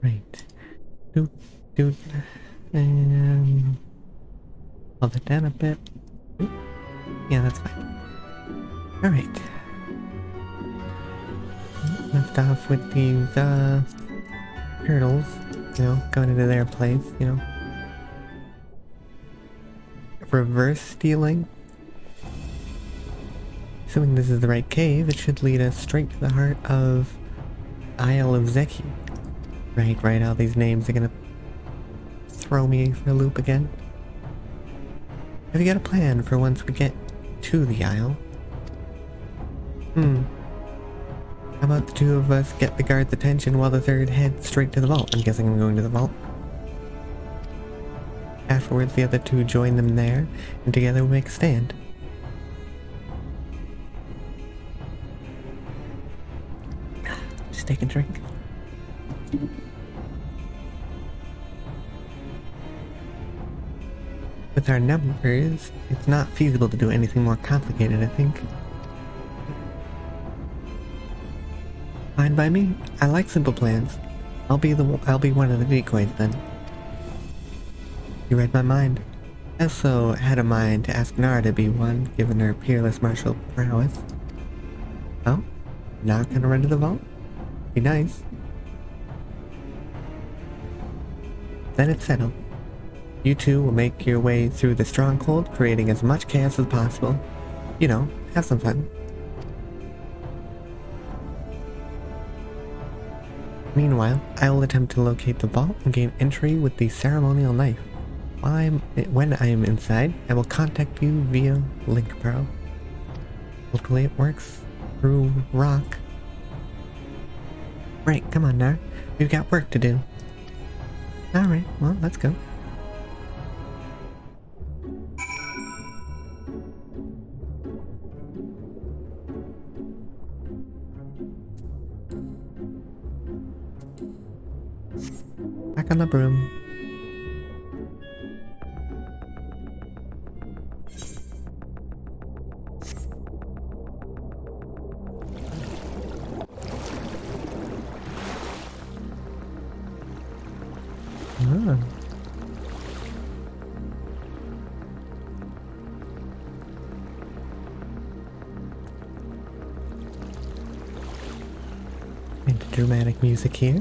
Right. Doot, doot. And hold it down a bit. Oop. Yeah, that's fine. Alright. Left off with these, turtles. You know, going into their place, you know. Reverse stealing. Assuming this is the right cave, it should lead us straight to the heart of Isle of Zeki. Right, all these names are gonna throw me for a loop again. Have you got a plan for once we get to the Isle? How about the two of us get the guard's attention while the third heads straight to the vault? I'm guessing I'm going to the vault. Afterwards, the other two join them there, and together we make a stand. Just take a drink. With our numbers, it's not feasible to do anything more complicated, I think. Fine by me. I like simple plans. I'll be one of the decoys then. You read my mind. I also had a mind to ask Nara to be one, given her peerless martial prowess. Oh? Not gonna run to the vault? Be nice. Then it's settled. You two will make your way through the stronghold, creating as much chaos as possible. You know, have some fun. Meanwhile, I will attempt to locate the vault and gain entry with the ceremonial knife. When I am inside, I will contact you via Link Bro. Hopefully it works through rock. Right, come on now. We've got work to do. Alright, well, let's go. Back on the broom. Ah. Into dramatic music here.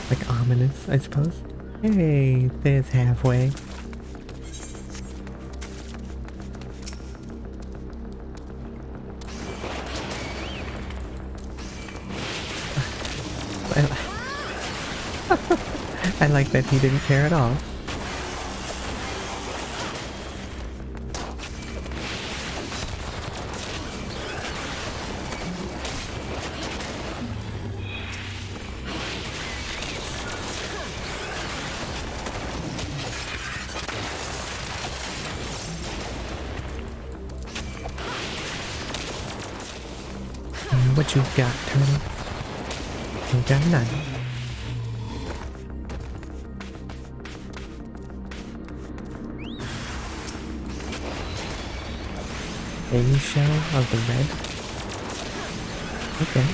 Like ominous, I suppose. Hey, there's halfway. I like that he didn't care at all. What you got, turtle? You got none. Baby shell of the red? Okay.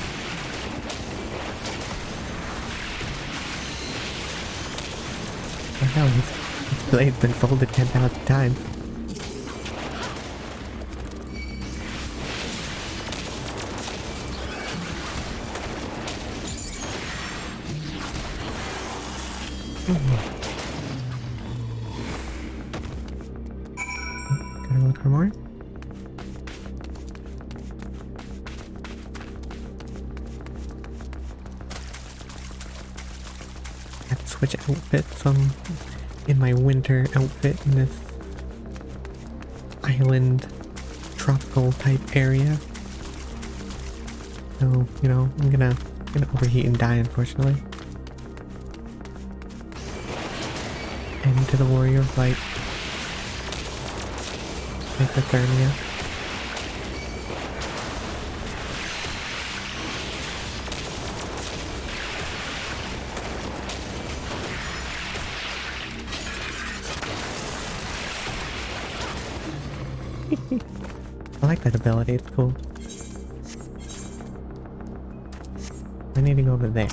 Oh no, his blade's been folded 10,000 times. Gotta look for more? Have to switch outfits. I'm in my winter outfit in this island tropical type area. So, you know, I'm gonna overheat and die, unfortunately. Into the warrior of light. Hypothermia. I like that ability, it's cool. I need to go over there.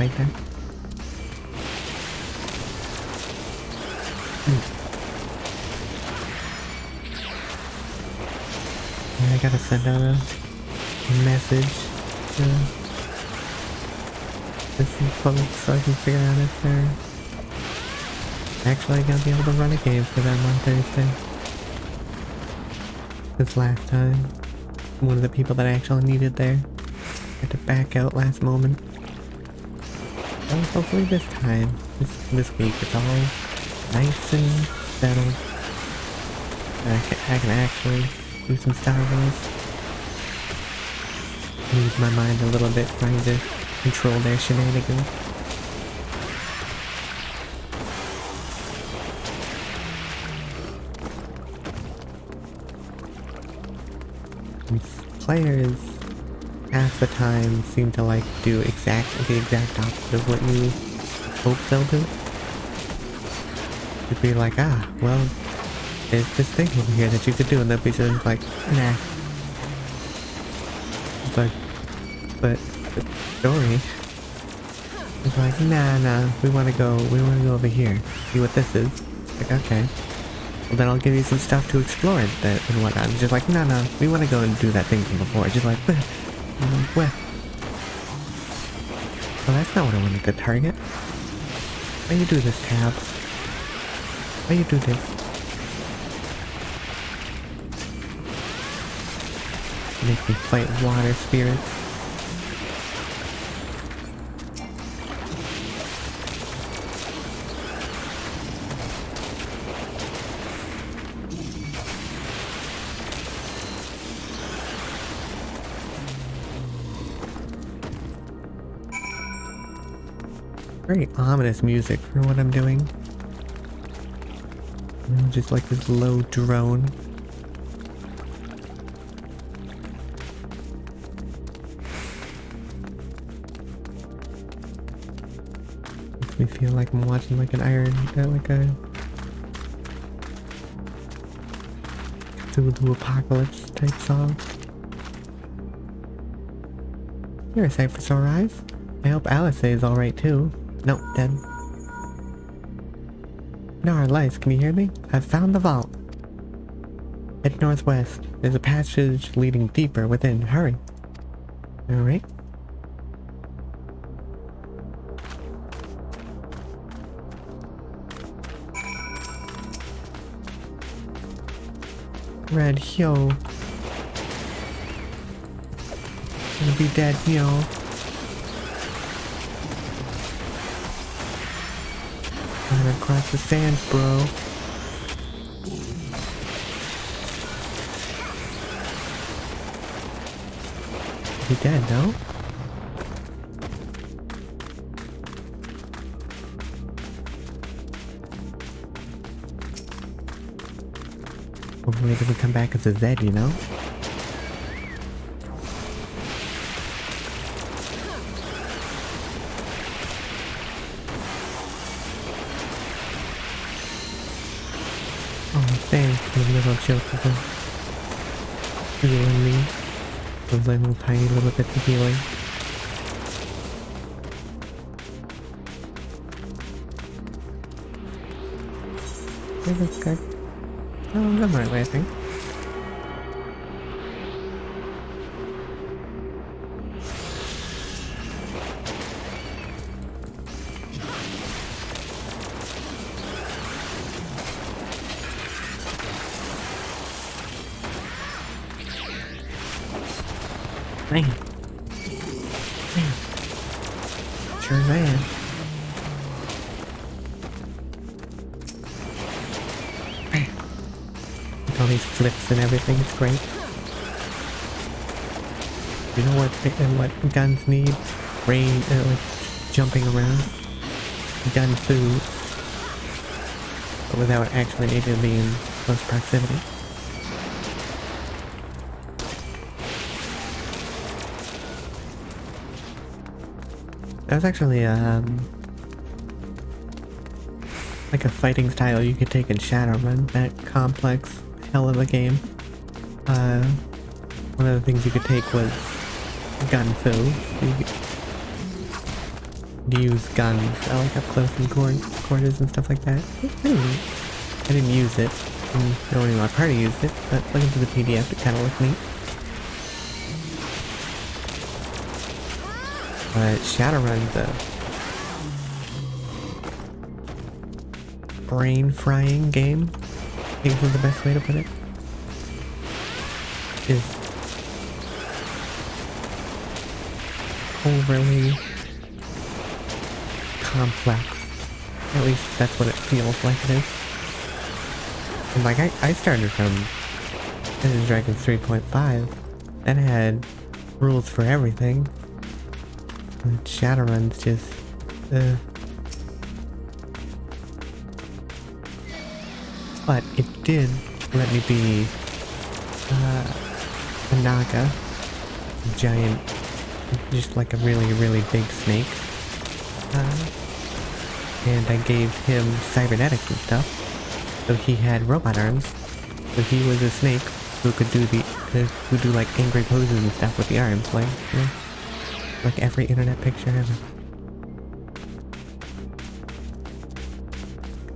right there. Yeah, I gotta send out a message to some folks so I can figure out if they're actually gonna be able to run a game for them on Thursday. This last time, one of the people that I actually needed there had to back out last moment. So hopefully this time, this week, it's all nice and settled. I can actually do some Star Wars. Use my mind a little bit trying to control their shenanigans. Players half the time seem to like do the exact opposite of what you hope they'll do. You'd be like, ah, well, there's this thing over here that you could do, and they'll be just like, nah. It's like, but the story is like, nah, we wanna go over here, see what this is. Like, okay. Well, then I'll give you some stuff to explore and whatnot. It's just like, no, we want to go and do that thing from before. Just like, where? Well, that's not what I wanted to target. Why you do this, Tab? Why you do this? Make me fight water spirits. Very ominous music for what I'm doing. Just like this low drone. Makes me feel like I'm watching like an like a Cthulhu Apocalypse type song. You're a sight for sore eyes. I hope Alice is alright too. Nope, dead. Nara, Lice, can you hear me? I've found the vault. Head northwest. There's a passage leading deeper within. Hurry. Alright. Red, yo. Gonna be dead, yo. Across the sands, bro. He dead, no? Hopefully he doesn't come back as a Zed, you know? Thanks, you little children. Healing me. Those little tiny little bits of healing. Hey, that's good. Oh, I'm going the right way, I think. Man. Sure man. With all these flips and everything, it's great. You know what guns need? Like jumping around. Gun food. But without actually needing to be in close proximity. That was actually like a fighting style you could take in Shadowrun, that complex hell of a game. One of the things you could take was gun fu. use guns. I like up close and quarters and stuff like that. It's pretty neat. I didn't use it. Nobody in my party used it, but looking through the PDF, it kind of looked neat. But Shadowrun's a brain-frying game, I think is the best way to put it. Is overly complex. At least that's what it feels like it is. And like I started from Dungeons & Dragons 3.5 and had rules for everything. And Shadowrun's just but it did let me be a Naga, a giant, just like a really big snake. And I gave him cybernetics and stuff. So he had robot arms. So he was a snake who could do who do like angry poses and stuff with the arms, like, you know, like every internet picture ever.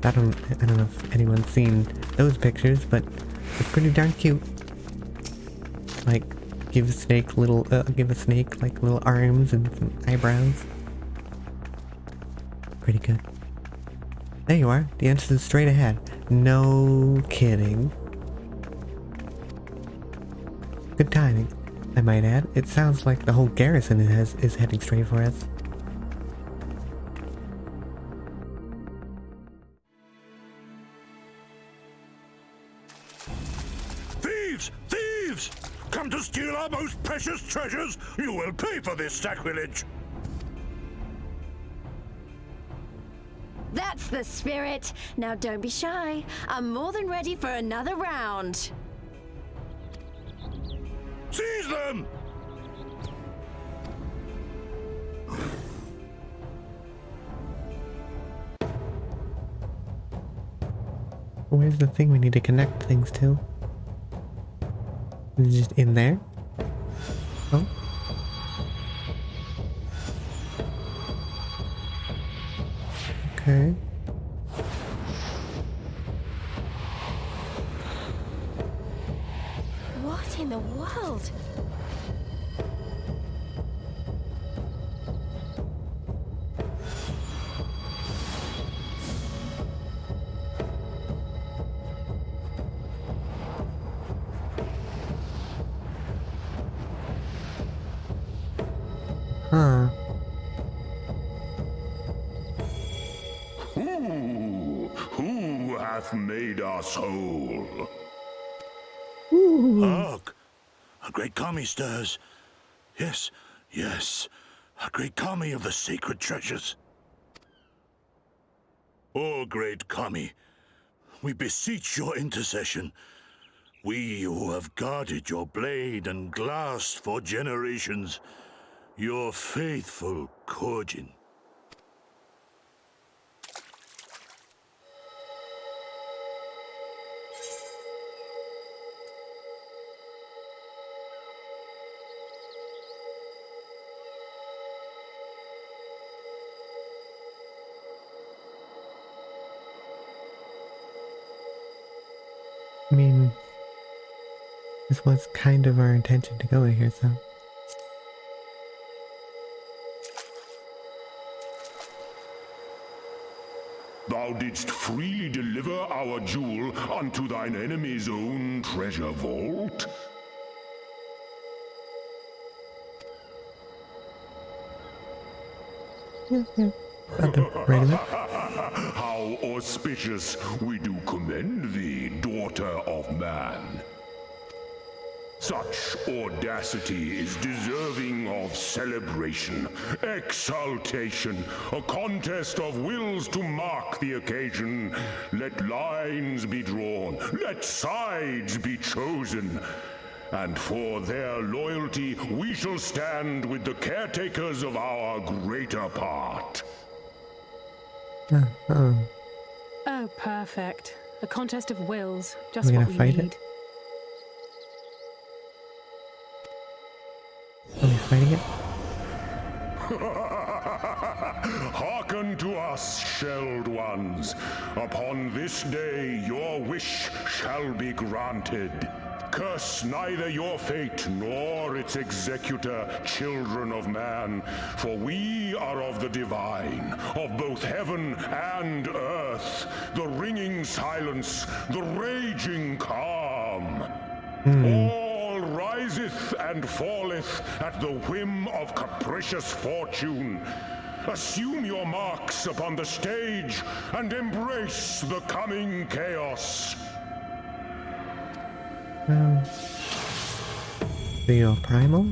I don't know if anyone's seen those pictures, but it's pretty darn cute. Like, give a snake like little arms and some eyebrows. Pretty good. There you are. The entrance is straight ahead. No kidding. Good timing, I might add. It sounds like the whole garrison is heading straight for us. Thieves! Thieves! Come to steal our most precious treasures? You will pay for this sacrilege! That's the spirit! Now don't be shy. I'm more than ready for another round. Seize them! Where's the thing we need to connect things to? Is it just in there? Oh. Okay. What in the world? Huh. Who hath made us whole? Hark! A great kami stirs. Yes, yes, a great kami of the sacred treasures. O great kami, we beseech your intercession. We who have guarded your blade and glass for generations, your faithful Korjin. I mean, this was kind of our intention to go in here, so. Thou didst freely deliver our jewel unto thine enemy's own treasure vault? Yeah. Right of it. How auspicious! We do commend thee, daughter of man. Such audacity is deserving of celebration, exaltation, a contest of wills to mark the occasion. Let lines be drawn, let sides be chosen, and for their loyalty we shall stand with the caretakers of our greater part. Oh, perfect. A contest of wills, just We're what gonna we fight need. it? Are we fighting it? dark-shelled ones. Upon this day your wish shall be granted. Curse neither your fate nor its executor, children of man, for we are of the divine, of both heaven and earth, the ringing silence, the raging calm. All riseth and falleth at the whim of capricious fortune. Assume your marks upon the stage and embrace the coming chaos. Leo Primal?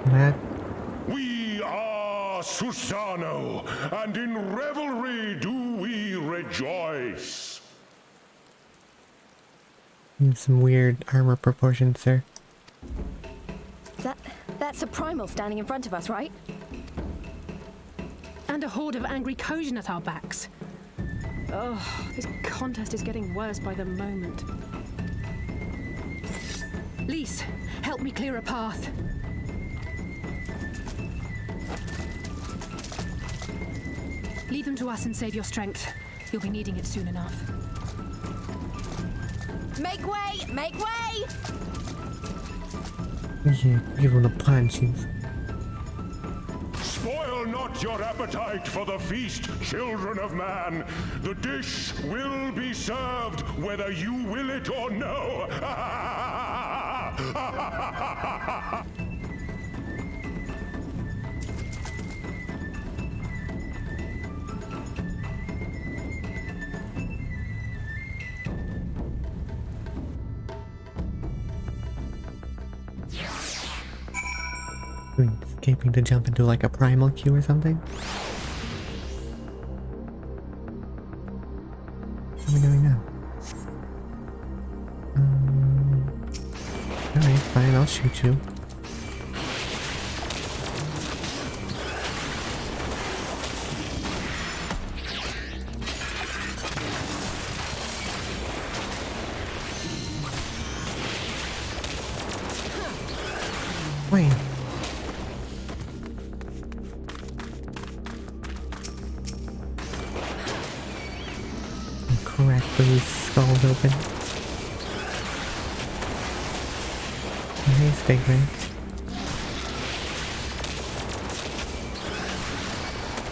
That We are Susano, and in revelry do we rejoice. you have some weird armor proportions, sir. That's a primal standing in front of us, right? And a horde of angry Kojin at our backs. Oh, this contest is getting worse by the moment. Lise, help me clear a path. Leave them to us and save your strength. You'll be needing it soon enough. Make way! Make way! Yeah, give him the punches. Spoil not your appetite for the feast, children of man. The dish will be served whether you will it or no. Escaping to jump into like a primal queue or something? What are we doing now? Alright, fine, I'll shoot you. Wait. Crack those skulls open. Hey, Stigray.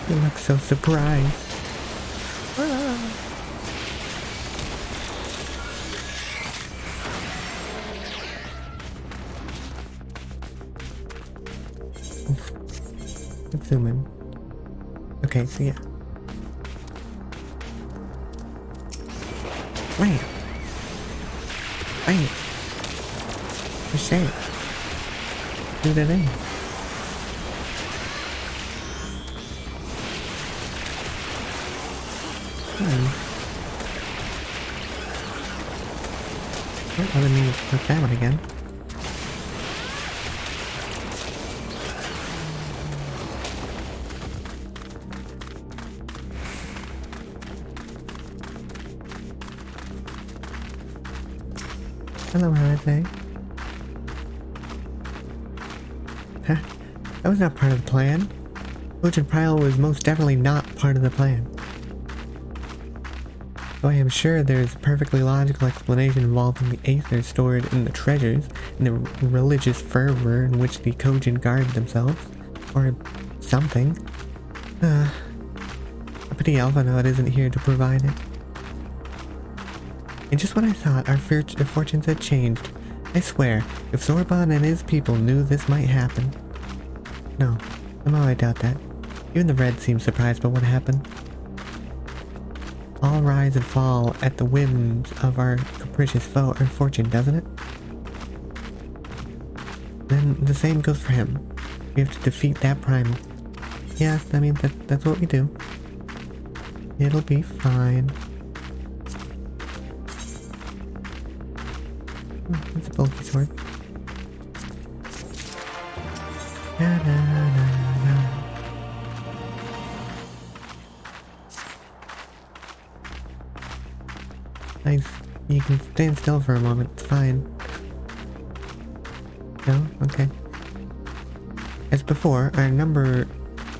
You look so surprised. Let's zoom in. Okay, so yeah. Wait. Wait. Oh shit. Do that in. Oh, I didn't mean to click that one again. Hello, Holiday. Huh? That was not part of the plan. Ocean Pile was most definitely not part of the plan. Though I am sure there is a perfectly logical explanation involving the aether stored in the treasures and the religious fervor in which the Kojin guarded themselves. Or something. A pity Alpha Node isn't here to provide it. And just when I thought our fortunes had changed, I swear, if Zorban and his people knew this might happen. No, somehow I doubt that. Even the Red seems surprised by what happened. All rise and fall at the whims of our capricious foe or fortune, doesn't it? then the same goes for him. We have to defeat that primal. Yeah, I mean, that's what we do. It'll be fine. Oh, it's a bulky sword. Na, na, na, na. Nice. You can stand still for a moment. It's fine. No? Okay. As before, our number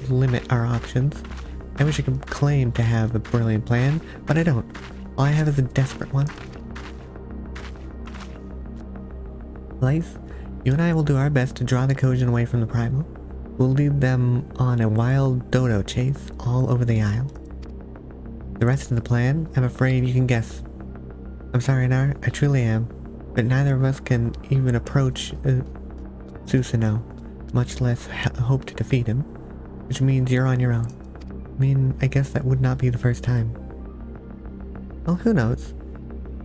limit our options. I wish I could claim to have a brilliant plan, but I don't. All I have is a desperate one. Lyse, you and I will do our best to draw the Kojin away from the primal. We'll lead them on a wild dodo chase all over the isle. The rest of the plan, I'm afraid you can guess. I'm sorry, Nar, I truly am, but neither of us can even approach Susanoo, much less hope to defeat him, which means you're on your own. I mean, I guess that would not be the first time. Well, who knows?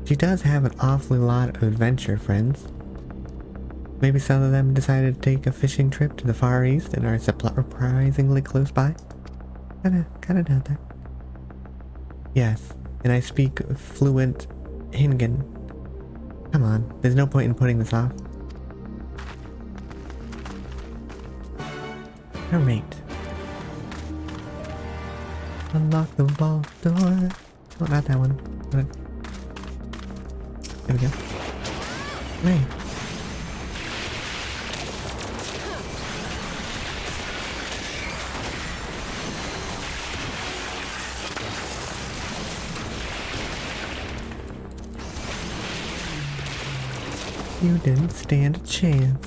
She does have an awfully lot of adventure friends. Maybe some of them decided to take a fishing trip to the Far East and are surprisingly close by. Kinda doubt that. Yes, and I speak fluent Hingan. Come on, there's no point in putting this off. Alright. Unlock the vault door. Oh, not that one. There we go. Right. You didn't stand a chance.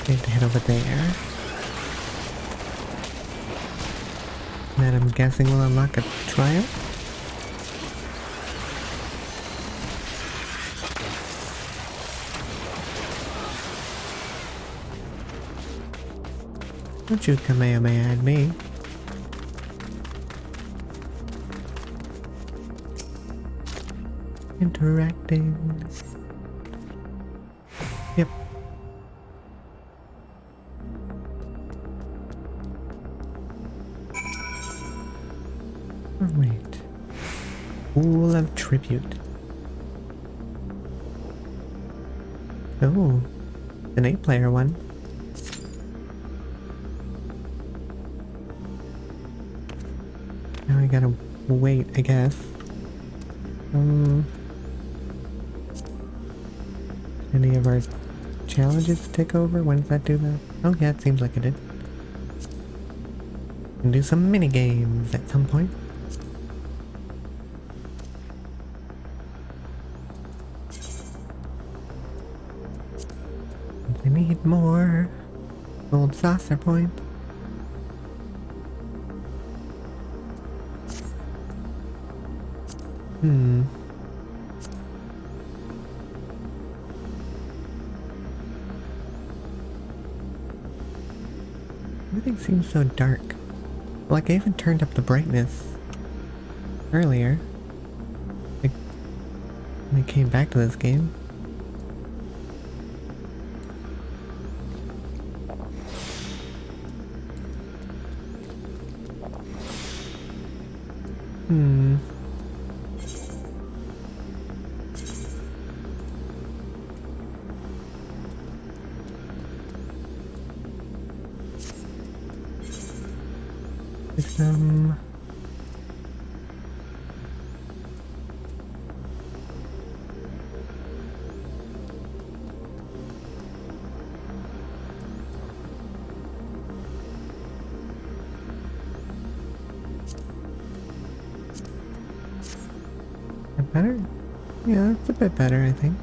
We have to head over there. That I'm guessing will unlock a trial. Don't you Kamehameha at me. Interacting. Yep. Alright. Pool of Tribute. Oh. An 8-player one. Now I gotta wait, I guess. Any of our challenges tick over? When does that do that? Oh yeah, it seems like it did. And do some mini games at some point. I need more gold saucer point. Everything seems so dark. Like I even turned up the brightness earlier. Like when I came back to this game. Better? Yeah, it's a bit better, I think.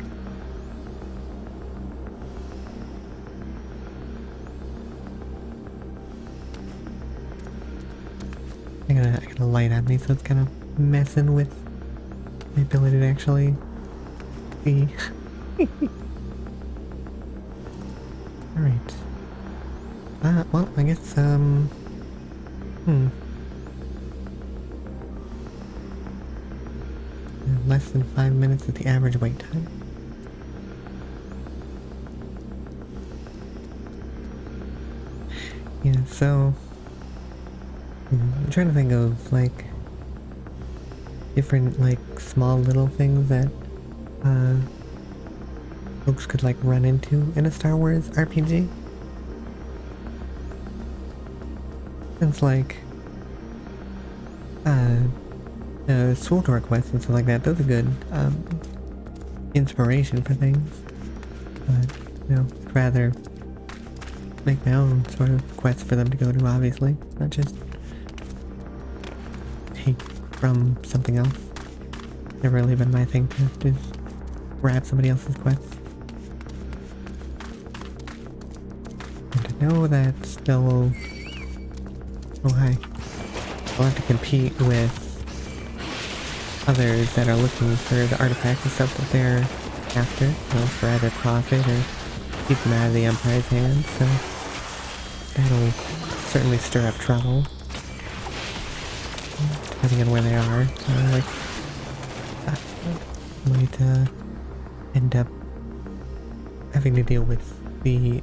I got a light on me, so it's kind of messing with my ability to actually see. Alright. Well, I guess, less than 5 minutes is the average wait time. Yeah, so I'm trying to think of like different like small little things that folks could like run into in a Star Wars RPG. It's like SWTOR quests and stuff like that. Those are good inspiration for things. But you know, I'd rather make my own sort of quest for them to go to, obviously, not just take from something else. Never really been my thing to just grab somebody else's quests. And I know that still... Oh hi. I'll have to compete with others that are looking for the artifacts and stuff that they're after, you know, for either profit or keep them out of the Empire's hands, so that'll certainly stir up trouble. Depending on where they are. Might end up having to deal with the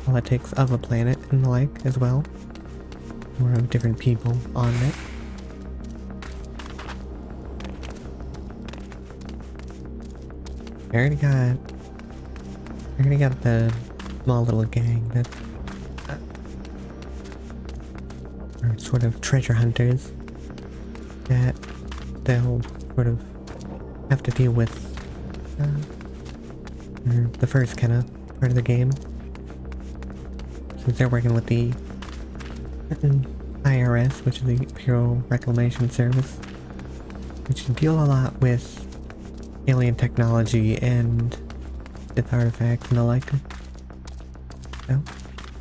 politics of a planet and the like as well. Or of different people on it. I already got the small little gang that are sort of treasure hunters that they'll sort of have to deal with the first kind of part of the game, since they're working with the IRS, which is the Imperial Reclamation Service, which deal a lot with alien technology and Sith artifacts and the like. So,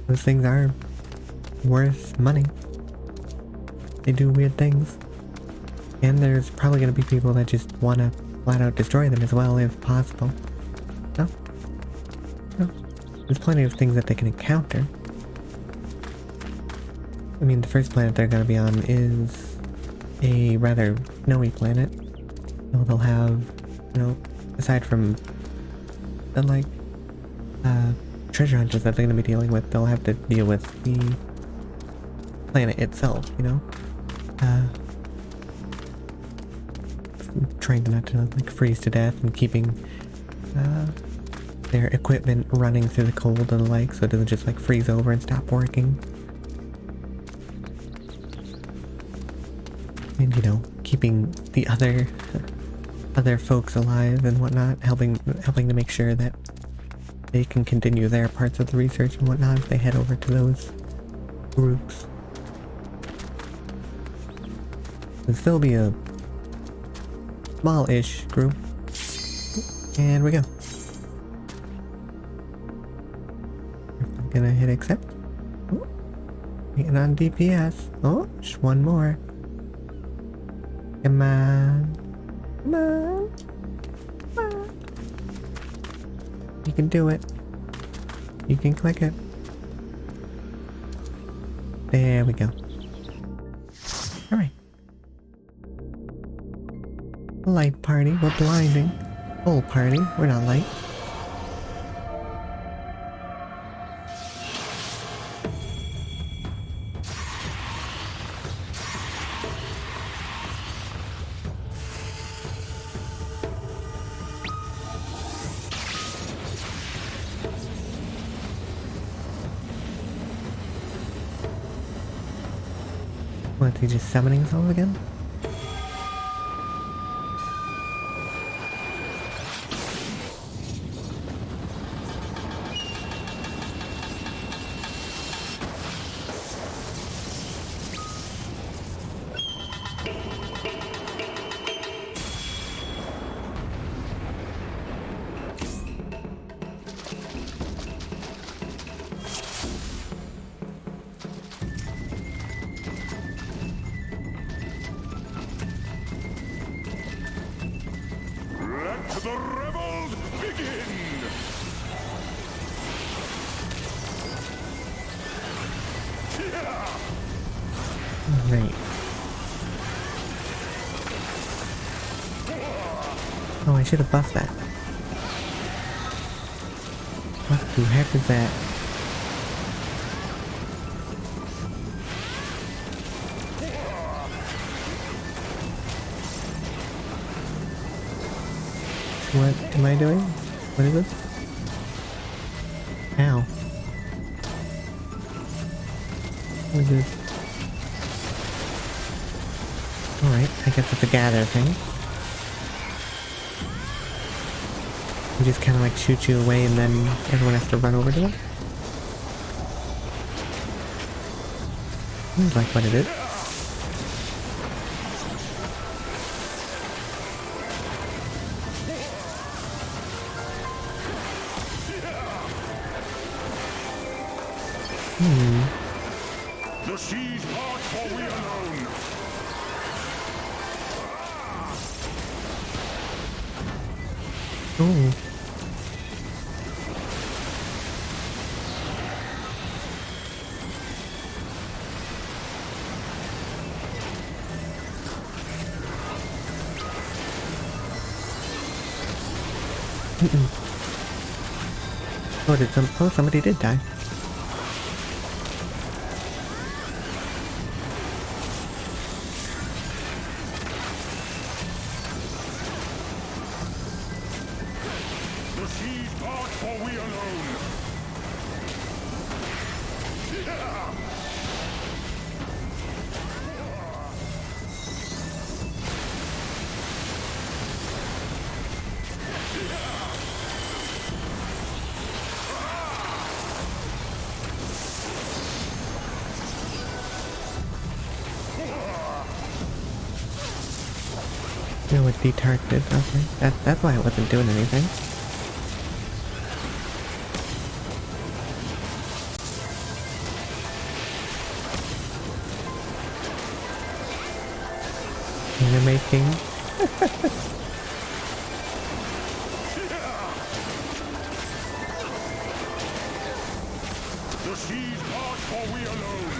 those things are worth money. They do weird things. And there's probably going to be people that just want to flat out destroy them as well, if possible. So, there's plenty of things that they can encounter. I mean, the first planet they're going to be on is a rather snowy planet. So they'll have, you know, aside from the, like, treasure hunters that they're going to be dealing with, they'll have to deal with the planet itself, you know? Trying not to, like, freeze to death and keeping their equipment running through the cold and the like, so it doesn't just, like, freeze over and stop working. And, you know, keeping the other folks alive and whatnot, helping to make sure that they can continue their parts of the research and whatnot if they head over to those groups. There'll still be a small-ish group. And we go. I'm gonna hit accept. Oh, waiting on DPS. Oh, just one more. Come on. Come on. Come on. You can do it. You can click it. There we go. Alright. Light party, we're blinding. Full party, we're not light. What, he just summoning us all again? Let the revels begin! Right. Oh, I should have buffed that. What the heck is that? What am I doing? What is this? Ow. What is this? Alright, I guess it's a gather thing. He just kind of like shoot you away and then everyone has to run over to it. Seems like what it is. The siege part for we alone. Ooh. Oh, somebody did die. The siege part for we alone. You know what D-Tart did? Okay. That's why it wasn't doing anything. Anime King. The siege part for we alone.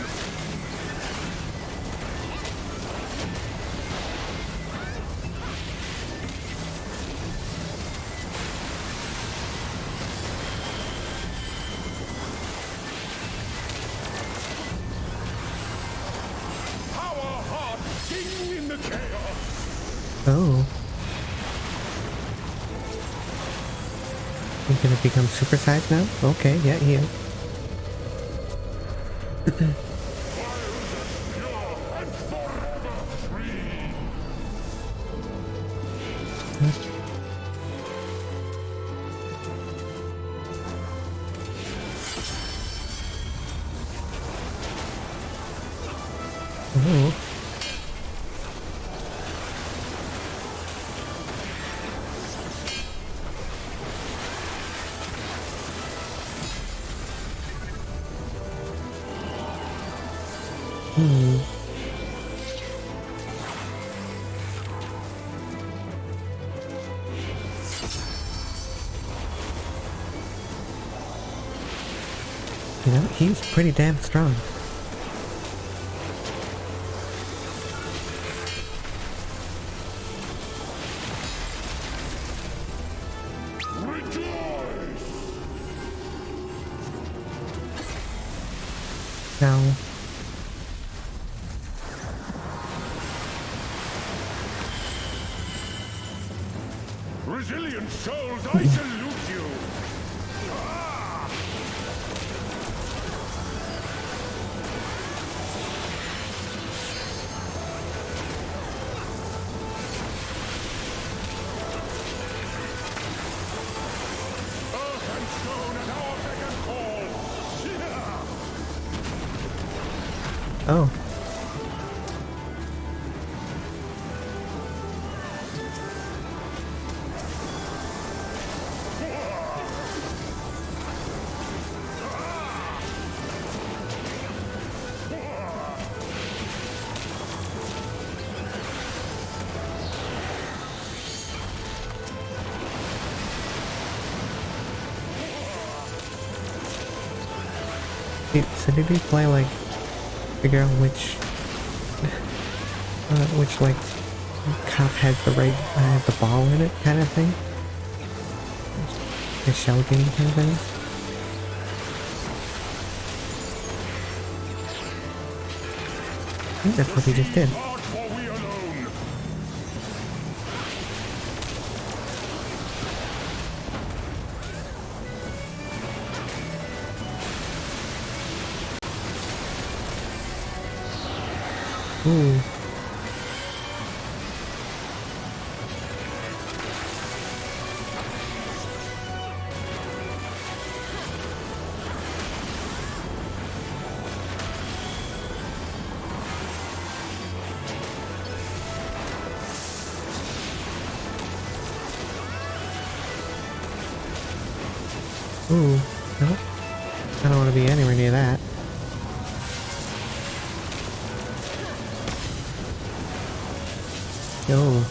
Our heart sing in the chaos. Oh. He's gonna become supersized now? Okay, yeah, he is. Oh. You know, he's pretty damn strong. Now, Resilient souls, I salute you. Earth and stone at our beck and call. oh. So did we play like figure out which like Cup has the ball in it kind of thing. The shell game kind of thing. I think that's what he just did. Not for we alone. Ooh. Ooh, nope. I don't want to be anywhere near that. Oh.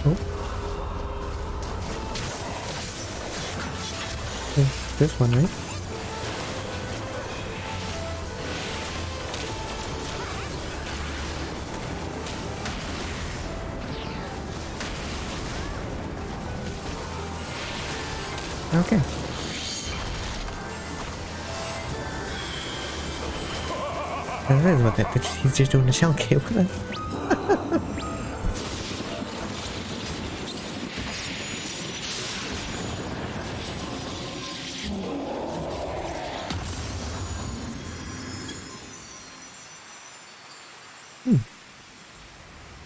Oh. This one, right? Okay. That is what that. He's just doing a shell game with us.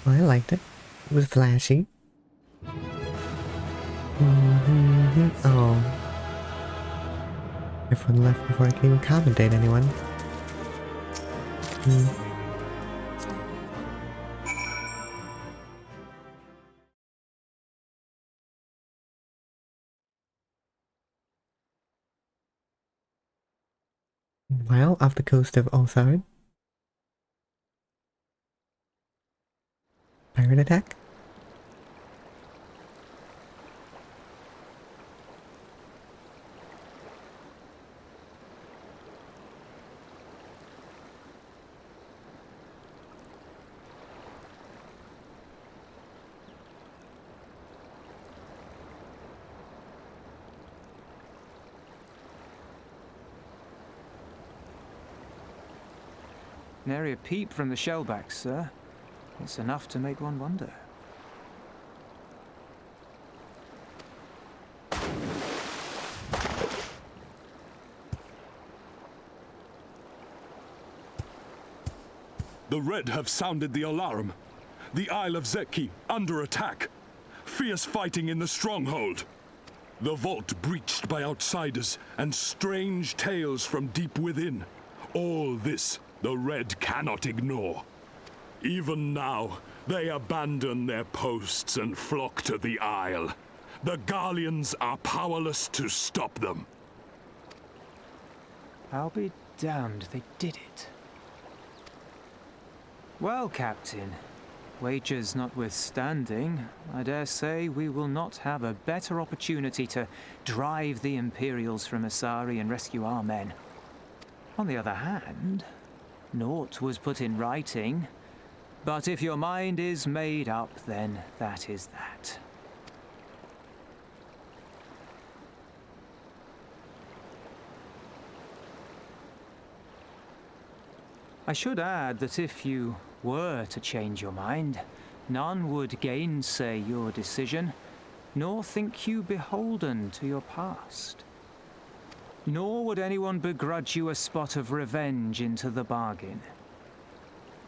Well, I liked it. It was flashy. Oh. Everyone left before I can even commentate anyone. Well, off the coast of Osard. Pirate attack? Nary a peep from the shellbacks, sir. It's enough to make one wonder. The Red have sounded the alarm. The Isle of Zeki under attack. Fierce fighting in the stronghold. The vault breached by outsiders and strange tales from deep within. All this the Red cannot ignore. Even now, they abandon their posts and flock to the Isle. The Garleans are powerless to stop them. I'll be damned they did it. Well, Captain, wagers notwithstanding, I dare say we will not have a better opportunity to drive the Imperials from Asari and rescue our men. On the other hand, naught was put in writing, but if your mind is made up, then that is that. I should add that if you were to change your mind, none would gainsay your decision, nor think you beholden to your past. Nor would anyone begrudge you a spot of revenge into the bargain.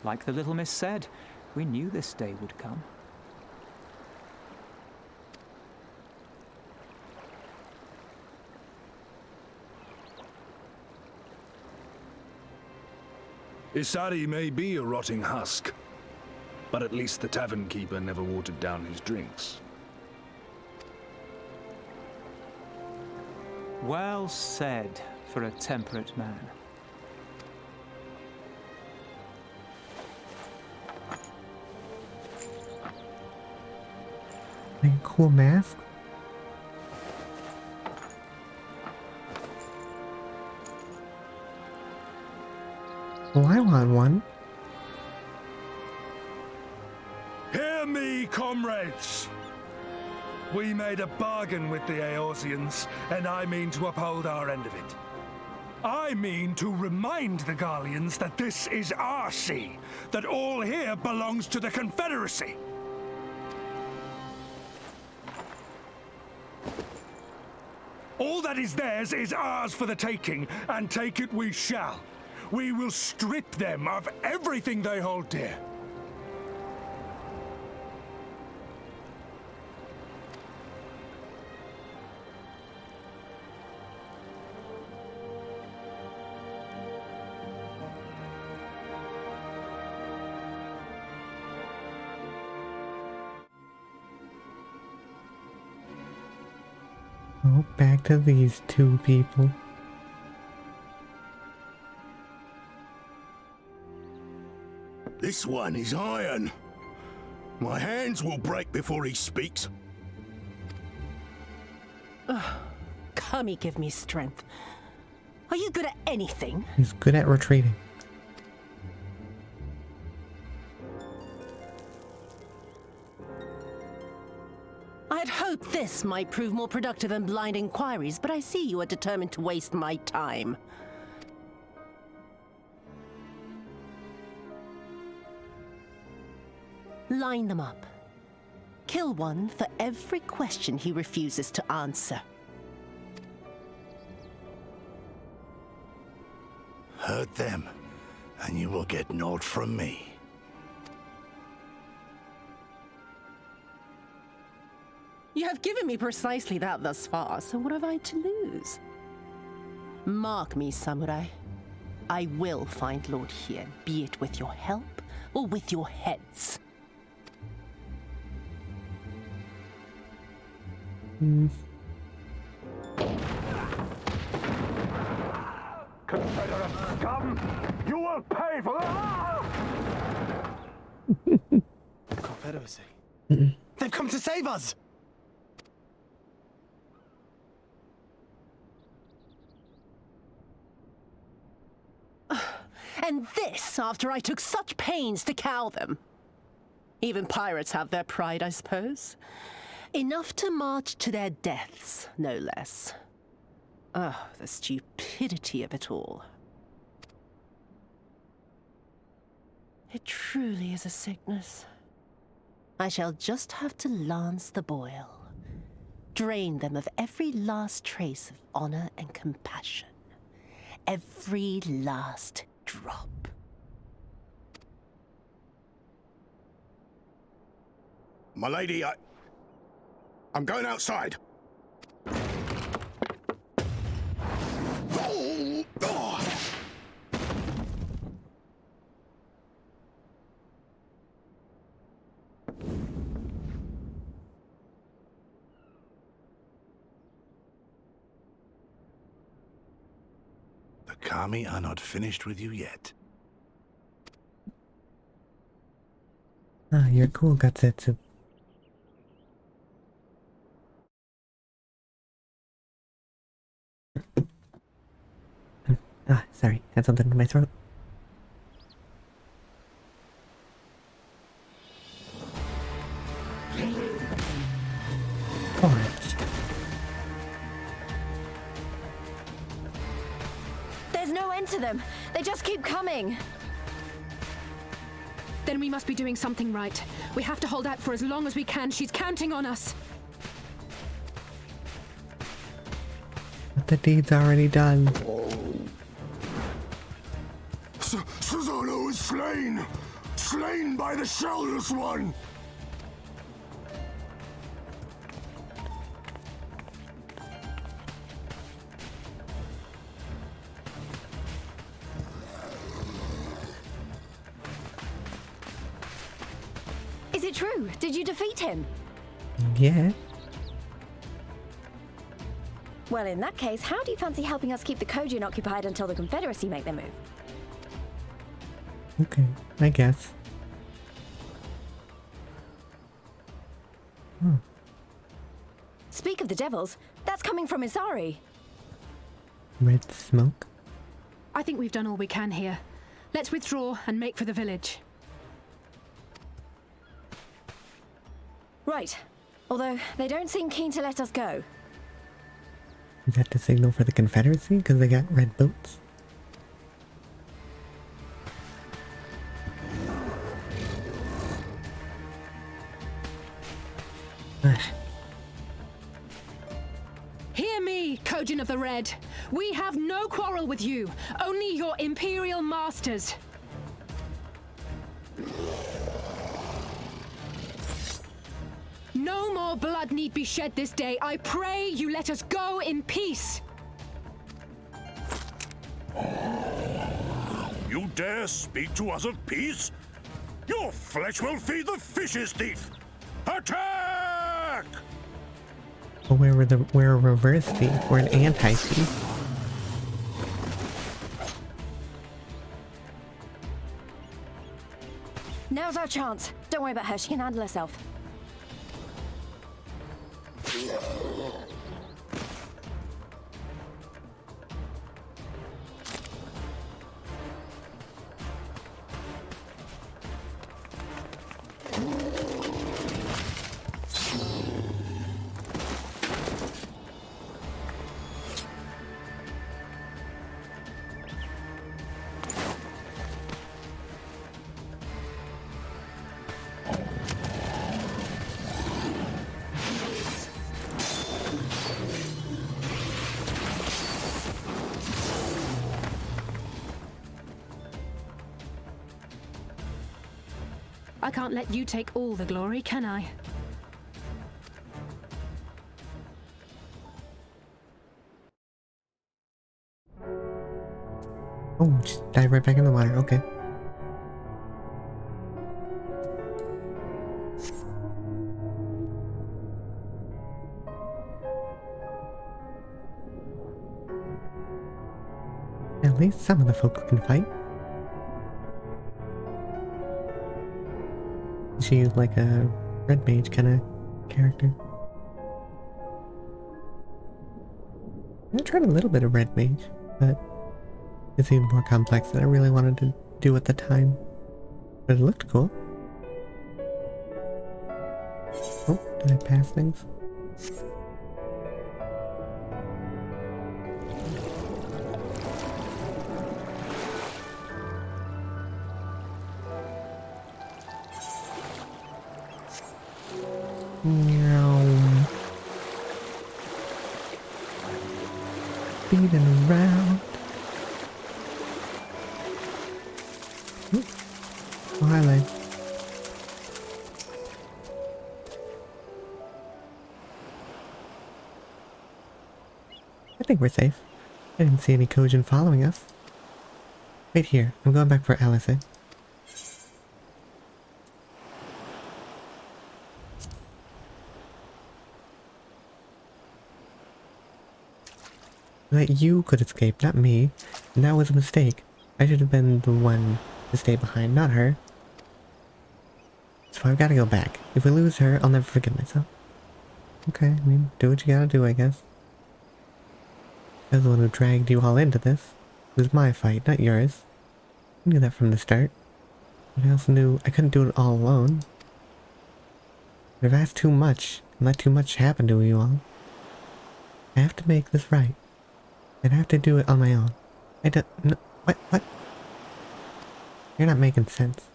Like the little miss said, we knew this day would come. Isari may be a rotting husk, but at least the tavern keeper never watered down his drinks. Well said for a temperate man. Like a cool mask? Well, I want one. Hear me, comrades! We made a bargain with the Eorzeans, and I mean to uphold our end of it. I mean to remind the Garleans that this is our sea, that all here belongs to the Confederacy. All that is theirs is ours for the taking, and take it we shall. We will strip them of everything they hold dear. Oh, back to these two people. This one is iron. My hands will break before he speaks. Kami, give me strength. Are you good at anything? He's good at retreating. I had hoped this might prove more productive than blind inquiries, but I see you are determined to waste my time. Line them up. Kill one for every question he refuses to answer. Hurt them, and you will get naught from me. You have given me precisely that thus far, so what have I to lose? Mark me, samurai. I will find Lord Hien, be it with your help or with your heads. Confederate scum! You will pay for that! Confederacy. They've come to save us! And this after I took such pains to cow them. Even pirates have their pride, I suppose. Enough to march to their deaths, no less. Oh, the stupidity of it all. It truly is a sickness. I shall just have to lance the boil. Drain them of every last trace of honor and compassion. Every last drop. My lady, I'm going outside. The Kami are not finished with you yet. Ah, you're cool, Gatsetsu. Ah, sorry, had something in my throat. Orange. There's no end to them. They just keep coming. Then we must be doing something right. We have to hold out for as long as we can. She's counting on us. But the deed's already done. Susanoo is slain! Slain by the Shellless One! it true? Did you defeat him? Yeah. Well, in that case, how do you fancy helping us keep the Kojin occupied until the Confederacy make their move? Okay, I guess. Speak of the devils, that's coming from Isari. Red smoke. I think we've done all we can here. Let's withdraw and make for the village. Right. Although, they don't seem keen to let us go. Is that the signal for the Confederacy? Because they got red boats? Hear me, Kojin of the Red. We have no quarrel with you, only your Imperial masters. No more blood need be shed this day. I pray you let us go in peace. You dare speak to us of peace? Your flesh will feed the fishes, thief! Attack! Well, we're a reverse thief. We're an anti-thief. Now's our chance. Don't worry about her, she can handle herself. I can't let you take all the glory, can I? Oh, just dive right back in the water. Okay. At least some of the folks can fight. She's like a red mage kind of character. I tried a little bit of red mage, but it seemed more complex than I really wanted to do at the time. But it looked cool. Oh, did I pass things? Meow. Beating around. Ooh. Oh, hi, Legs. I think we're safe. I didn't see any Kojin following us. Wait here. I'm going back for LSA. That you could escape, not me. And that was a mistake. I should have been the one to stay behind, not her. So I've got to go back. If we lose her, I'll never forgive myself. Okay, I mean, do what you gotta do, I guess. I was the one who dragged you all into this. It was my fight, not yours. I knew that from the start. But I also knew I couldn't do it all alone. I've asked too much, and let too much happen to you all. I have to make this right. And I have to do it on my own. I don't... No, what? You're not making sense.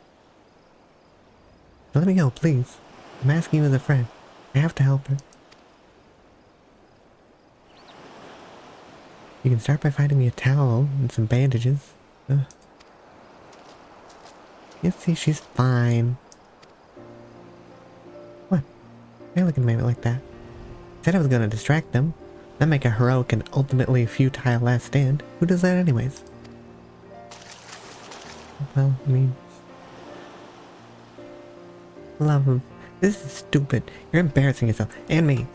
Let me go, please. I'm asking you as a friend. I have to help her. You can start by finding me a towel and some bandages. Ugh. You see, she's fine. What? Why are you looking at me like that? I said I was gonna distract them. Not make a heroic and ultimately futile last stand. Who does that anyways? Well, I mean... love of... This is stupid. You're embarrassing yourself. And me.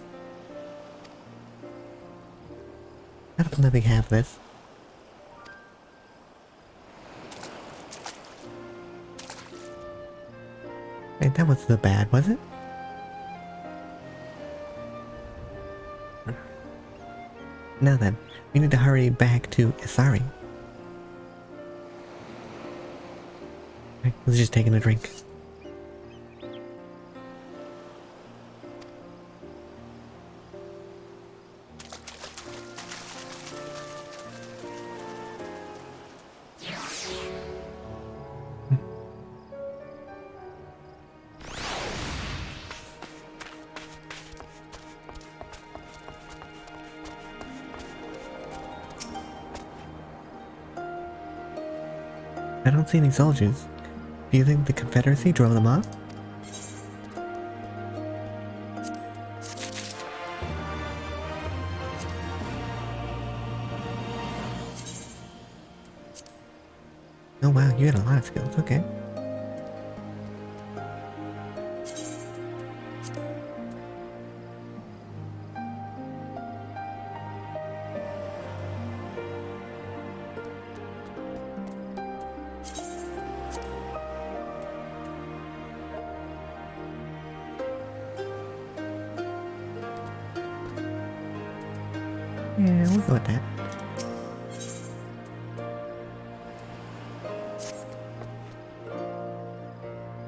I don't let me have this. Wait, that wasn't so bad, was it? Now then, we need to hurry back to Isari. Right, let's just taking a drink. I don't see any soldiers. Do you think the Confederacy drove them off? Oh wow, you had a lot of skills, okay. Yeah, we'll go with that.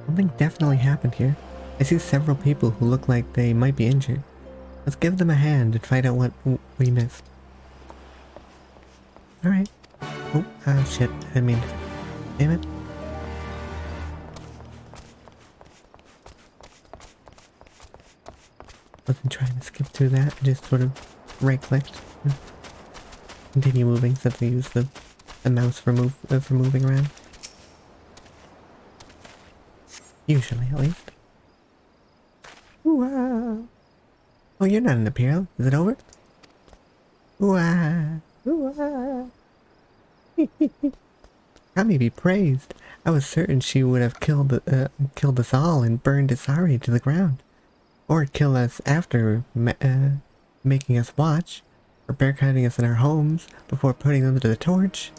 Something definitely happened here. I see several people who look like they might be injured. Let's give them a hand and find out what we missed. Alright. Oh, shit. I mean, damn it. Wasn't trying to skip through that, just sort of right-clicked. Continue moving since we use the mouse for moving around. Usually, at least. Ooh-ah. Oh, you're not an Imperial. Is it over? Ooh-ah. Ooh-ah. Kami be praised. I was certain she would have killed us all and burned Isari to the ground. Or kill us after making us watch. Or barricading us in our homes before putting them to the torch.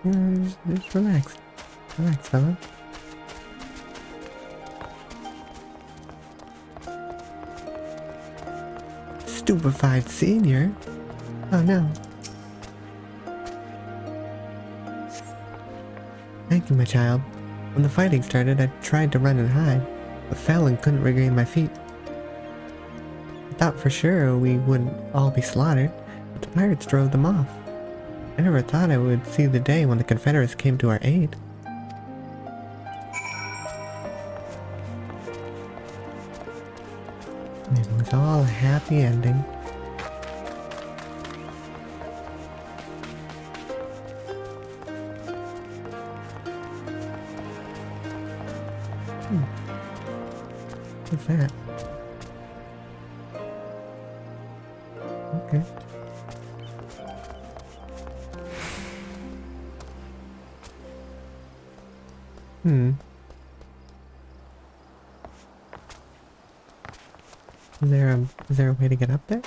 Just relax. Relax, fella. Stupefied senior? Oh no. Thank you, my child. When the fighting started, I tried to run and hide, but fell and couldn't regain my feet. I thought for sure we wouldn't all be slaughtered, but the pirates drove them off. I never thought I would see the day when the Confederates came to our aid. It was all a happy ending. What's that? Okay. Is there a way to get up there?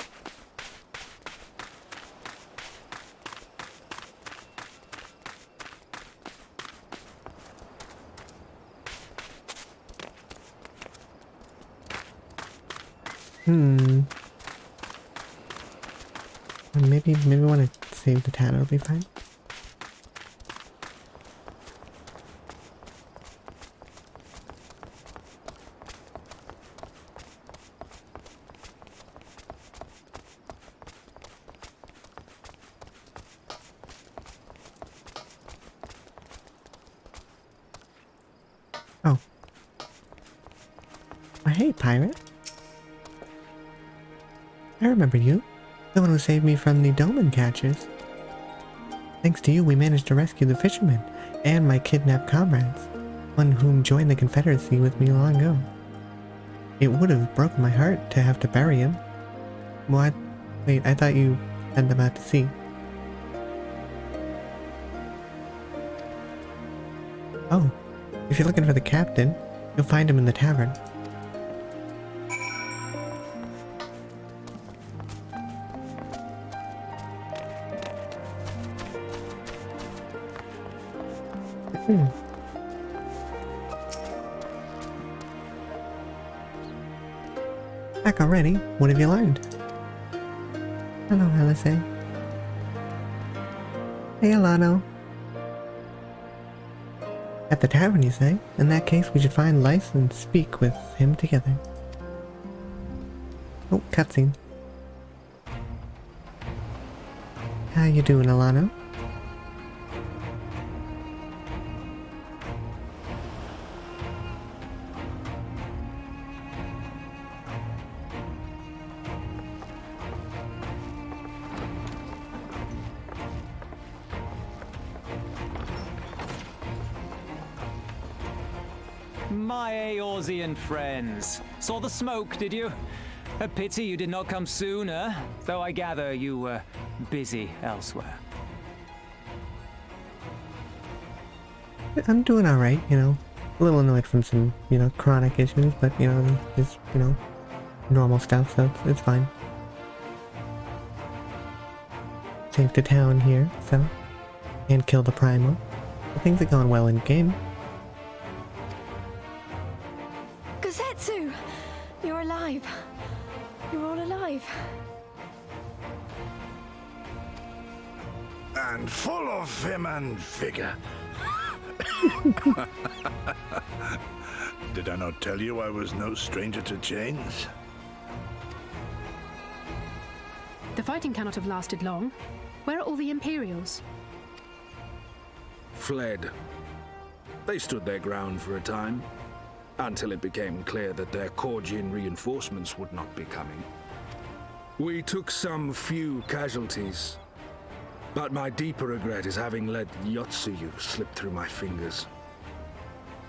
Maybe when I save the town, it'll be fine. Oh. Oh, hey, pirate. I remember you. The one who saved me from the Doman catchers. Thanks to you, we managed to rescue the fisherman and my kidnapped comrades, one whom joined the Confederacy with me long ago. It would have broken my heart to have to bury him. What? Wait, I thought you sent them out to sea. Oh, if you're looking for the captain, You'll find him in the tavern. Back already? What have you learned? Hello, LSA. Hey, Alano. At the tavern, you say? In that case, we should find Lyce and speak with him together. Oh, cutscene. How you doing, Alano? My Eorzean friends. Saw the smoke, did you? A pity you did not come sooner, though I gather you were busy elsewhere. I'm doing alright, you know. A little annoyed from some, you know, chronic issues, but, you know, just, you know, normal stuff, so it's fine. Saved the town here, so. And killed the Primal. But things are going well in game. Gazetsu! You're alive. You're all alive. And full of vim and vigor. Did I not tell you I was no stranger to chains? The fighting cannot have lasted long. Where are all the Imperials? Fled. They stood their ground for a time, until it became clear that their Korgian reinforcements would not be coming. We took some few casualties, but my deeper regret is having let Yotsuyu slip through my fingers.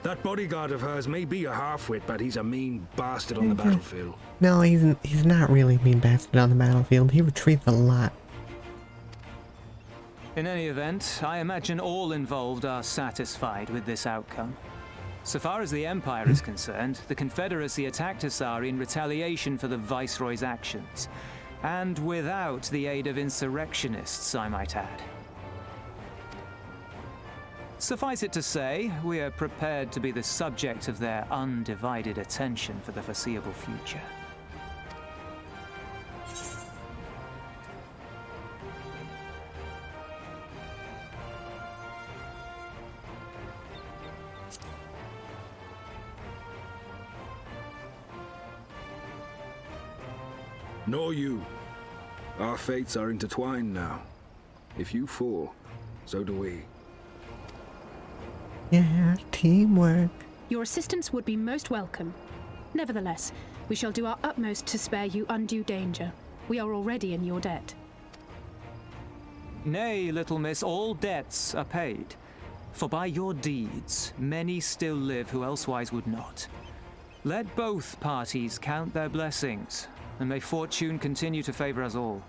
That bodyguard of hers may be a half-wit, but he's a mean bastard on the battlefield. No, he's not really a mean bastard on the battlefield. He retreats a lot. In any event, I imagine all involved are satisfied with this outcome. So far as the Empire is concerned, the Confederacy attacked Asari in retaliation for the Viceroy's actions, and without the aid of insurrectionists, I might add. Suffice it to say, we are prepared to be the subject of their undivided attention for the foreseeable future. Nor you. Our fates are intertwined now. If you fall, so do we. Yeah, teamwork. Your assistance would be most welcome. Nevertheless, we shall do our utmost to spare you undue danger. We are already in your debt. Nay, little miss, all debts are paid. For by your deeds, many still live who elsewise would not. Let both parties count their blessings, and may fortune continue to favor us all.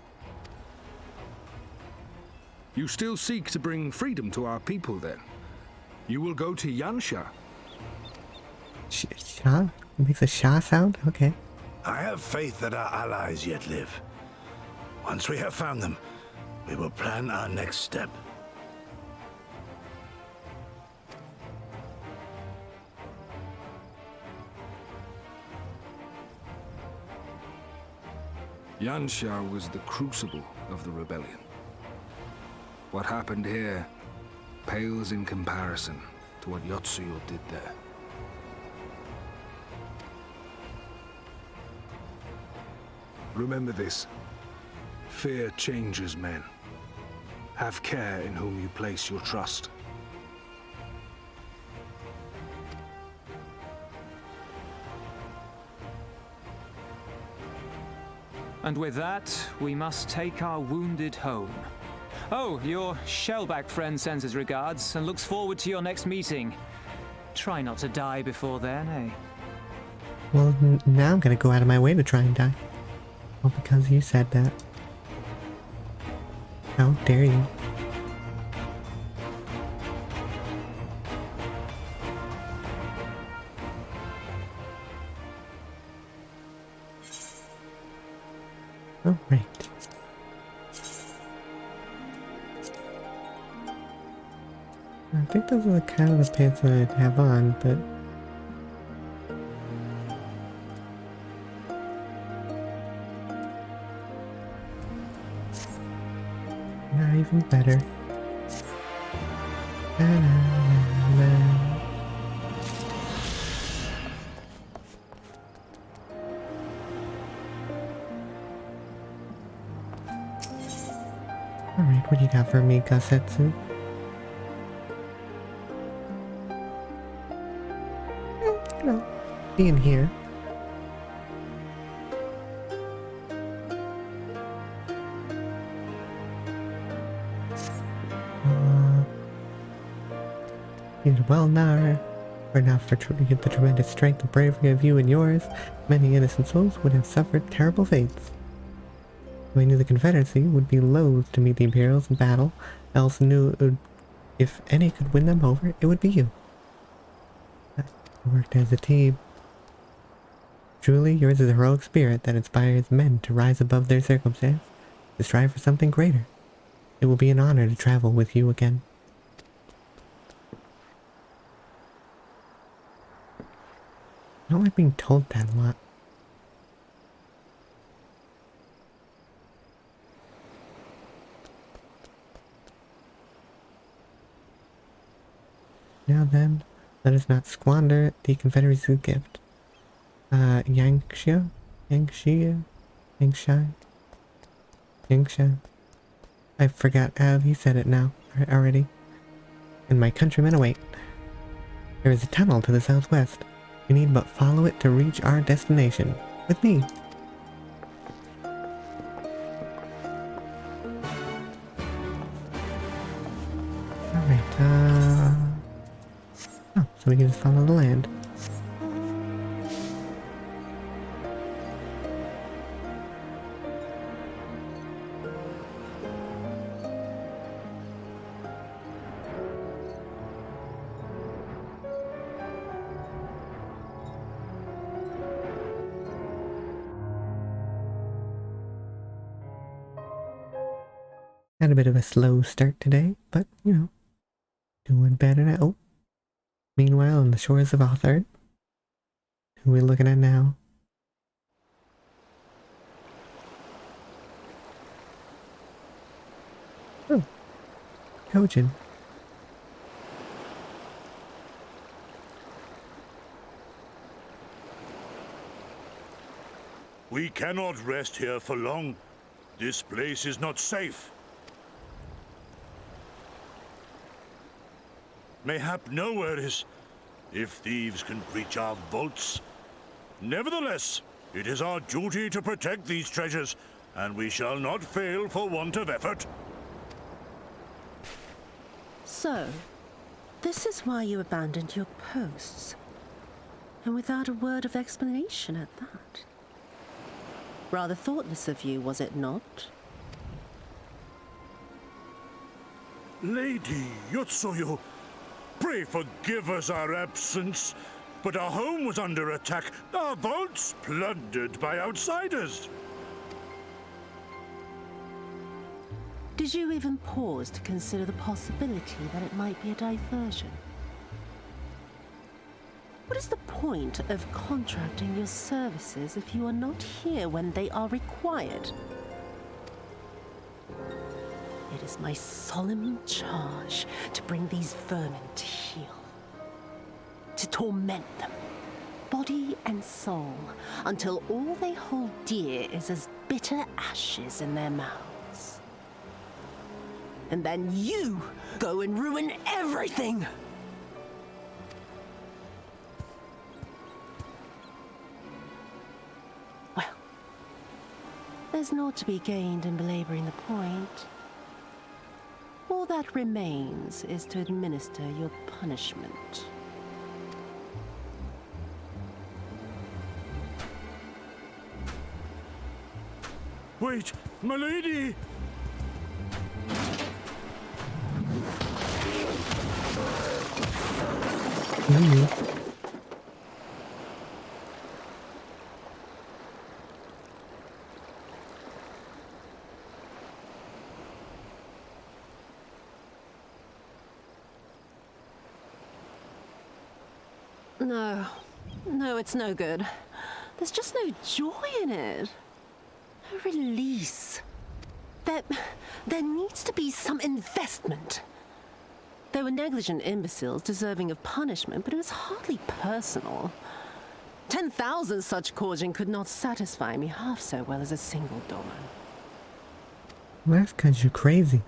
You still seek to bring freedom to our people, then? You will go to Yansha. Shah? It makes a Shah sound? Okay. I have faith that our allies yet live. Once we have found them, we will plan our next step. Yansha was the crucible of the rebellion. What happened here pales in comparison to what Yotsuyo did there. Remember this. Fear changes men. Have care in whom you place your trust. And with that, we must take our wounded home. Oh, your shellback friend sends his regards and looks forward to your next meeting. Try not to die before then, eh? Well, now I'm gonna go out of my way to try and die. All because you said that. How dare you? Alright. I think those are the kind of the pants I'd have on, but... not even better. Na, na, na, na. Alright, what do you got for me, Gasetsu? You know, being here. Well, Nar, were not for the tremendous strength and bravery of you and yours, many innocent souls would have suffered terrible fates. We knew the Confederacy would be loath to meet the Imperials in battle, else knew it would, if any could win them over, it would be you. You worked as a team. Truly, yours is a heroic spirit that inspires men to rise above their circumstance, to strive for something greater. It will be an honor to travel with you again. I don't like being told that a lot. Now then, let us not squander the Confederacy's gift. Yangsha? I forgot how he said it now already. And my countrymen await. There is a tunnel to the southwest. We need but follow it to reach our destination. With me. Alright, oh, so we can just follow the land. Had a bit of a slow start today, but, you know, doing better now. Oh. Meanwhile, on the shores of Authard, who are we looking at now? Oh, Kojin. We cannot rest here for long. This place is not safe. Mayhap nowhere is, if thieves can breach our vaults. Nevertheless, it is our duty to protect these treasures, and we shall not fail for want of effort. So, this is why you abandoned your posts. And without a word of explanation at that. Rather thoughtless of you, was it not? Lady Yotsuyo, pray forgive us our absence, but our home was under attack, our vaults plundered by outsiders. Did you even pause to consider the possibility that it might be a diversion? What is the point of contracting your services if you are not here when they are required? It is my solemn charge to bring these vermin to heel. To torment them, body and soul, until all they hold dear is as bitter ashes in their mouths. And then you go and ruin everything! Well, there's naught to be gained in belaboring the point. All that remains is to administer your punishment. Wait, my lady! No. No, it's no good. There's just no joy in it. No release. There needs to be some investment. They were negligent imbeciles deserving of punishment, but it was hardly personal. 10,000 such Korjin could not satisfy me half so well as a single Doma. Well, that's 'cause you're crazy.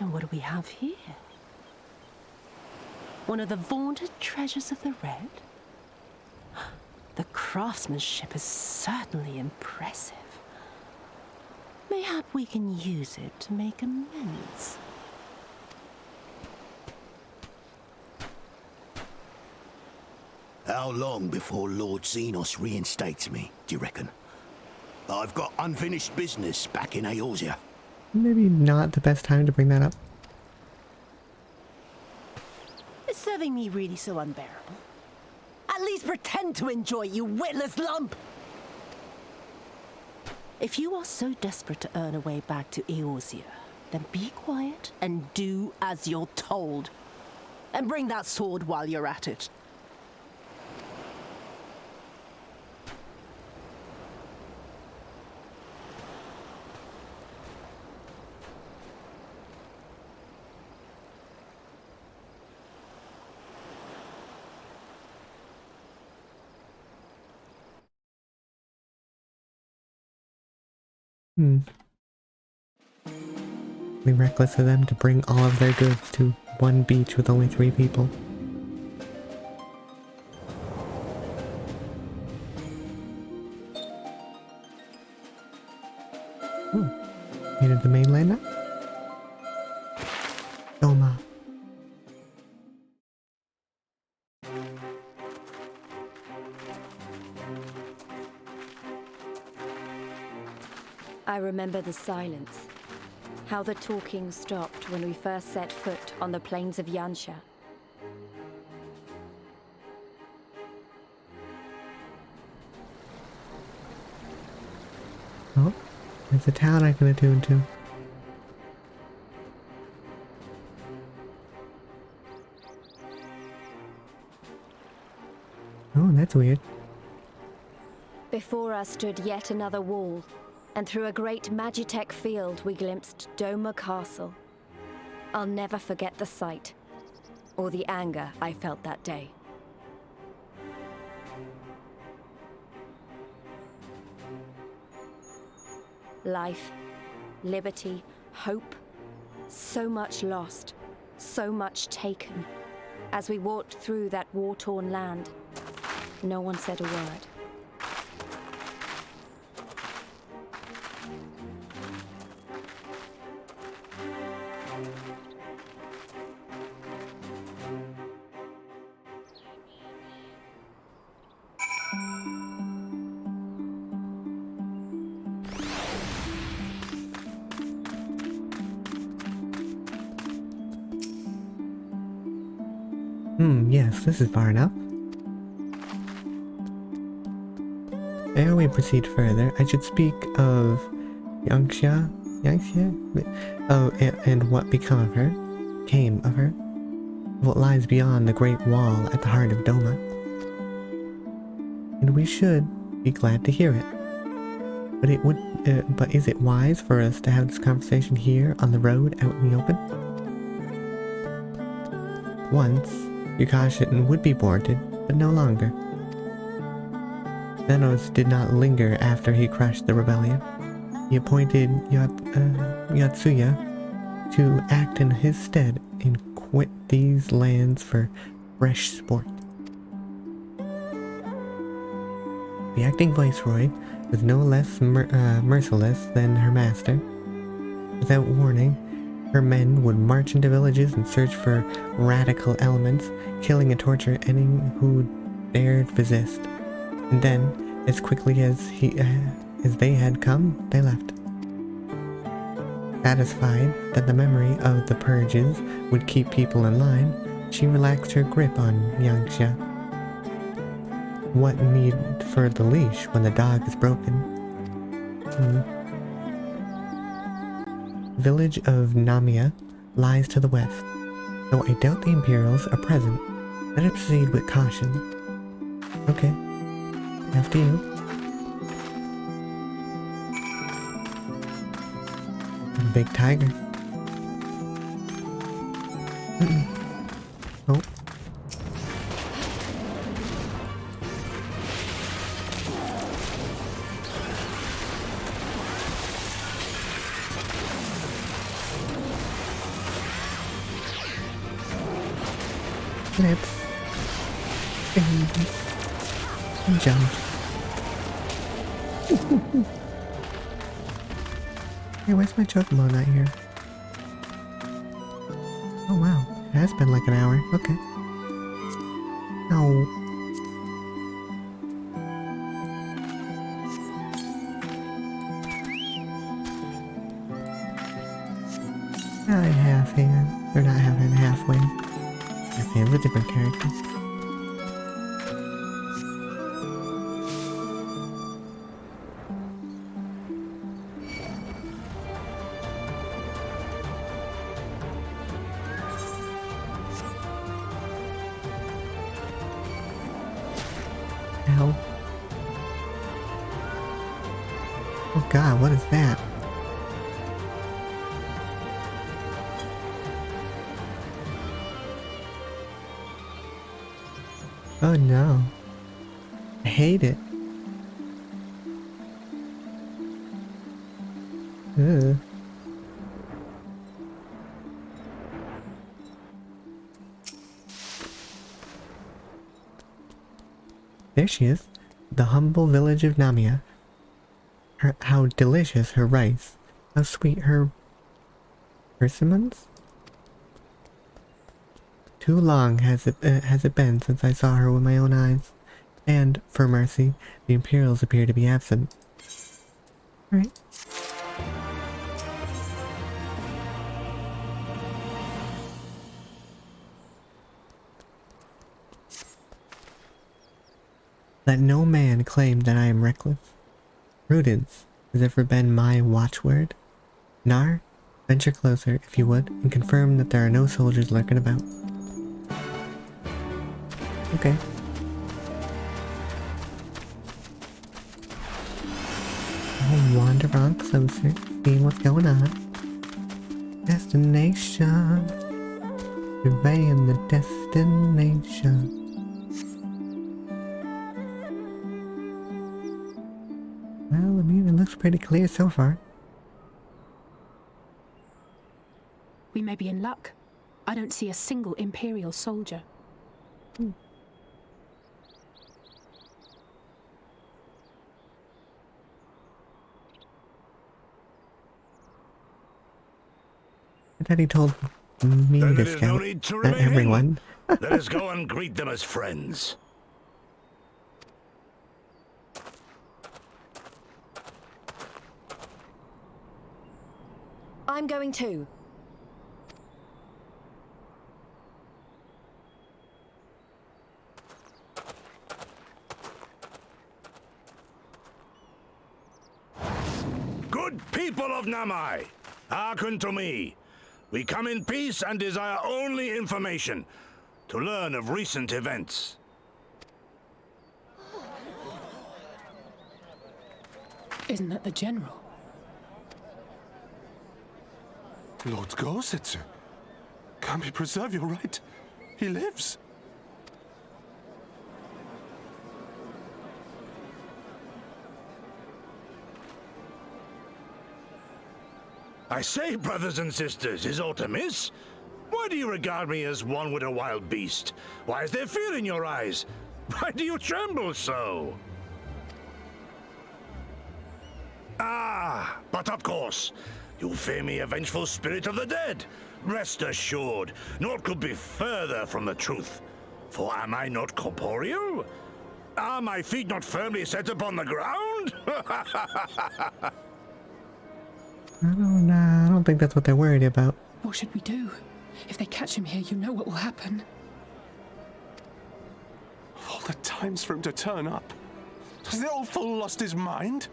And what do we have here? One of the vaunted treasures of the Red? The craftsmanship is certainly impressive. Mayhap we can use it to make amends. How long before Lord Xenos reinstates me, do you reckon? I've got unfinished business back in Eorzea. Maybe not the best time to bring that up. Is serving me really so unbearable? At least pretend to enjoy, you witless lump! If you are so desperate to earn a way back to Eorzea, then be quiet and do as you're told. And bring that sword while you're at it. Be reckless of them to bring all of their goods to one beach with only 3 people. Headed to mainland now? Doma. I remember the silence. How the talking stopped when we first set foot on the plains of Yansha. Oh, there's a town I can attune to. Oh, that's weird. Before us stood yet another wall, and through a great Magitech field we glimpsed Doma Castle. I'll never forget the sight, or the anger I felt that day. Life, liberty, hope, so much lost, so much taken. As we walked through that war-torn land, no one said a word. Yes, this is far enough. Ere we proceed further, I should speak of Yansha? Oh, and what came of her, what lies beyond the Great Wall at the heart of Doma. And we should be glad to hear it. But is it wise for us to have this conversation here on the road out in the open? Once, Yukashin would be boarded, but no longer. Xenos did not linger after he crushed the rebellion. He appointed Yatsuya to act in his stead and quit these lands for fresh sport. The acting viceroy was no less merciless than her master. Without warning, her men would march into villages and search for radical elements, killing and torturing any who dared resist. And then, as quickly as they had come, they left. Satisfied that the memory of the purges would keep people in line, she relaxed her grip on Yangsha. What need for the leash when the dog is broken? Village of Namia lies to the west. Though I doubt the Imperials are present, better proceed with caution. Okay. After you. Big tiger. Oh. Flips. And jump. Hey, where's my Chocobo not here? Oh wow, it has been like an hour. Okay. No. I have hand. Or not have hand, halfway. Half hand's a different character. Hell. Oh god, what is that? Oh no. I hate it. Ugh. There she is. The humble village of Namia. How delicious her rice. How sweet her persimmons? Too long has it been since I saw her with my own eyes. And, for mercy, the Imperials appear to be absent. Alright. Let no man claim that I am reckless. Prudence has ever been my watchword. Nar, venture closer, if you would, and confirm that there are no soldiers lurking about. Okay. I'll wander on closer, see what's going on. Destination. Surveying the destination. Well, I mean, it looks pretty clear so far. We may be in luck. I don't see a single Imperial soldier. Daddy told me Then to there is no scout, need to not remain everyone. Let us go and greet them as friends. I'm going too. Good people of Namai, hearken to me. We come in peace and desire only information to learn of recent events. Isn't that the general? Lord Gosetsu, can we preserve your right? He lives. I say, brothers and sisters, is aught amiss? Why do you regard me as one with a wild beast? Why is there fear in your eyes? Why do you tremble so? Ah, but of course, you fear me a vengeful spirit of the dead. Rest assured, naught could be further from the truth. For am I not corporeal? Are my feet not firmly set upon the ground? I don't don't think that's what they're worried about. What should we do? If they catch him here, you know what will happen. Of all the times for him to turn up, has the old fool lost his mind?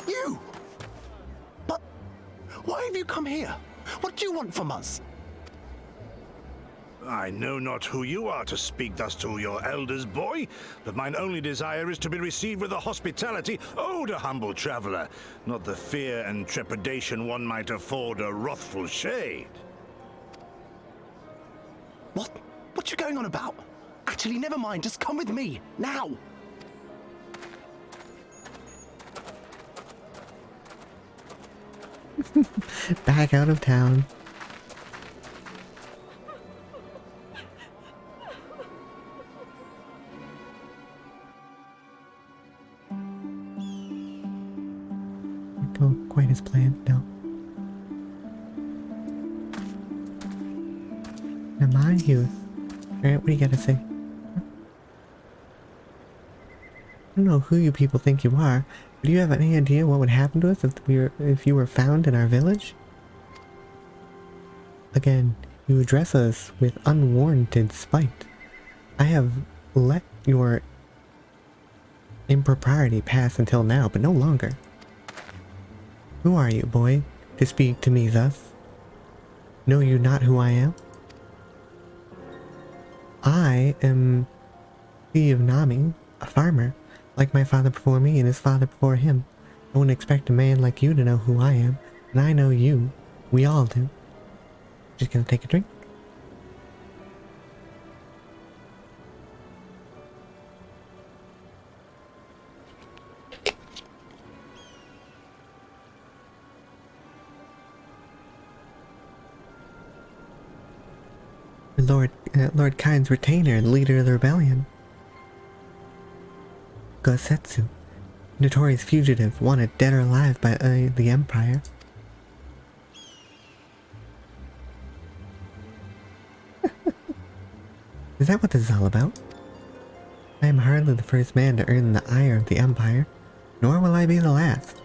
You! But why have you come here? What do you want from us? I know not who you are to speak thus to your elders, boy, but mine only desire is to be received with the hospitality owed a humble traveler, not the fear and trepidation one might afford a wrathful shade. What? What you going on about? Actually, never mind. Just come with me, now! Back out of town. Go quite as planned, no. Now my youth. Alright, what do you gotta say? I don't know who you people think you are, but do you have any idea what would happen to us if you were found in our village? Again, you address us with unwarranted spite. I have let your impropriety pass until now, but no longer. Who are you, boy, to speak to me thus? Know you not who I am? I am the of Nami, a farmer, like my father before me and his father before him. I wouldn't expect a man like you to know who I am, and I know you. We all do. Just gonna take a drink. Lord Kain's retainer and leader of the rebellion. Gosetsu, notorious fugitive, wanted dead or alive by the Empire. Is that what this is all about? I am hardly the first man to earn the ire of the Empire, nor will I be the last.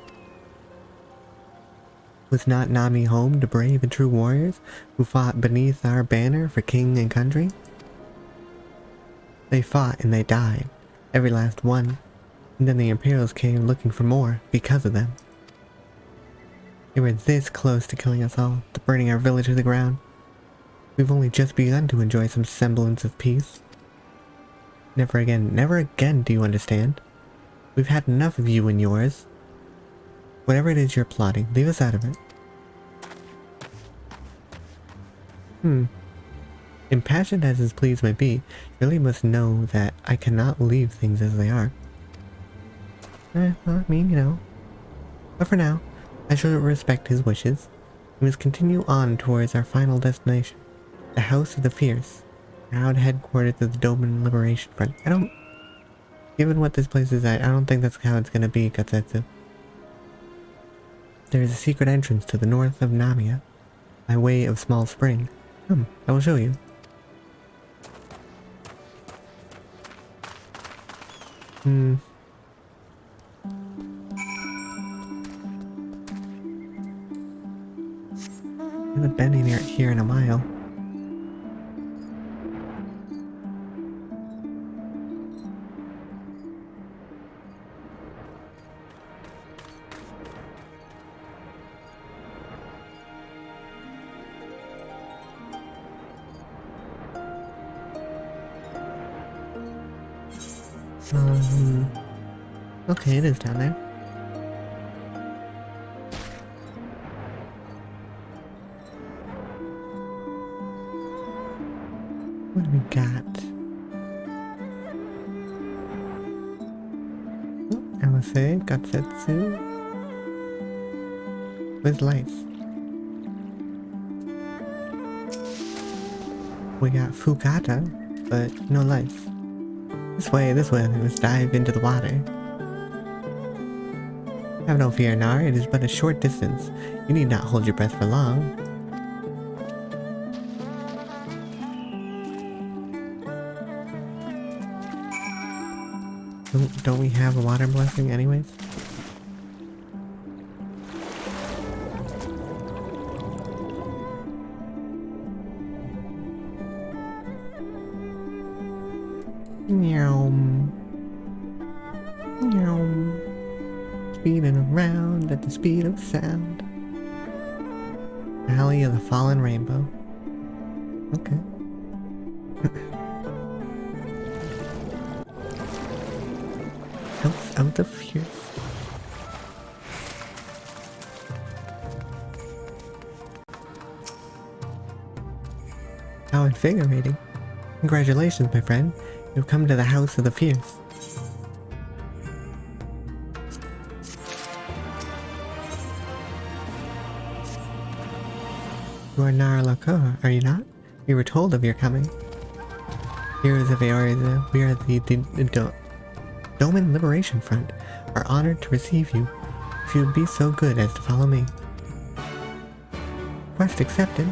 Was not Nami home to brave and true warriors who fought beneath our banner for king and country? They fought and they died, every last one, and then the Imperials came looking for more because of them. They were this close to killing us all, to burning our village to the ground. We've only just begun to enjoy some semblance of peace. Never again do you understand? We've had enough of you and yours. Whatever it is you're plotting, leave us out of it. Impassioned as his pleas may be, really must know that I cannot leave things as they are. Well, I mean, you know. But for now, I shall respect his wishes. We must continue on towards our final destination, the House of the Fierce, proud headquarters of the Doman Liberation Front. Given what this place is at, I don't think that's how it's gonna be, Katsetsu. There is a secret entrance to the north of Namiya, by way of Small Spring. I will show you. I haven't been in here in a while. Okay, it is down there. What do we got? Oh, LSA, Gatsetsu. Where's lights? We got Fukata, but no lights. This way, let's dive into the water. Have no fear, Nar, it is but a short distance. You need not hold your breath for long. Don't we have a water blessing anyways? Meow. Meow. Speeding around at the speed of sound. Valley of the Fallen Rainbow. Okay. House of the Fierce. How invigorating. Congratulations, my friend. You've come to the House of the Fierce. You are Narlakor, are you not? We were told of your coming. Heroes of Eorzea, we are the Doman Liberation Front, are honored to receive you. If you would be so good as to follow me. Quest accepted.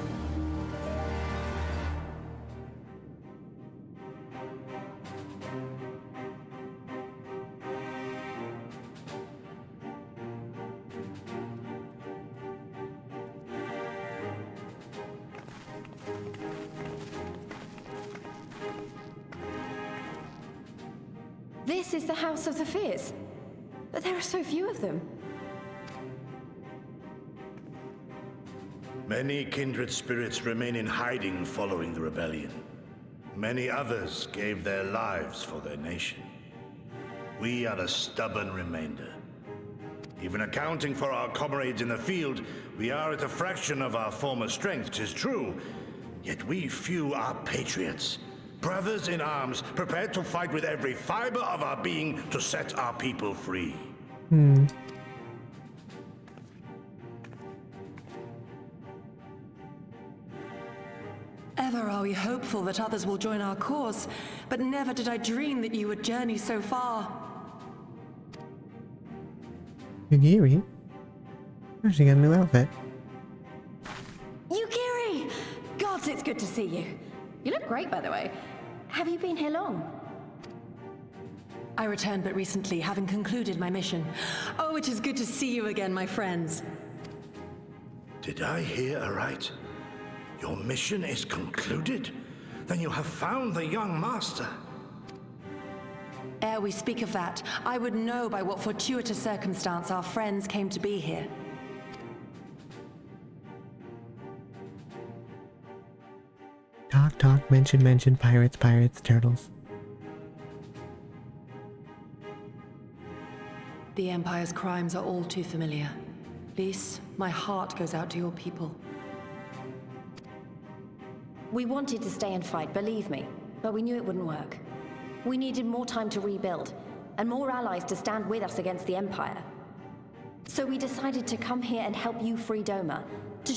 This is the House of the Fierce, but there are so few of them. Many kindred spirits remain in hiding following the rebellion. Many others gave their lives for their nation. We are a stubborn remainder. Even accounting for our comrades in the field, we are at a fraction of our former strength, 'tis true. Yet we few are patriots. Brothers in arms, prepared to fight with every fiber of our being to set our people free. Ever are we hopeful that others will join our cause, but never did I dream that you would journey so far. Yugiri? Oh, she got a new outfit. Yugiri! Gods, it's good to see you. You look great, by the way. Have you been here long? I returned but recently, having concluded my mission. Oh, it is good to see you again, my friends. Did I hear aright? Your mission is concluded? Then you have found the young master. Ere we speak of that, I would know by what fortuitous circumstance our friends came to be here. Talk, mention, pirates, turtles. The Empire's crimes are all too familiar. Lys, my heart goes out to your people. We wanted to stay and fight, believe me, but we knew it wouldn't work. We needed more time to rebuild, and more allies to stand with us against the Empire. So we decided to come here and help you free Doma, to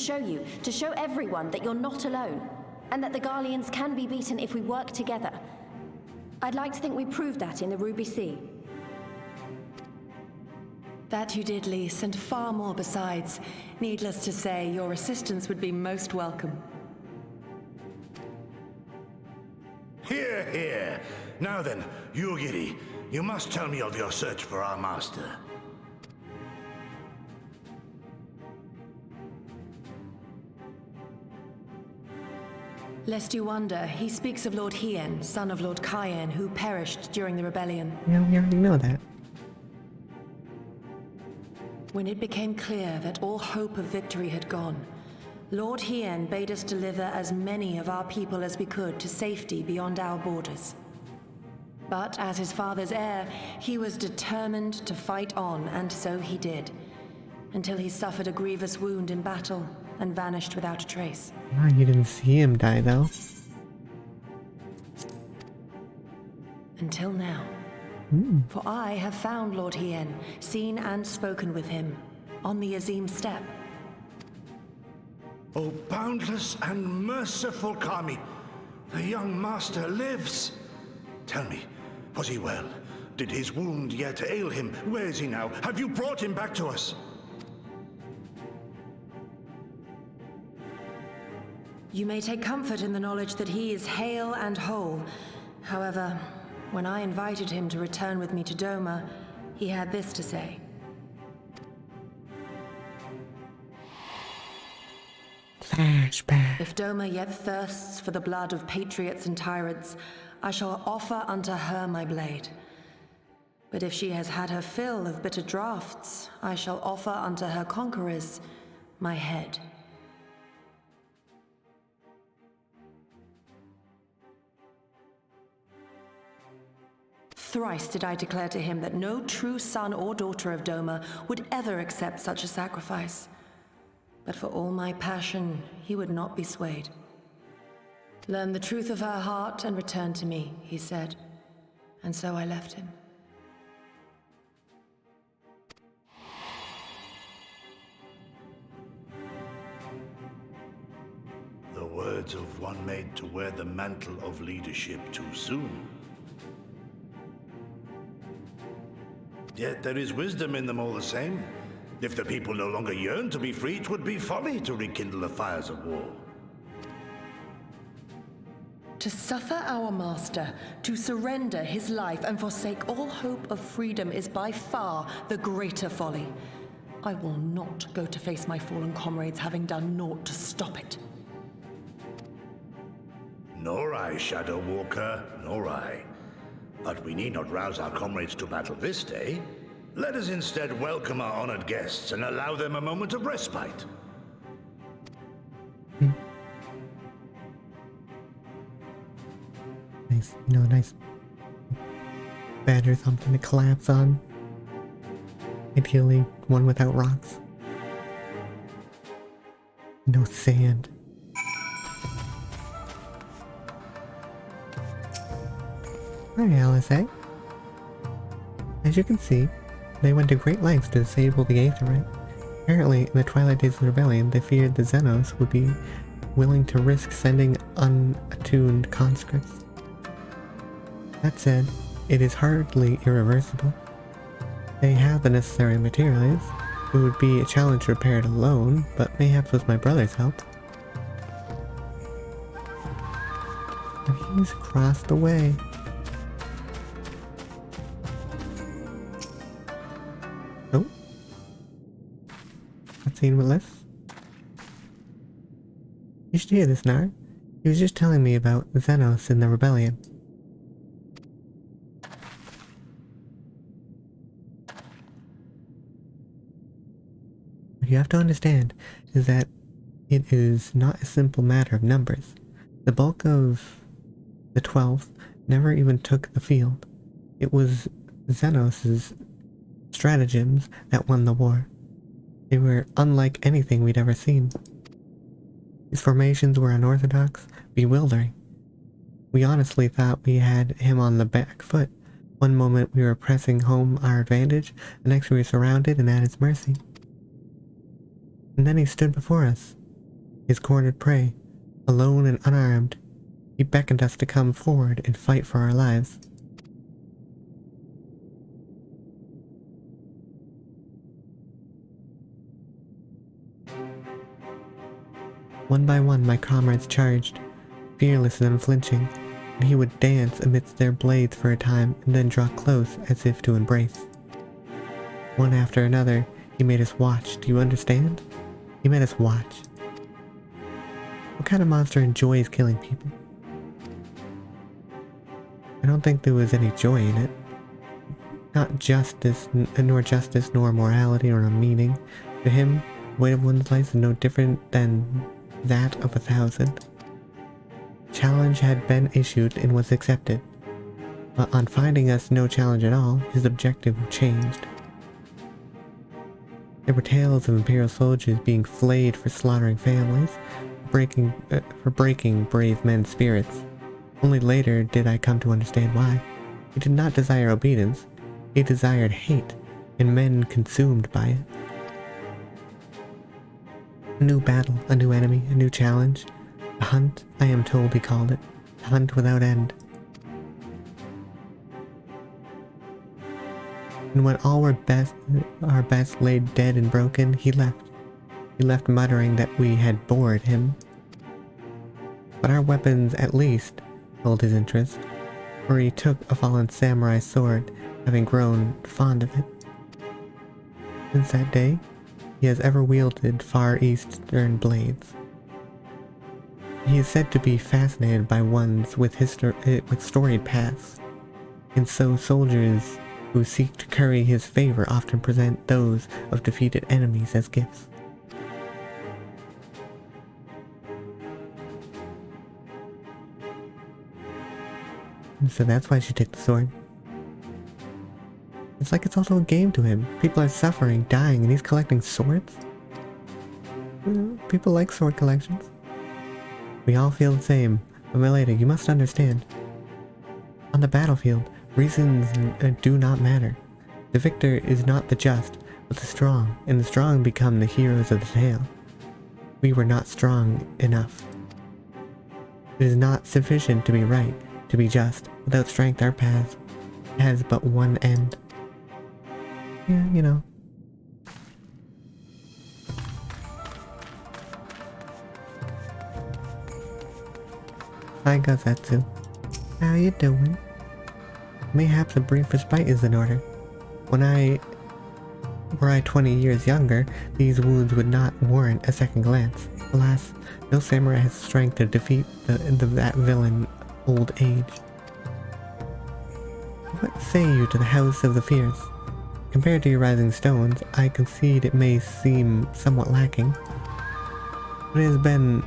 show everyone that you're not alone, and that the Garleans can be beaten if we work together. I'd like to think we proved that in the Ruby Sea. That you did, Lys, and far more besides. Needless to say, your assistance would be most welcome. Hear, hear. Now then, Yugiri, you must tell me of your search for our master. Lest you wonder, he speaks of Lord Hien, son of Lord Cayenne, who perished during the rebellion. Yeah, we already know that. When it became clear that all hope of victory had gone, Lord Hien bade us deliver as many of our people as we could to safety beyond our borders. But as his father's heir, he was determined to fight on, and so he did, until he suffered a grievous wound in battle and vanished without a trace. Ah, you didn't see him die, though. Until now. For I have found Lord Hien, seen and spoken with him, on the Azim steppe. Oh, boundless and merciful Kami, the young master lives. Tell me, was he well? Did his wound yet ail him? Where is he now? Have you brought him back to us? You may take comfort in the knowledge that he is hale and whole. However, when I invited him to return with me to Doma, he had this to say. Flashback. If Doma yet thirsts for the blood of patriots and tyrants, I shall offer unto her my blade. But if she has had her fill of bitter draughts, I shall offer unto her conquerors my head. Thrice did I declare to him that no true son or daughter of Doma would ever accept such a sacrifice. But for all my passion, he would not be swayed. Learn the truth of her heart and return to me, he said. And so I left him. The words of one made to wear the mantle of leadership too soon. Yet there is wisdom in them all the same. If the people no longer yearn to be free, 'twould be folly to rekindle the fires of war. To suffer our master, to surrender his life and forsake all hope of freedom is by far the greater folly. I will not go to face my fallen comrades having done naught to stop it. Nor I, Shadow Walker, nor I. But we need not rouse our comrades to battle this day. Let us instead welcome our honored guests and allow them a moment of respite. Nice, nice bed or something to collapse on. Ideally, one without rocks. No sand. Hi, Alice. As you can see, they went to great lengths to disable the Aetherite. Apparently, in the twilight days of the rebellion, they feared the Xenos would be willing to risk sending unattuned conscripts. That said, it is hardly irreversible. They have the necessary materials. It would be a challenge to repair it alone, but mayhaps with my brother's help. He's across the way. Oh. Cutscene with this. You should hear this, Nar. He was just telling me about Xenos and the rebellion. What you have to understand is that it is not a simple matter of numbers. The bulk of the 12th never even took the field. It was Xenos' stratagems that won the war. They were unlike anything we'd ever seen. His formations were unorthodox, bewildering. We honestly thought we had him on the back foot. One moment we were pressing home our advantage, the next we were surrounded and at his mercy. And then he stood before us, his cornered prey, alone and unarmed. He beckoned us to come forward and fight for our lives. One by one my comrades charged, fearless and unflinching, and he would dance amidst their blades for a time and then draw close as if to embrace. One after another, he made us watch, do you understand? He made us watch. What kind of monster enjoys killing people? I don't think there was any joy in it. Not justice, nor morality, nor meaning. To him, the weight of one's life is no different than that of 1,000. Challenge had been issued and was accepted, but on finding us no challenge at all, his objective changed. There were tales of Imperial soldiers being flayed for slaughtering families, for breaking brave men's spirits. Only later did I come to understand why. He did not desire obedience, he desired hate, and men consumed by it. A new battle, a new enemy, a new challenge. A hunt, I am told he called it. A hunt without end. And when all were our best laid dead and broken, he left. He left muttering that we had bored him. but our weapons at least held his interest, for he took a fallen samurai sword, having grown fond of it. Since that day, he has ever wielded Far Eastern blades. He is said to be fascinated by ones with storied paths, and so soldiers who seek to curry his favor often present those of defeated enemies as gifts. And so that's why she took the sword. It's like it's also a game to him. People are suffering, dying, and he's collecting swords? People like sword collections. We all feel the same, but Milady, you must understand. On the battlefield, reasons do not matter. The victor is not the just, but the strong, and the strong become the heroes of the tale. We were not strong enough. It is not sufficient to be right, to be just. Without strength, our path has but one end. Yeah, you know. Hi, Gazetsu. How you doing? Mayhaps a brief respite is in order. Were I 20 years younger, these wounds would not warrant a second glance. Alas, no samurai has strength to defeat that villain old age. What say you to the House of the Fierce? Compared to your Rising Stones, I concede it may seem somewhat lacking, but it has been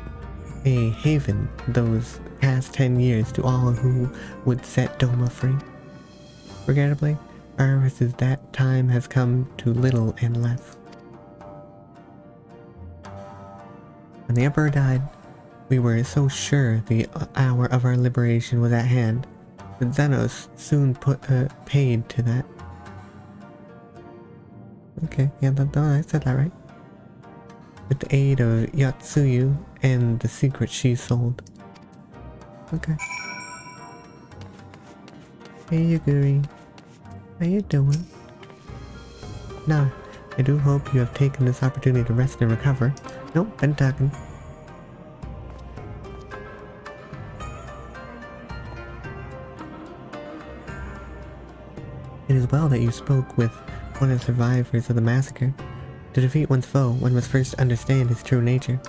a haven those past 10 years to all who would set Doma free. Regrettably, ours is that time has come to little and less. When the Emperor died, we were so sure the hour of our liberation was at hand, but Zenos soon paid to that. Okay, yeah, I said that right. With the aid of Yatsuyu and the secret she sold. Okay. Hey Yuguri, how you doing? Now, I do hope you have taken this opportunity to rest and recover. Nope, been talking. It is well that you spoke with one of the survivors of the massacre. To defeat one's foe, one must first understand his true nature.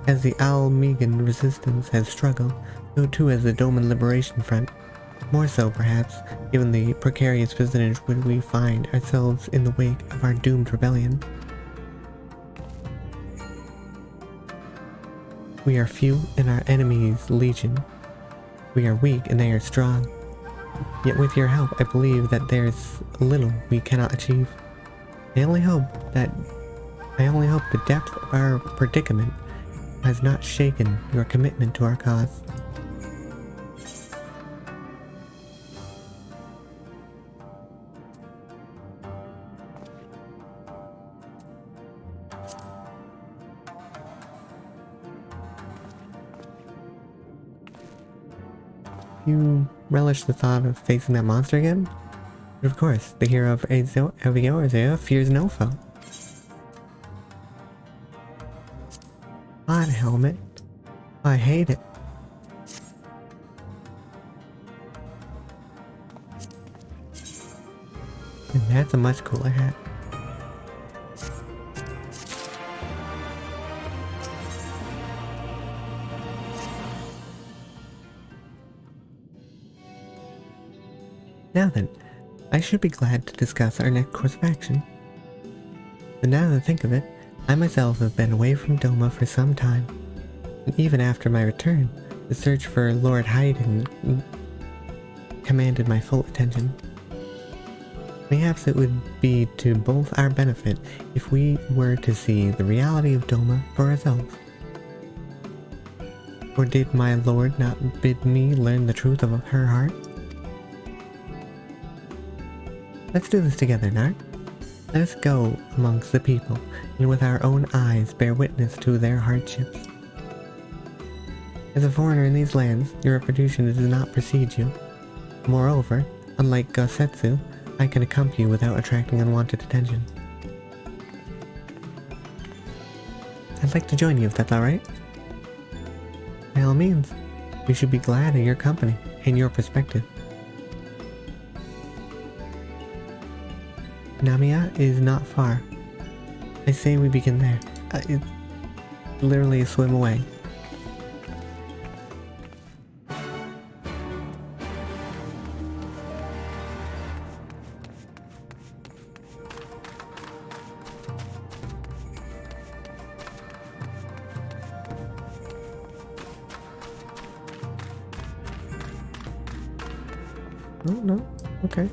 As the Almegan resistance has struggled, so too has the Doman Liberation Front. More so, perhaps, given the precarious position which we find ourselves in the wake of our doomed rebellion. We are few and our enemies legion. We are weak and they are strong. Yet with your help, I believe that there's little we cannot achieve. I only hope the depth of our predicament has not shaken your commitment to our cause. You relish the thought of facing that monster again? But of course, the hero of Eorzea fears no foe. Odd helmet. I hate it. And that's a much cooler hat. Now then, I should be glad to discuss our next course of action. But now that I think of it, I myself have been away from Doma for some time, and even after my return, the search for Lord Haydn commanded my full attention. Perhaps it would be to both our benefit if we were to see the reality of Doma for ourselves. Or did my lord not bid me learn the truth of her heart? Let's do this together, Nart. Let us go amongst the people, and with our own eyes bear witness to their hardships. As a foreigner in these lands, your reputation does not precede you. Moreover, unlike Gosetsu, I can accompany you without attracting unwanted attention. I'd like to join you if that's alright. By all means, we should be glad of your company and your perspective. Namia is not far. I say we begin there. It's literally a swim away. Oh, no. Okay.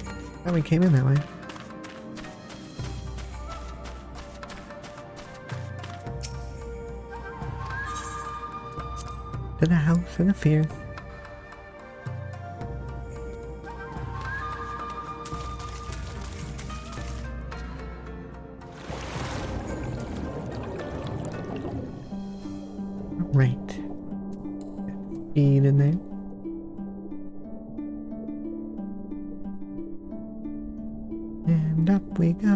Oh, we came in that way. To the house and the fears. Right. Speed in there. And up we go.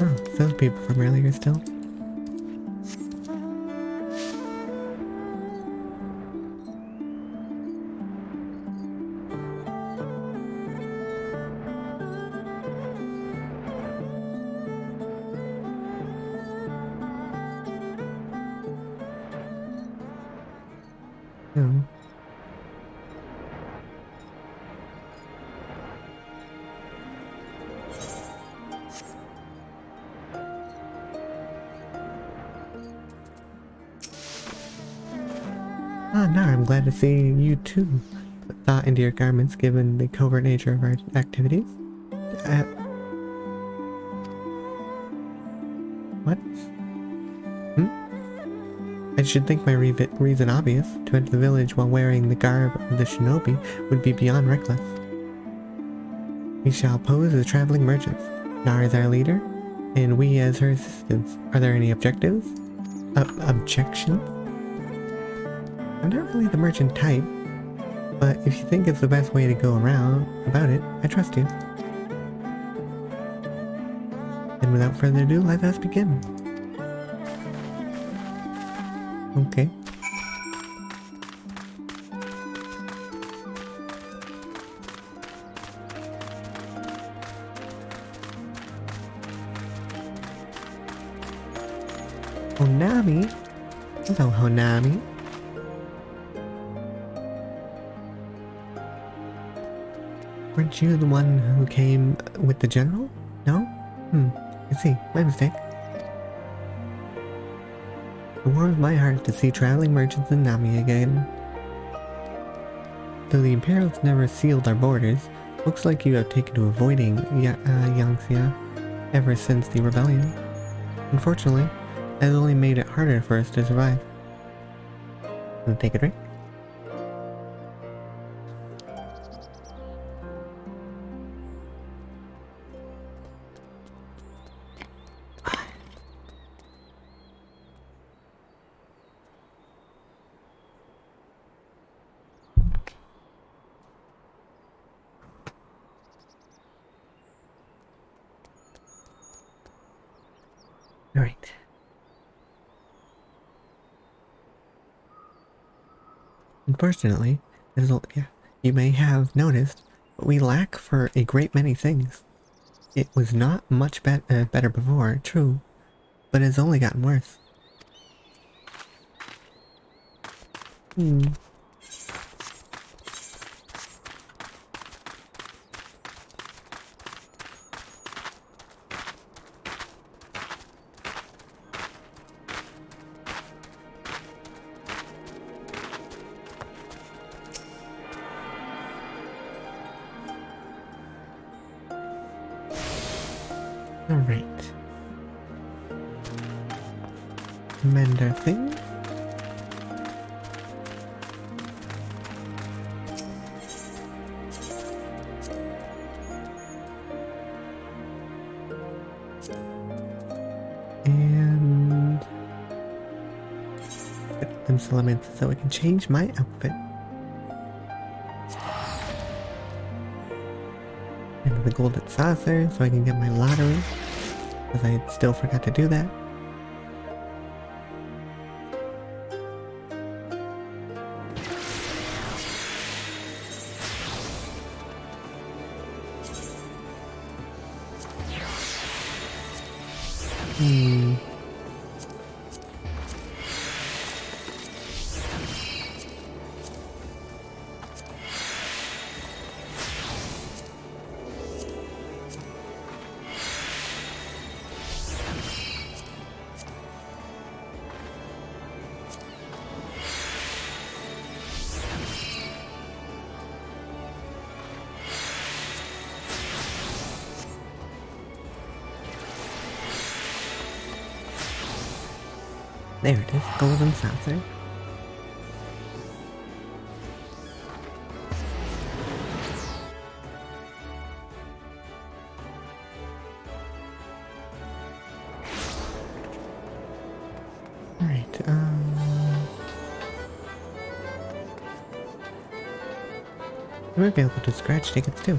Oh, those people from earlier still. Oh. Ah, now I'm glad to see you too. Put thought into your garments given the covert nature of our activities. What? I should think my reason obvious. To enter the village while wearing the garb of the shinobi would be beyond reckless. We shall pose as traveling merchants. Nara is our leader, and we as her assistants. Are there any objectives? Objections? I'm not really the merchant type, but if you think it's the best way to go around about it, I trust you. And without further ado, let us begin. Okay. Honami? Hello, Honami. Weren't you the one who came with the general? No? I see. My mistake. It warms my heart to see traveling merchants in Nami again. Though the Imperials never sealed our borders, looks like you have taken to avoiding Yangxia ever since the rebellion. Unfortunately, that has only made it harder for us to survive. Wanna take a drink? Alright. Unfortunately, you may have noticed, but we lack for a great many things. It was not much better before, true, but it's only gotten worse. Alright. Mend our things. And elements so I can change my outfit. And the golden saucer so I can get my lottery, because I still forgot to do that. There it is, golden saucer. Alright, I might be able to scratch tickets too.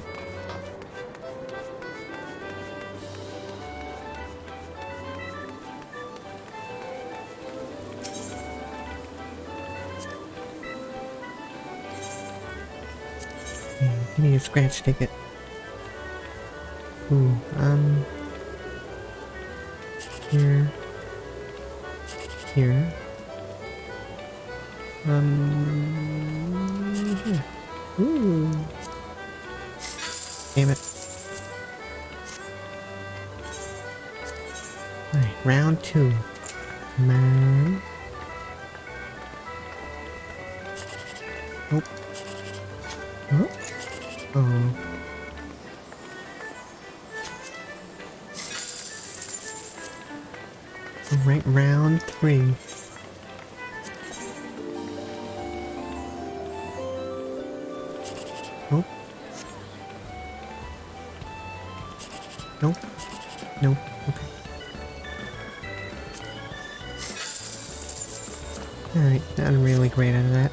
Give me a scratch ticket. Ooh, here. Here. Here. Ooh. Damn it. Alright, round 2. Man. Nope. Oh. Oh. Alright, round 3. Nope. Nope. Nope. Okay. Alright, not really great out of that.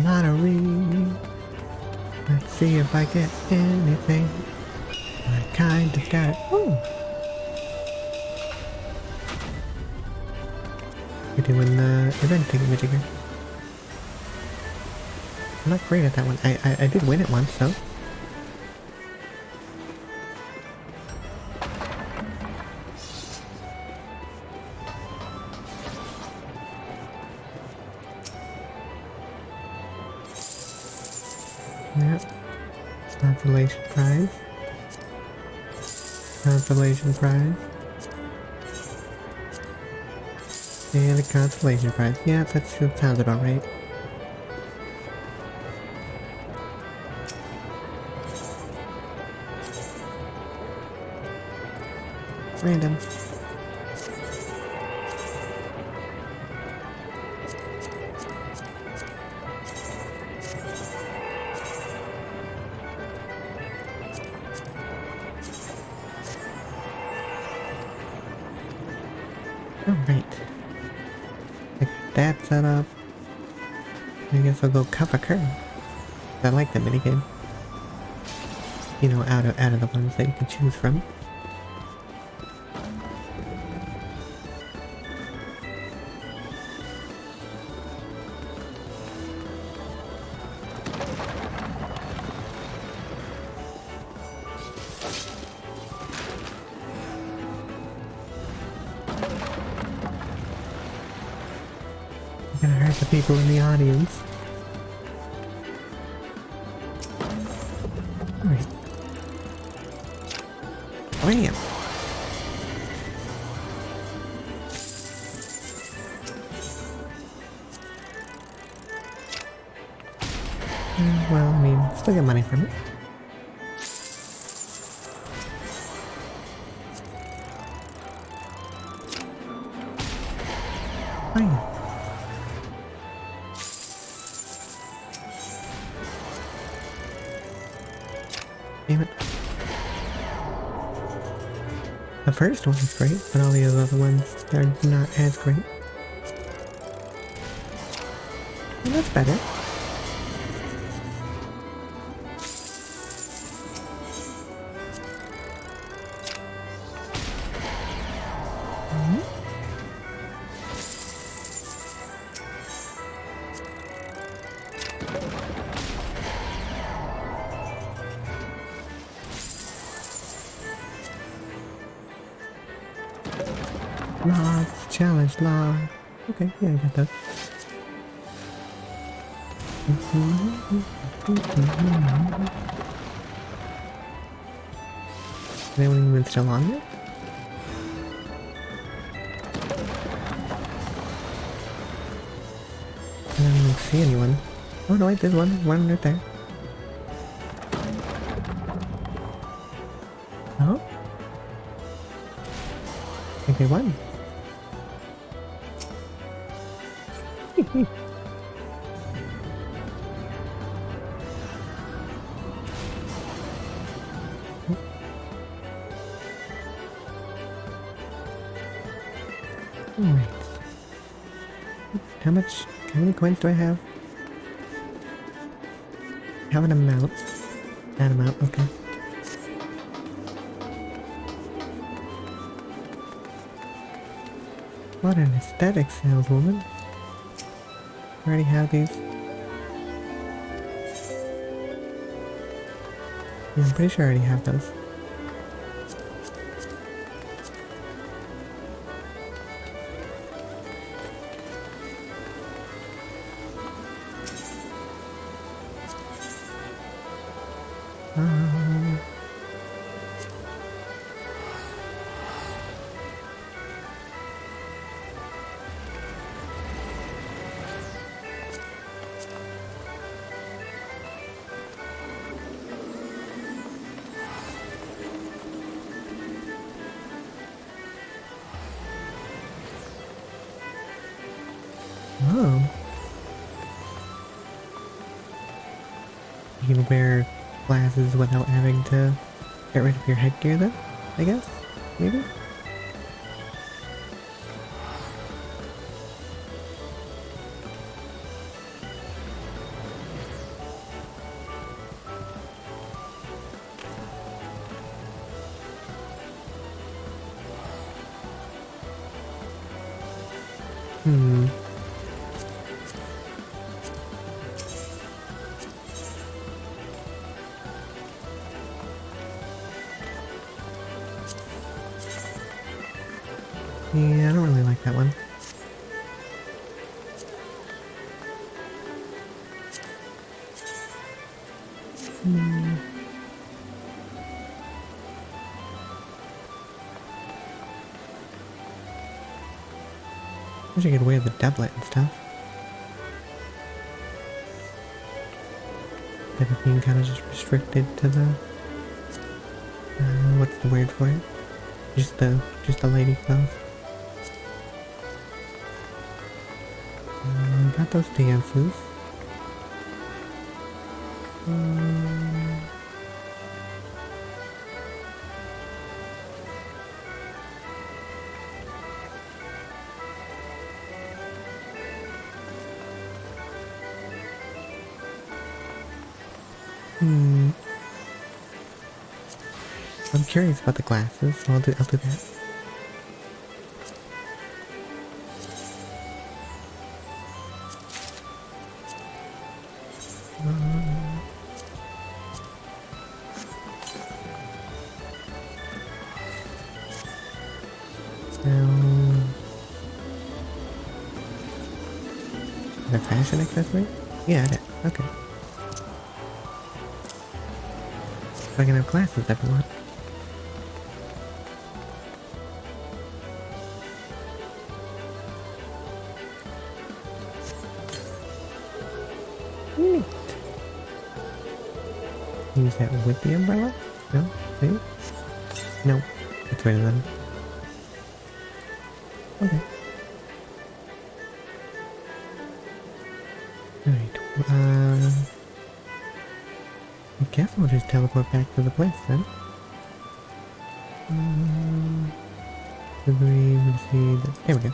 Lottery. Let's see if I get anything. I kind of got it. Ooh. We're doing the event thingamajigger. I'm not great at that one. I did win it once though. Yep. Consolation prize. Consolation prize. And a consolation prize. Yeah, that sounds about right. Random. Alright. I got that set up. I guess I'll go cup a curve. I like that minigame. You know, out of the ones that you can choose from. Gonna hurt the people in the audience. Alright. Bam! Well, I mean, still get money from it. Fine. The first one is great, but all the other ones are not as great. And that's better. Logs, challenge log. Okay, yeah, I got that. Is anyone even still on there? I don't even see anyone. Oh no, wait, there's one right there. Oh? I think they won. Alright. How many coins do I have? Have an amount. That amount, okay. What an aesthetic saleswoman. I already have these. Yeah, I'm pretty sure I already have those. Oh. You can wear glasses without having to get rid of your headgear then, I guess? Maybe? Hmm. Yeah, I don't really like that one. Wish I could wear the doublet and stuff. Instead of being kind of just restricted to the... what's the word for it? Just the lady clothes. Got those dances. I'm curious about the glasses, so I'll do that. Is it a fashion accessory? Yeah, it is. Okay. So I can have glasses if I want. Neat. Use that with the umbrella? No? Maybe? No. Get rid of them. Okay. Alright, I guess I'll just teleport back to the place then. Agree, let's see. There we go.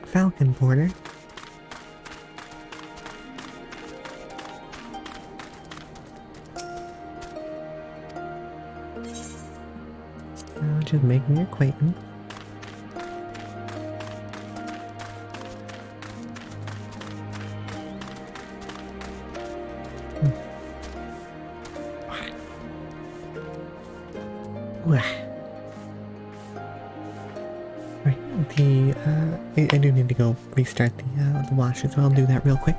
Falcon Porter. Just make me acquaintance. Right, I do need to go restart the washer, so I'll do that real quick.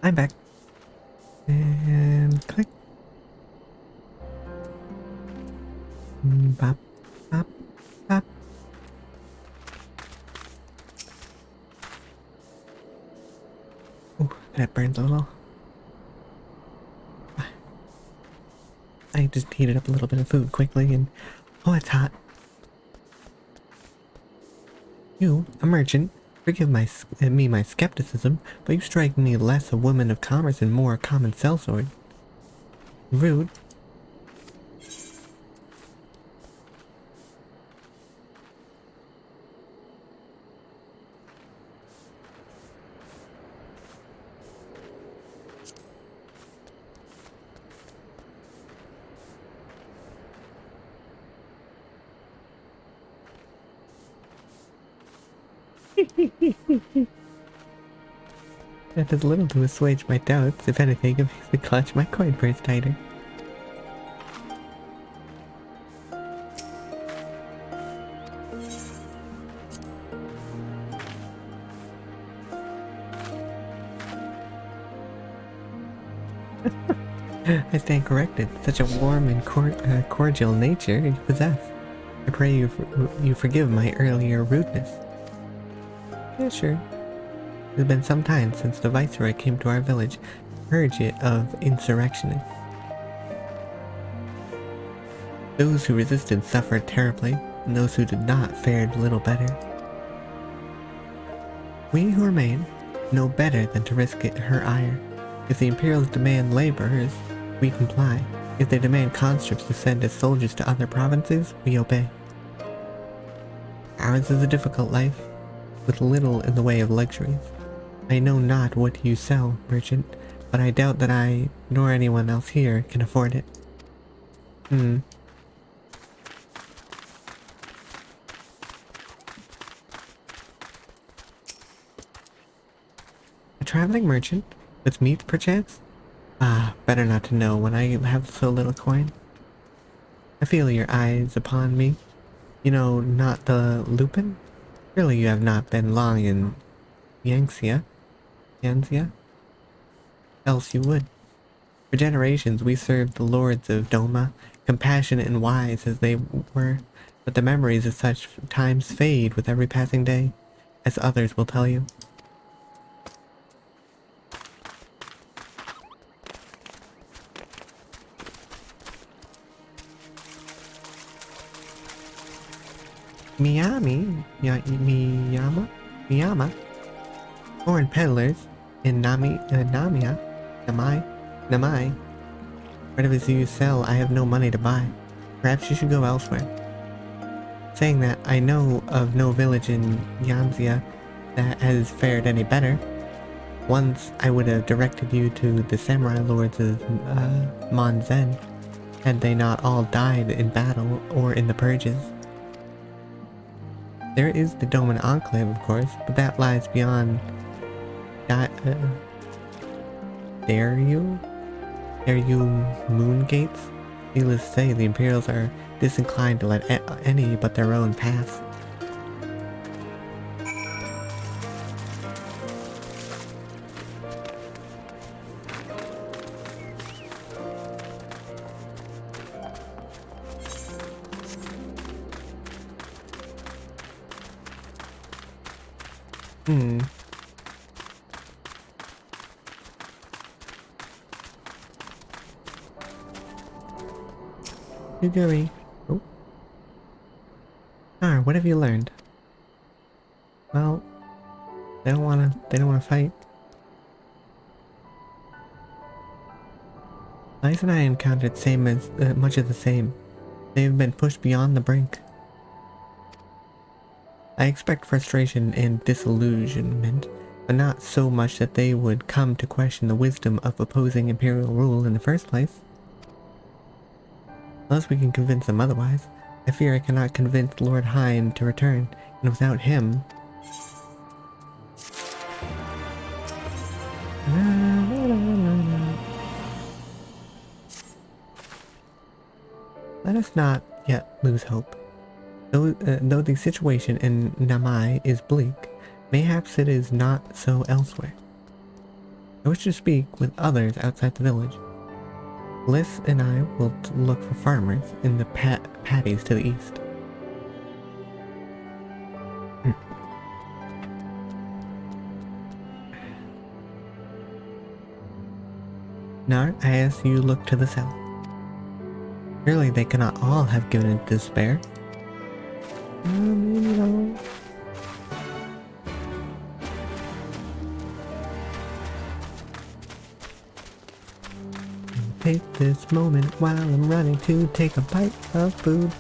I'm back. And click. Bop, bop, bop. Ooh, that burns a little. I just heated up a little bit of food quickly and... Oh, it's hot. You, a merchant, forgive me my skepticism, but you strike me less a woman of commerce and more a common sellsword. Rude. That does little to assuage my doubts. If anything, it makes me clutch my coin purse tighter. I stand corrected. Such a warm and cordial nature you possess. I pray you forgive my earlier rudeness. Yeah, sure. It has been some time since the Viceroy came to our village, purge it of insurrectionists. Those who resisted suffered terribly, and those who did not fared little better. We who remain know better than to risk her ire. If the Imperials demand laborers, we comply. If they demand conscripts to send as soldiers to other provinces, we obey. Ours is a difficult life, with little in the way of luxuries. I know not what you sell, merchant, but I doubt that I, nor anyone else here, can afford it. A traveling merchant? With meat, perchance? Ah, better not to know when I have so little coin. I feel your eyes upon me. You know, not the Lupin? Surely you have not been long in Yanxia? Else you would. For generations we served the lords of Doma, compassionate and wise as they were, but the memories of such times fade with every passing day, as others will tell you. Miyama? Foreign peddlers in Namai. Whatever you sell, I have no money to buy. Perhaps you should go elsewhere. Saying that, I know of no village in Yanxia that has fared any better. Once I would have directed you to the samurai lords of Monzen, had they not all died in battle or in the purges. There is the Doman Enclave, of course, but that lies beyond Daryu moon gates. Needless to say, the Imperials are disinclined to let any but their own pass. Yuguri. Oh. What have you learned? Well, they don't wanna fight. Lice and I encountered much of the same. They've been pushed beyond the brink. I expect frustration and disillusionment, but not so much that they would come to question the wisdom of opposing Imperial rule in the first place. Unless we can convince them otherwise. I fear I cannot convince Lord Hine to return, and without him... Let us not yet lose hope. Though the situation in Namai is bleak, mayhaps it is not so elsewhere. I wish to speak with others outside the village. Liz and I will look for farmers in the paddies to the east. Nar, I ask you look to the south. Surely they cannot all have given in despair. Maybe not. Take this moment while I'm running to take a bite of food.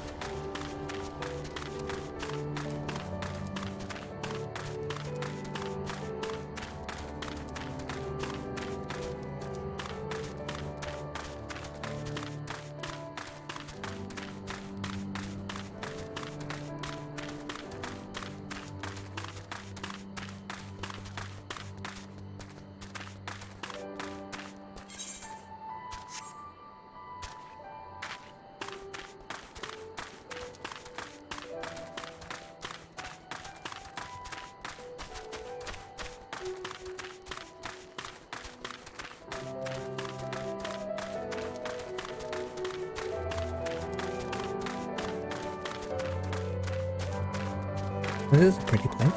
This is a pretty place.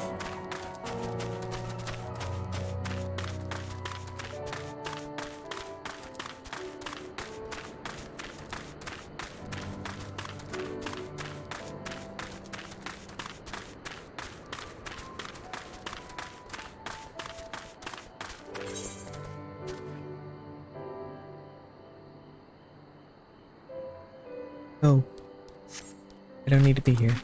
Oh, I don't need to be here.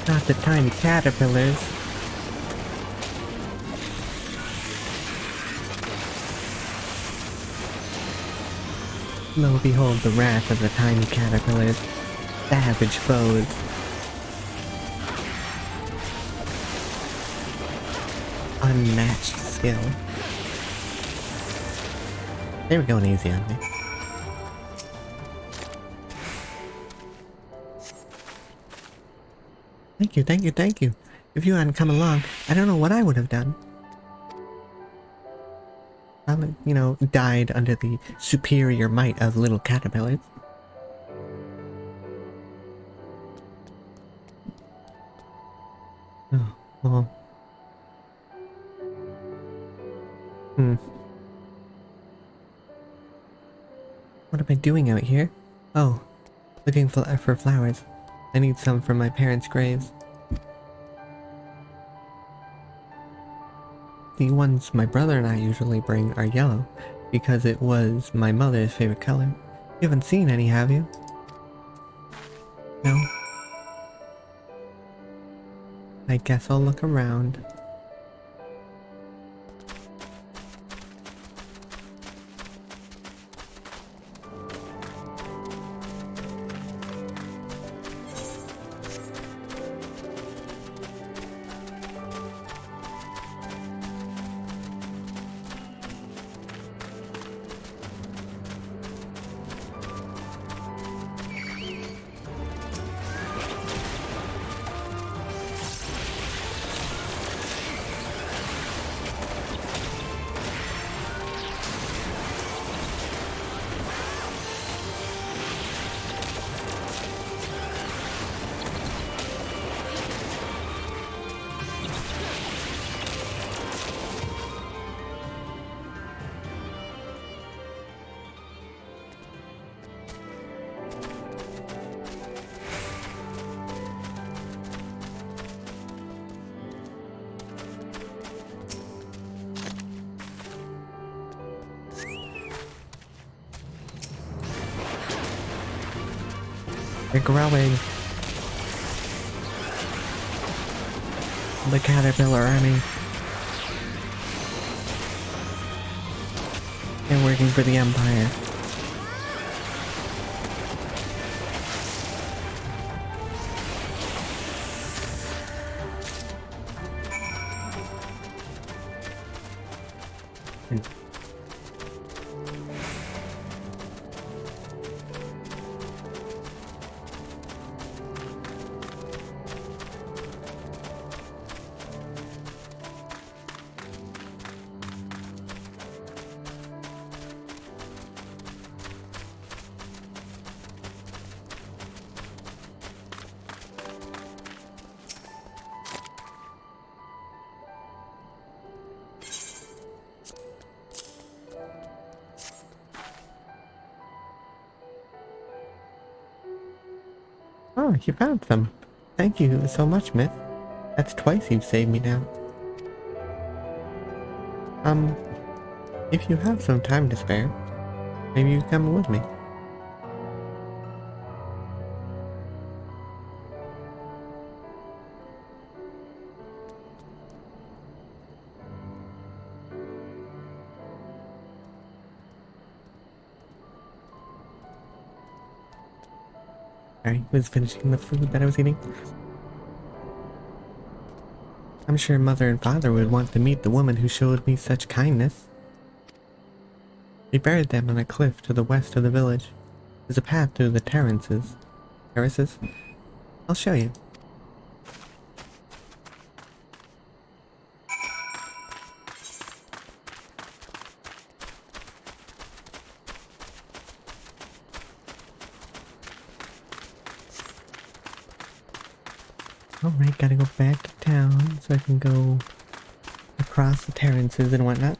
Not the tiny caterpillars. Lo behold the wrath of the tiny caterpillars, savage foes. Unmatched skill. They were going easy on me. Thank you, thank you, thank you. If you hadn't come along, I don't know what I would have done. Probably, you know, died under the superior might of little caterpillars. Oh, well. What am I doing out here? Oh, looking for flowers. I need some for my parents' graves. The ones my brother and I usually bring are yellow, because it was my mother's favorite color. You haven't seen any, have you? No? I guess I'll look around. They're growing. The caterpillar army. They're working for the Empire. Oh, you found them. Thank you so much, Myth. That's twice you've saved me now. If you have some time to spare, maybe you come with me. I was finishing the food that I was eating. I'm sure Mother and Father would want to meet the woman who showed me such kindness. We buried them on a cliff to the west of the village. There's a path through the terraces. Terraces? I'll show you. Alright, gotta go back to town so I can go across the terraces and whatnot.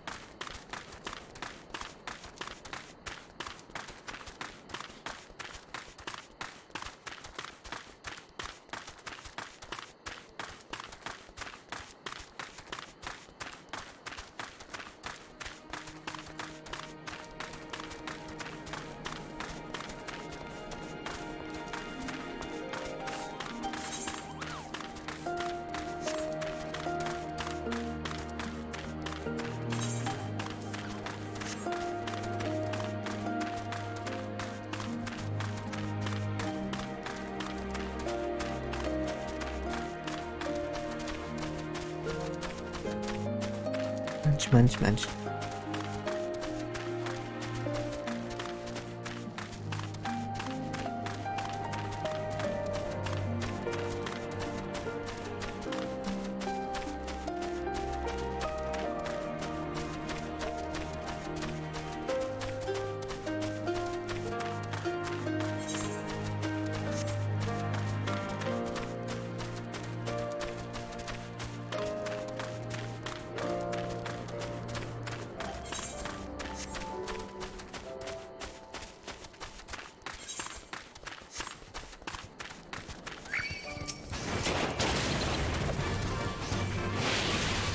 Munch, munch, munch.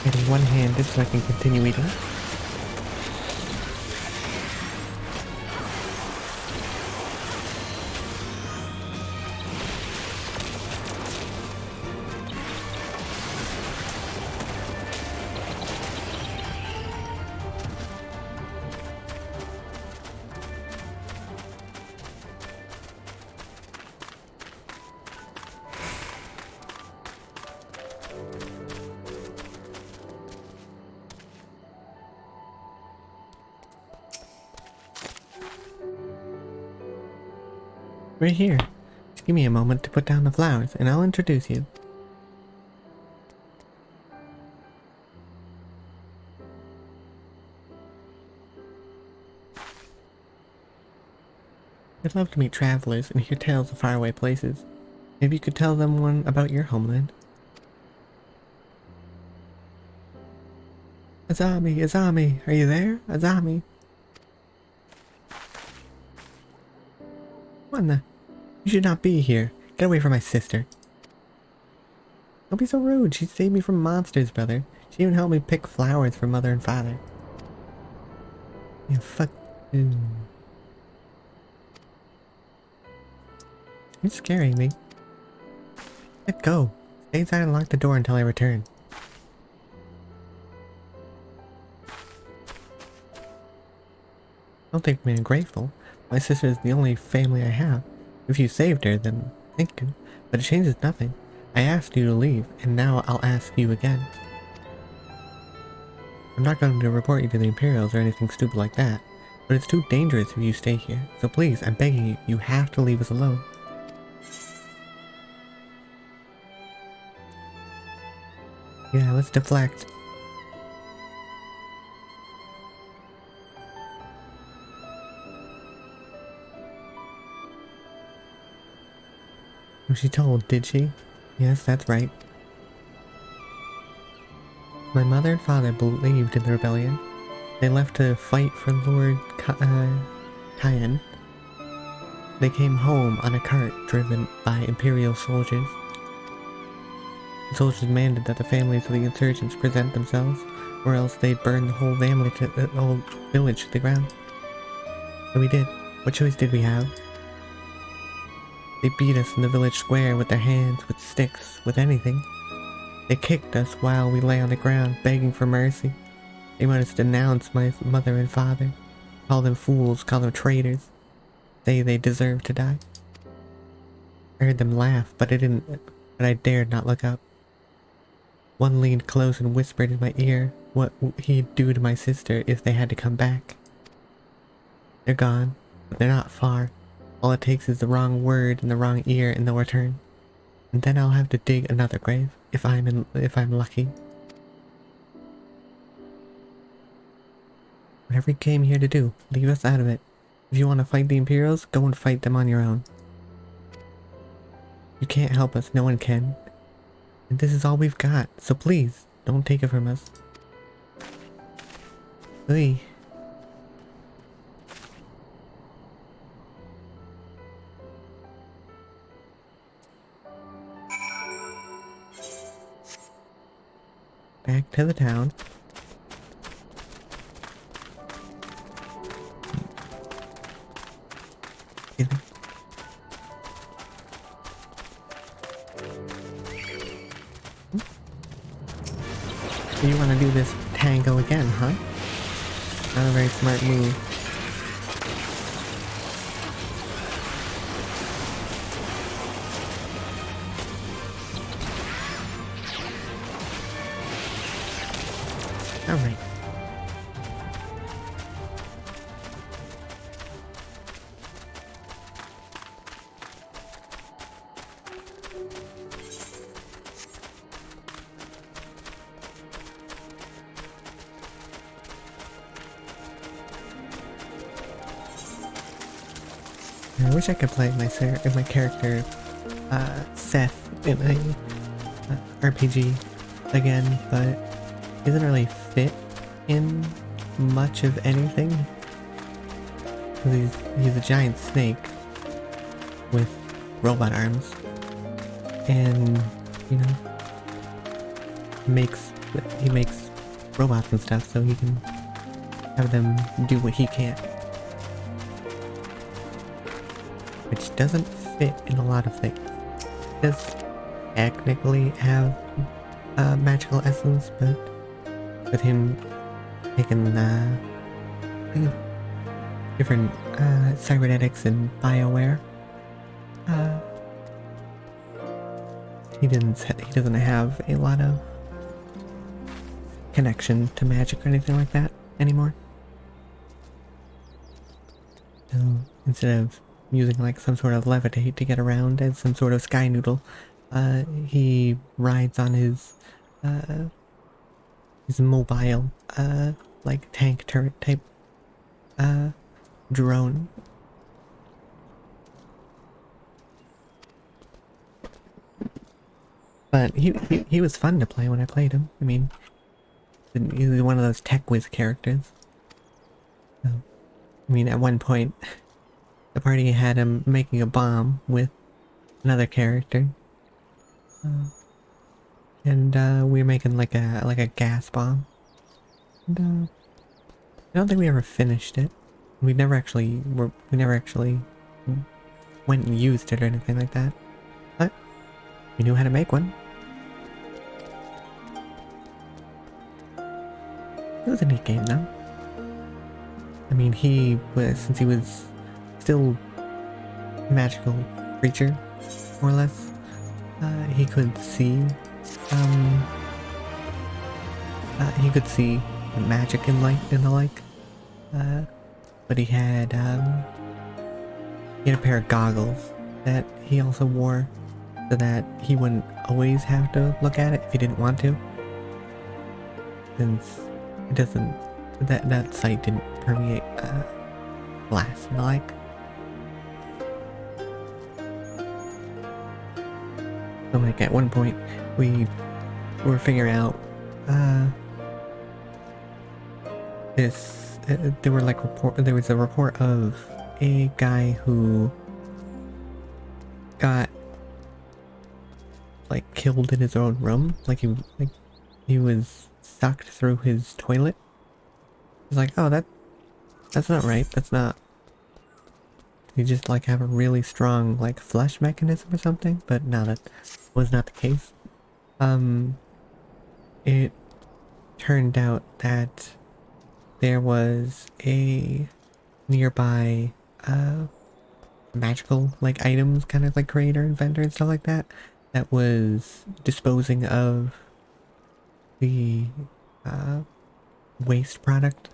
Getting one-handed so I can continue eating. Right here. Just give me a moment to put down the flowers, and I'll introduce you. I'd love to meet travelers and hear tales of faraway places. Maybe you could tell them one about your homeland. Azami, Azami, are you there? Azami. What in the? You should not be here. Get away from my sister. Don't be so rude. She saved me from monsters, brother. She even helped me pick flowers for Mother and Father. Yeah, fuck. You're scaring me. Let go. Stay inside and lock the door until I return. Don't think me ungrateful. My sister is the only family I have. If you saved her, then thank you. But it changes nothing. I asked you to leave, and now I'll ask you again. I'm not going to report you to the Imperials or anything stupid like that, but it's too dangerous if you stay here. So please, I'm begging you, you have to leave us alone. Yeah, let's deflect. She told, did she? Yes, that's right. My mother and father believed in the rebellion. They left to fight for Lord Cayenne. They came home on a cart driven by Imperial soldiers. The soldiers demanded that the families of the insurgents present themselves, or else they'd burn the whole whole village to the ground. And we did. What choice did we have? They beat us in the village square with their hands, with sticks, with anything. They kicked us while we lay on the ground, begging for mercy. They wanted us to denounce my mother and father, call them fools, call them traitors, say they deserve to die. I heard them laugh, but I dared not look up. One leaned close and whispered in my ear what he'd do to my sister if they had to come back. They're gone, but they're not far. All it takes is the wrong word in the wrong ear and they'll return. And then I'll have to dig another grave, if I'm lucky. Whatever you came here to do, leave us out of it. If you want to fight the Imperials, go and fight them on your own. You can't help us, no one can. And this is all we've got, so please, don't take it from us. Hey. Back to the town. So you want to do this tango again, huh? Not a very smart move. Alright. I wish I could play my character, Seth, in a RPG again, but he doesn't really fit in much of anything. He's a giant snake with robot arms, and you know, he makes robots and stuff, so he can have them do what he can't. Which doesn't fit in a lot of things. It does technically have magical essence, but with him taking different cybernetics and bioware, he doesn't have a lot of connection to magic or anything like that anymore. So instead of using like some sort of levitate to get around as some sort of sky noodle, he rides on his mobile like tank turret type drone. But he was fun to play when I played him. I mean, he was one of those tech whiz characters. So, I mean, at one point the party had him making a bomb with another character, and we were making like a gas bomb. And I don't think we ever finished it. We never actually weren't went and used it or anything like that. But we knew how to make one. It was a neat game though. I mean, since he was still a magical creature, more or less, he could see, magic and light and the like, but he had a pair of goggles that he also wore so that he wouldn't always have to look at it if he didn't want to, since it doesn't, that sight didn't permeate glass and the like. So like at one point we were figuring out there was a report of a guy who got like killed in his own room, like he was sucked through his toilet. He's like, oh, that's not right. That's not. You just like have a really strong like flush mechanism or something, but no, that was not the case. It turned out that there was a nearby magical like items kind of like creator, inventor and stuff like that was disposing of the waste product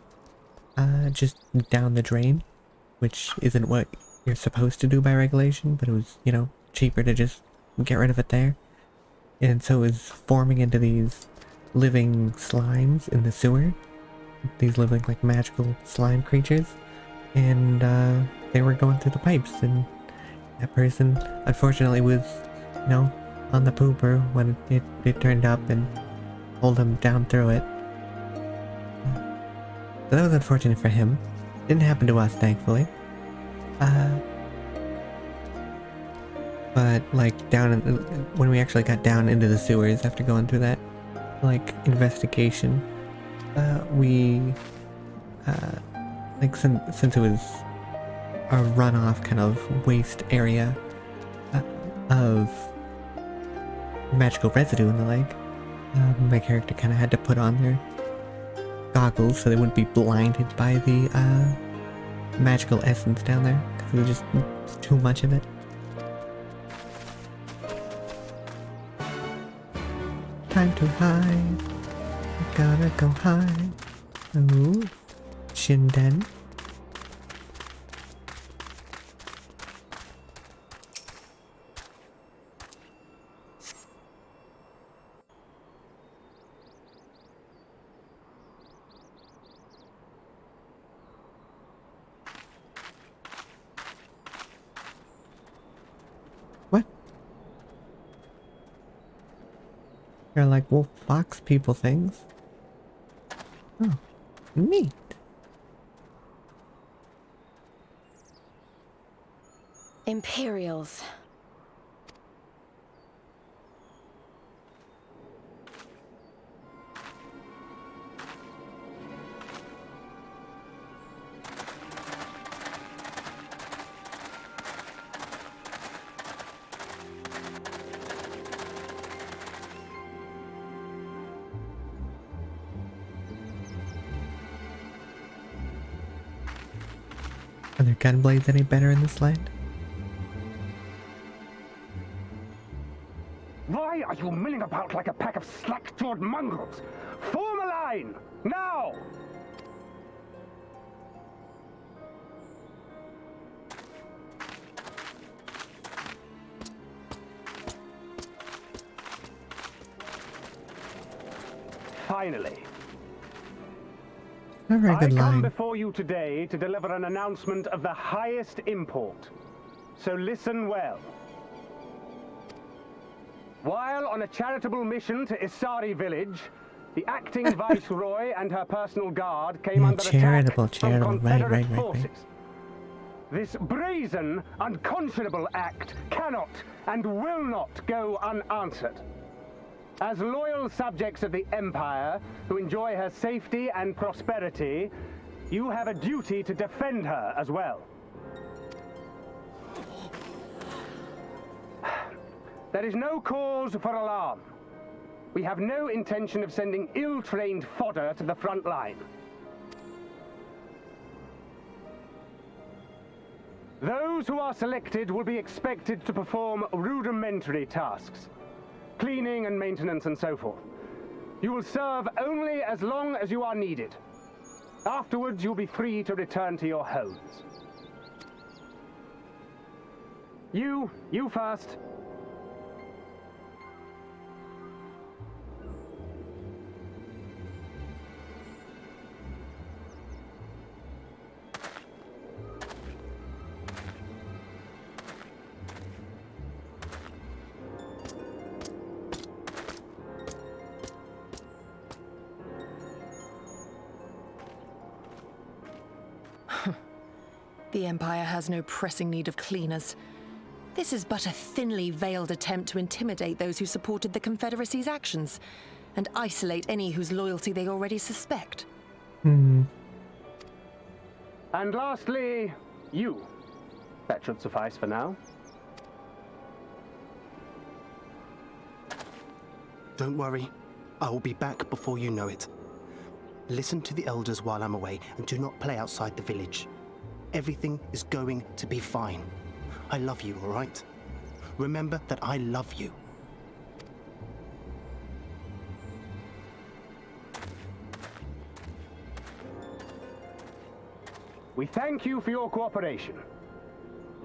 just down the drain, which isn't what you're supposed to do by regulation, but it was, you know, cheaper to just get rid of it there. And so it was forming into these living slimes in the sewer, these living like magical slime creatures, and they were going through the pipes, and that person unfortunately was, you know, on the pooper when it turned up and pulled him down through it. So that was unfortunate for him. Didn't happen to us, thankfully. But like when we actually got down into the sewers after going through that like investigation, we like since it was a runoff kind of waste area of magical residue and the like, my character kind of had to put on their goggles so they wouldn't be blinded by the magical essence down there, because it was just too much of it. Time to hide. I gotta go hide. Ooh, Shinden. They're like wolf fox people things. Oh, neat. Imperials. Are there gun blades any better in this land? Why are you milling about like a pack of slack-jawed mongrels? Form a line! Now! Finally. A very good I come line. before you today to deliver an announcement of the highest import. So listen well. While on a charitable mission to Isari village, the acting viceroy and her personal guard came under attack from Confederate forces. This brazen, unconscionable act cannot and will not go unanswered. As loyal subjects of the Empire, who enjoy her safety and prosperity, you have a duty to defend her as well. There is no cause for alarm. We have no intention of sending ill-trained fodder to the front line. Those who are selected will be expected to perform rudimentary tasks, cleaning and maintenance and so forth. You will serve only as long as you are needed. Afterwards, you'll be free to return to your homes. You first. The Empire has no pressing need of cleaners. This is but a thinly veiled attempt to intimidate those who supported the Confederacy's actions, and isolate any whose loyalty they already suspect. And lastly, you. That should suffice for now. Don't worry. I will be back before you know it. Listen to the elders while I'm away, and do not play outside the village. Everything is going to be fine. I love you, all right? Remember that I love you. We thank you for your cooperation.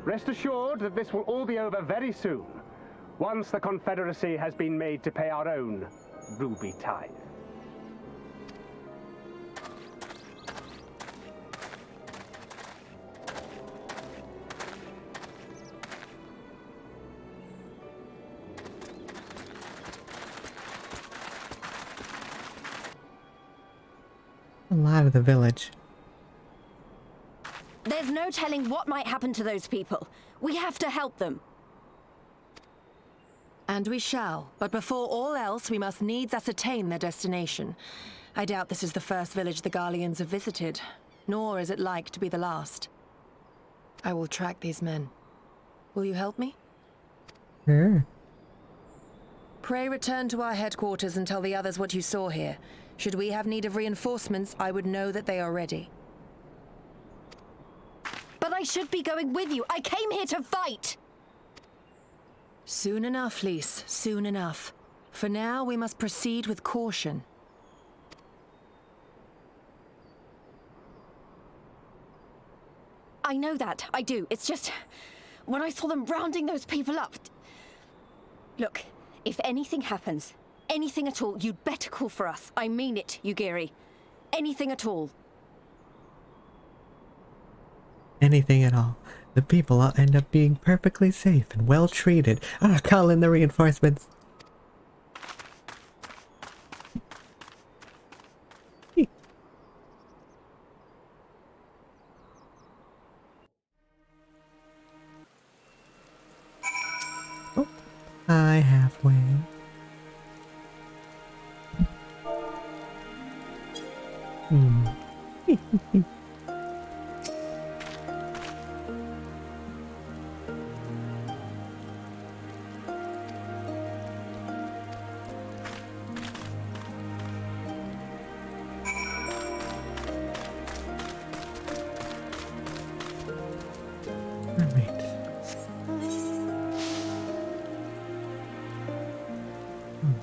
Rest assured that this will all be over very soon, once the Confederacy has been made to pay our own ruby tithe. A lot of the village. There's no telling what might happen to those people. We have to help them. And we shall, but before all else, we must needs ascertain their destination. I doubt this is the first village the Garleans have visited, nor is it like to be the last. I will track these men. Will you help me? Sure. Pray return to our headquarters and tell the others what you saw here. Should we have need of reinforcements, I would know that they are ready. But I should be going with you. I came here to fight! Soon enough, Lise. Soon enough. For now, we must proceed with caution. I know that. I do. It's just... when I saw them rounding those people up... Look, if anything happens, anything at all, you'd better call for us. I mean it, Yugiri. Anything at all. Anything at all. The people all end up being perfectly safe and well treated. Call in the reinforcements. Oh, hi halfway.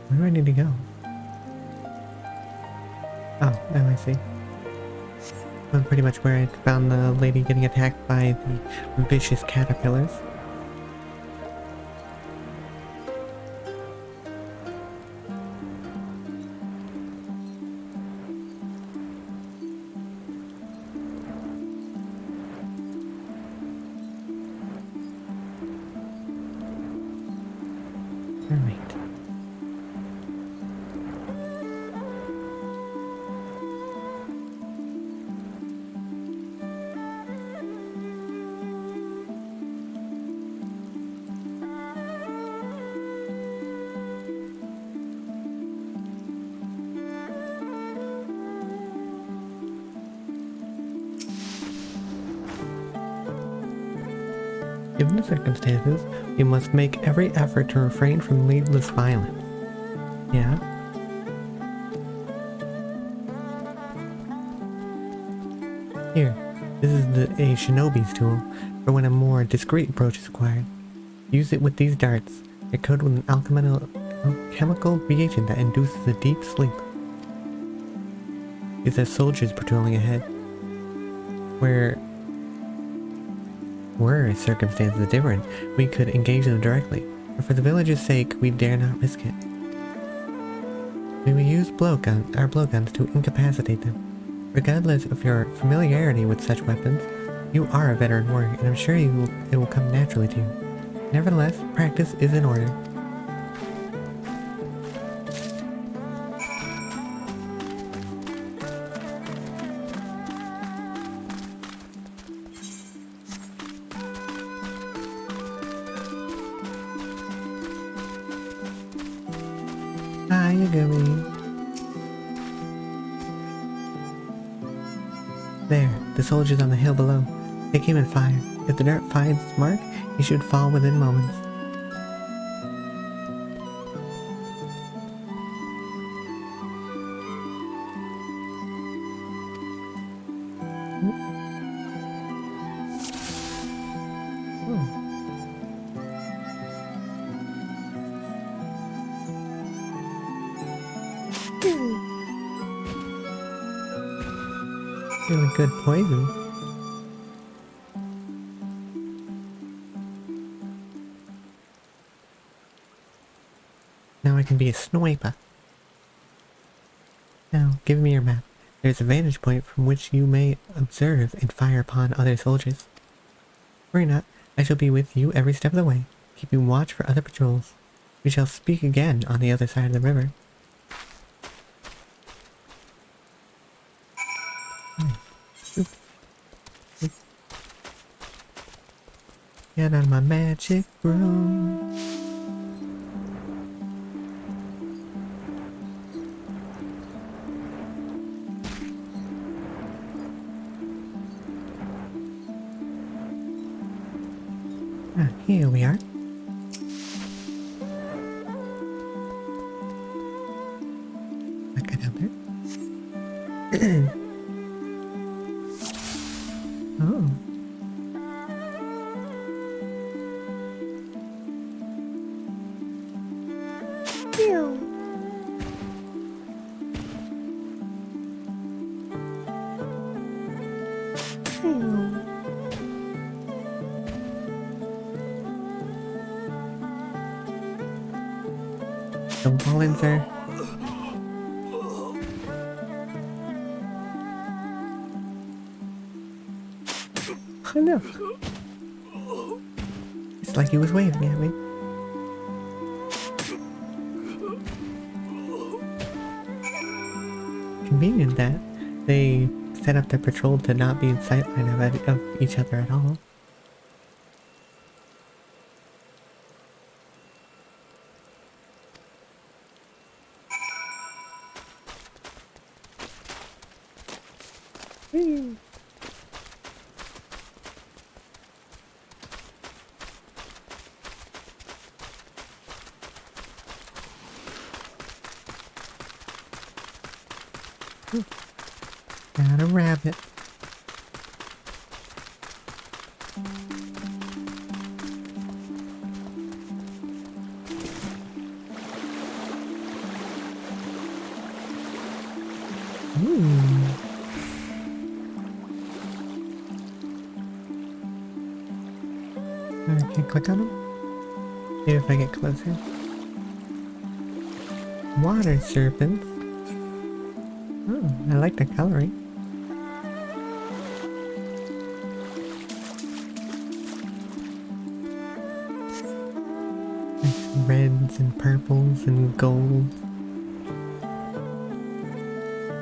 Where do I need to go? Oh, now I see. I'm pretty much where I found the lady getting attacked by the vicious caterpillars. Alright. Given the circumstances, we must make every effort to refrain from needless violence. Yeah? Here, this is a shinobi's tool for when a more discreet approach is required. Use it with these darts. They're coated with an alchemical reagent that induces a deep sleep. It says soldiers patrolling ahead. Were circumstances different, we could engage them directly, but for the village's sake, we dare not risk it. We will use our blowguns to incapacitate them. Regardless of your familiarity with such weapons, you are a veteran warrior, and I'm sure it will come naturally to you. Nevertheless, practice is in order. There, the soldiers on the hill below. They came and fired. If the dart finds its mark, he should fall within moments. Really good poison. Now I can be a sniper. Now, give me your map. There's a vantage point from which you may observe and fire upon other soldiers. Worry not, I shall be with you every step of the way, keeping watch for other patrols. We shall speak again on the other side of the river. Get on my magic broom. Here we are. Back it out there. Oh. Don't fall in, sir. Oh no. It's like he was waving at me. Convenient that they set up their patrol to not be in sightline of each other at all. Got a rabbit. I can click on them. See if I get closer. Water serpents. Oh, I like the coloring. Nice reds and purples and golds.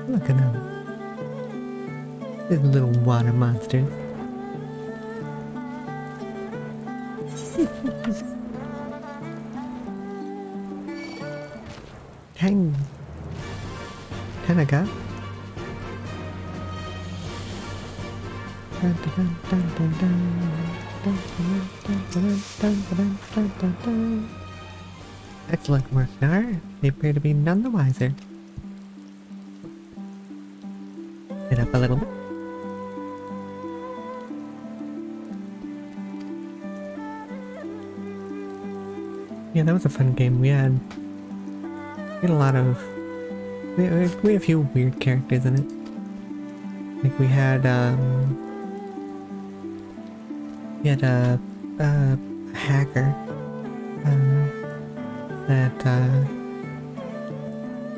Look at them. These little water monsters. Tenaga. Dun, dun, dun, dun, dun, dun. Excellent work, Nar. They appear to be none the wiser. It up a little bit. Yeah, that was a fun game. We had a lot of... We had a few weird characters in it. Like we had a hacker that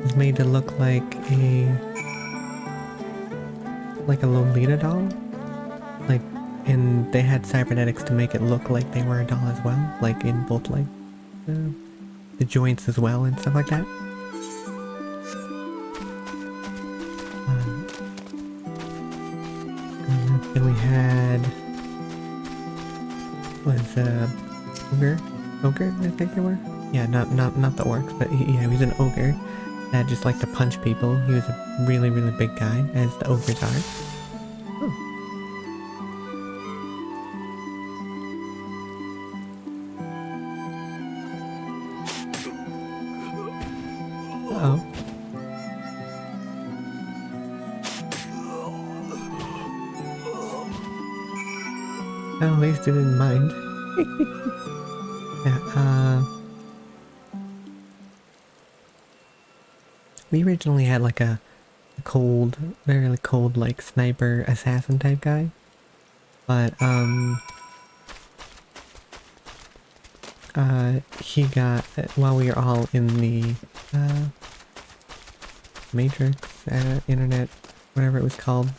was made to look like a Lolita doll. Like, and they had cybernetics to make it look like they were a doll as well, like in both like the joints as well and stuff like that. Then we had ogre, I think they were. Yeah, not the orcs, but yeah, he was an ogre that just liked to punch people. He was a really big guy, as the ogres are. Uh-oh. Well, at least it didn't mind. Yeah, we originally had like a cold, very cold, like sniper assassin type guy. But, he got, while we were all in the, Matrix, internet, whatever it was called,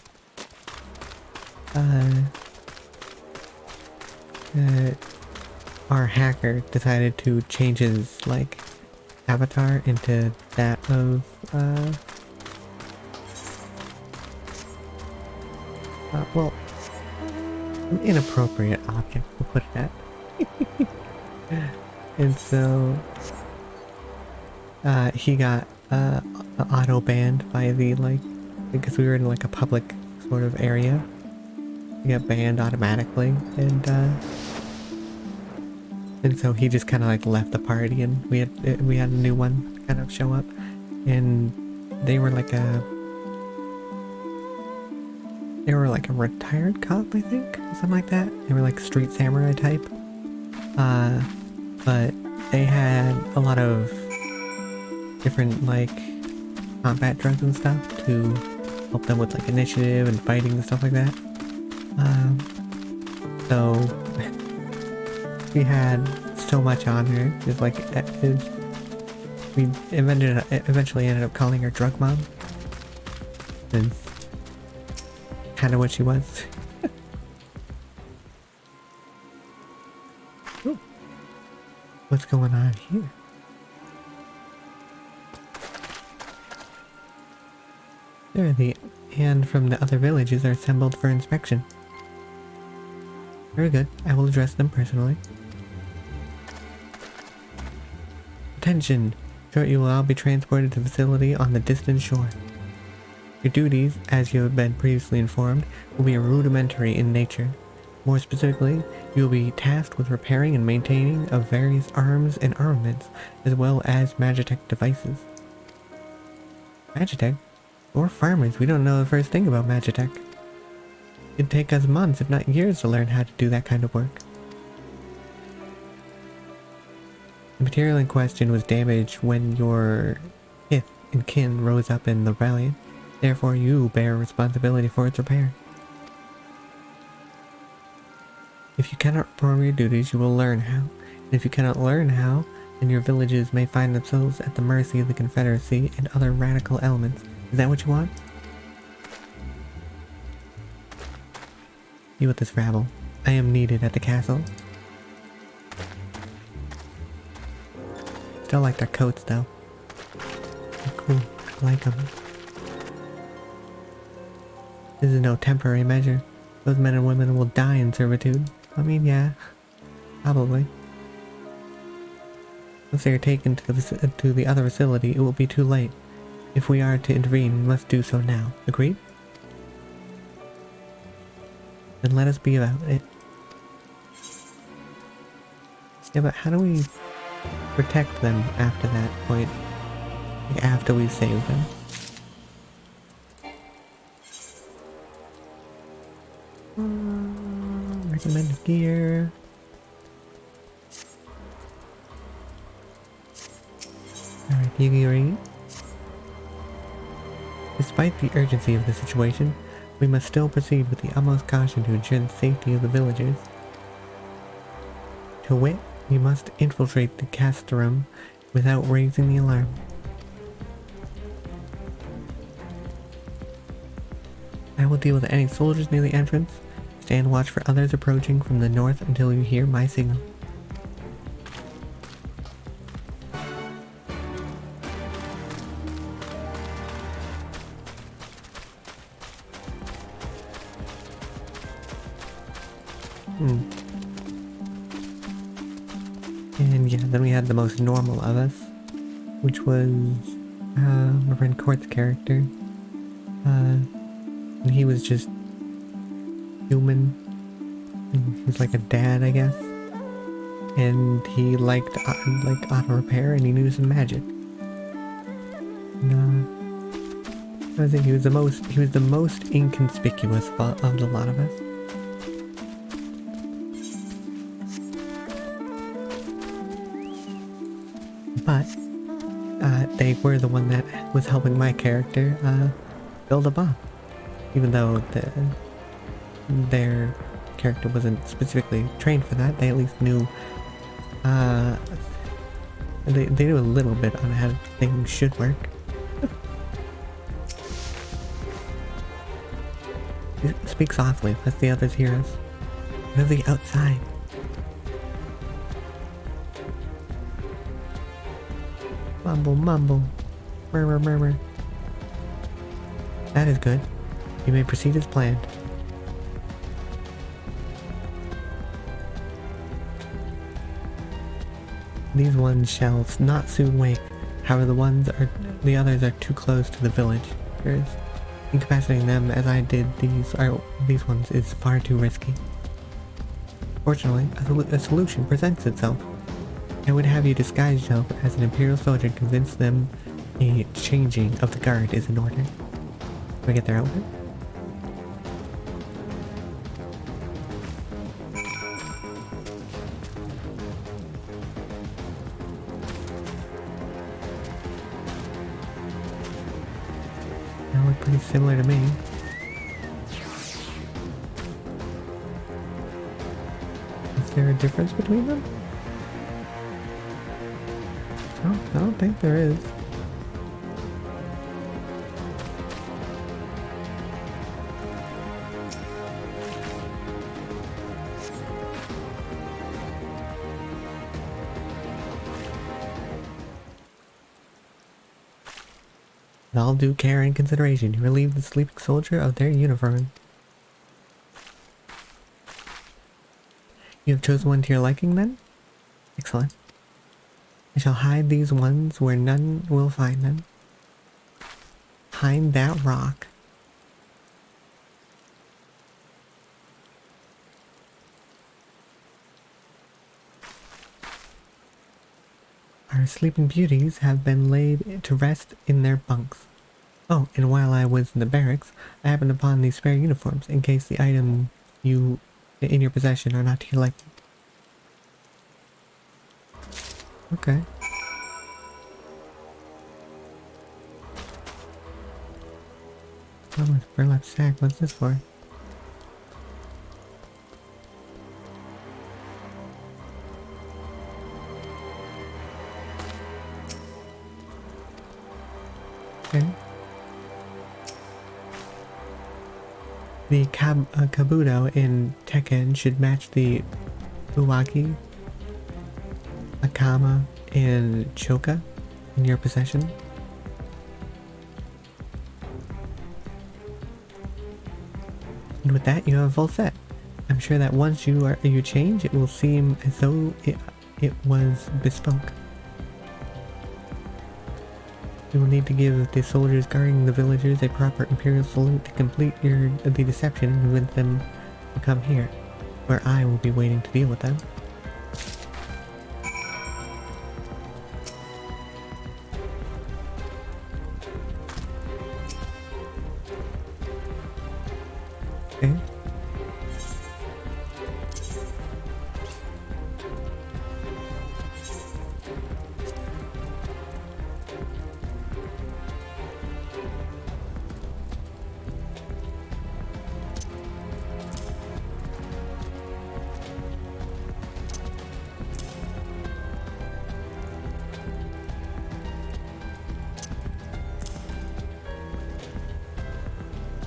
our hacker decided to change his, like, avatar into that of, well, an inappropriate object, we'll put it at. And so, he got, auto-banned by the, like, because we were in, like, a public sort of area. He got banned automatically, and so he just kind of like left the party, and we had a new one kind of show up, and they were like a retired cop, I think, or something like that. They were like street samurai type, but they had a lot of different like combat drugs and stuff to help them with like initiative and fighting and stuff like that. So we had so much on her. It's like we eventually ended up calling her Drug Mom. That's kind of what she was. What's going on here? There, the and from the other villages are assembled for inspection. Very good. I will address them personally. Attention! Shortly you will all be transported to the facility on the distant shore. Your duties, as you have been previously informed, will be rudimentary in nature. More specifically, you will be tasked with repairing and maintaining of various arms and armaments, as well as Magitech devices. Magitech? We're farmers, we don't know the first thing about Magitech. It'd take us months, if not years, to learn how to do that kind of work. The material in question was damaged when your kith and kin rose up in the rebellion. Therefore, you bear responsibility for its repair. If you cannot perform your duties, you will learn how. And if you cannot learn how, then your villages may find themselves at the mercy of the Confederacy and other radical elements. Is that what you want? You with this rabble. I am needed at the castle. Still like their coats though. They're cool. I like them. This is no temporary measure. Those men and women will die in servitude. I mean, yeah. Probably. Once they are taken to the other facility, it will be too late. If we are to intervene, we must do so now. Agreed? Then let us be about it. Yeah, but how do we protect them after that point? Like after we save them? Recommended gear. Alright, Yugiri. Despite the urgency of the situation, we must still proceed with the utmost caution to ensure the safety of the villagers. To wit, we must infiltrate the castrum without raising the alarm. I will deal with any soldiers near the entrance. Stand watch for others approaching from the north until you hear my signal. And yeah, then we had the most normal of us, which was my friend Court's character. And he was just human. He was like a dad, I guess. And he liked auto repair, and he knew some magic. And, I think he was the most inconspicuous of the lot of us. But they were the one that was helping my character build a bomb, even though their character wasn't specifically trained for that. They at least knew. They knew a little bit on how things should work. Speak softly, lest the others hear us. Go to the outside. Mumble, mumble. Murmur, murmur. That is good. You may proceed as planned. These ones shall not soon wake. However, the others are too close to the village. Incapacitating them as I did these ones is far too risky. Fortunately, a solution presents itself. I would have you disguise yourself as an Imperial soldier and convince them a changing of the guard is in order. Can we get their outfit? They look pretty similar to me. Is there a difference between them? Oh, I don't think there is. With all due care and consideration, you relieve the sleeping soldier of their uniform. You have chosen one to your liking, then? Excellent. I shall hide these ones where none will find them. Behind that rock. Our sleeping beauties have been laid to rest in their bunks. Oh, and while I was in the barracks, I happened upon these spare uniforms, in case the items in your possession are not to your liking. Okay. Oh, it's burlap sack. What's this for? Okay. The Kabuto in Tekken should match the Uwagi, Akama, and Choka in your possession. And with that, you have a full set. I'm sure that once you change, it will seem as though it was bespoke. You will need to give the soldiers guarding the villagers a proper Imperial salute to complete the deception and convince them to come here, where I will be waiting to deal with them. Okay.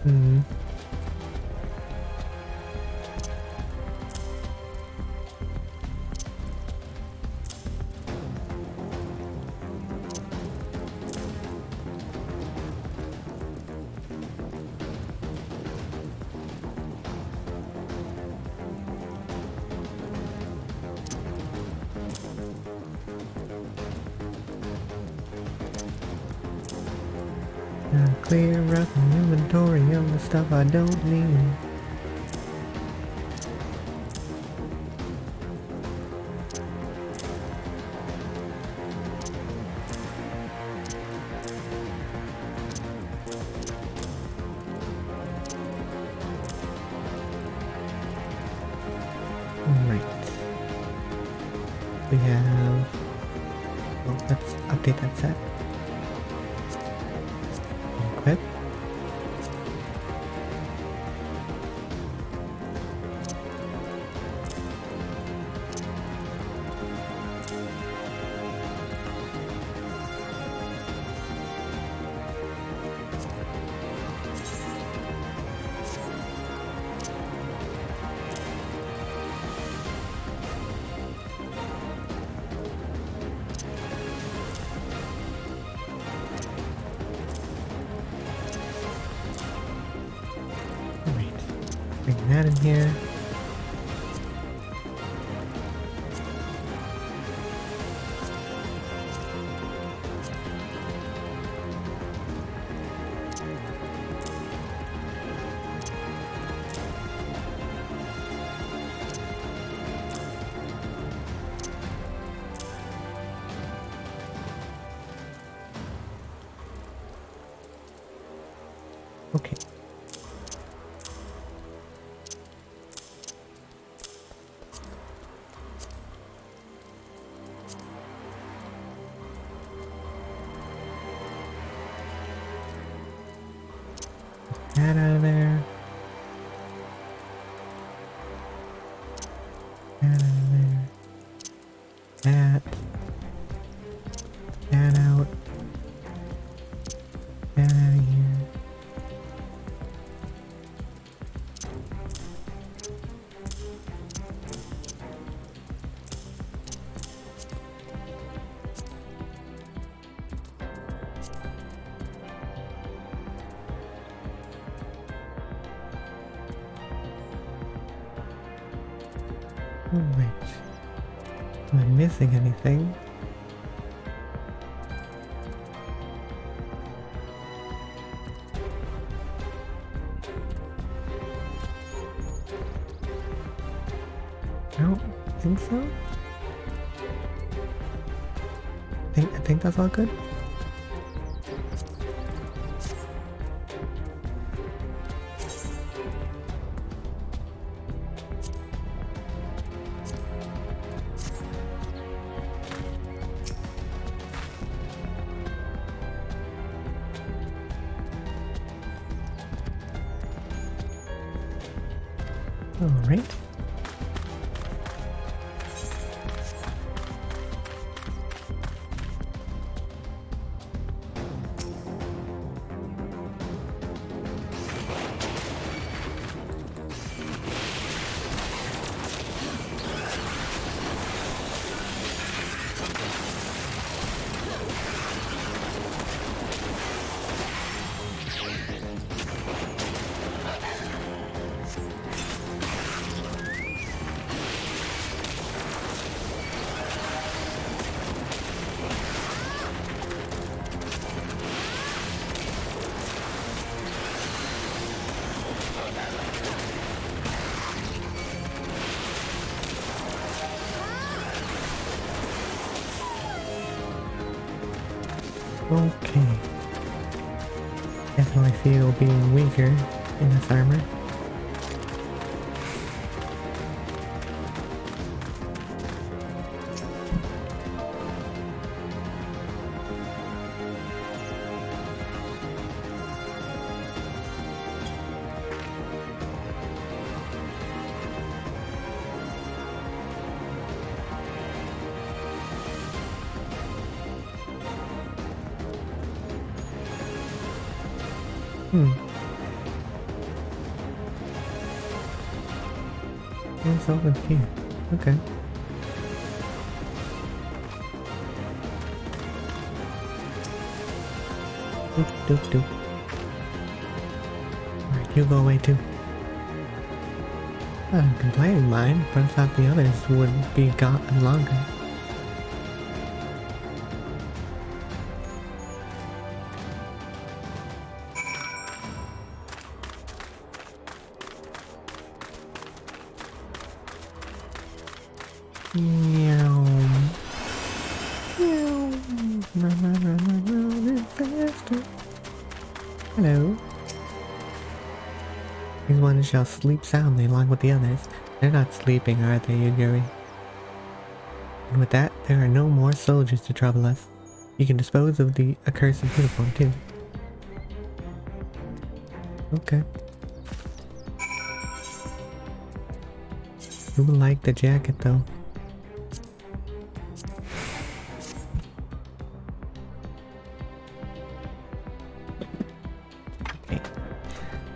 Hmm. Clear out the inventory of the stuff I don't need. Right. We have... well, let's update that set. Equip. Bring that in here. Okay. That out of there. That out of there. That. That out. That out of here. Alright. Am I missing anything? I don't think so. I think that's all good. All right. Okay. Definitely feel being weaker in this armor. It's over here. Okay. Doop doop doop. Alright, you go away too. I'm complaining mine, but I thought the others would be gone longer. Meow. Meow. Run faster. Hello. These ones shall sleep soundly along with the others. They're not sleeping, are they, Yuguri? And with that, there are no more soldiers to trouble us. You can dispose of the accursed uniform, too. Okay. Who will like the jacket, though? Okay.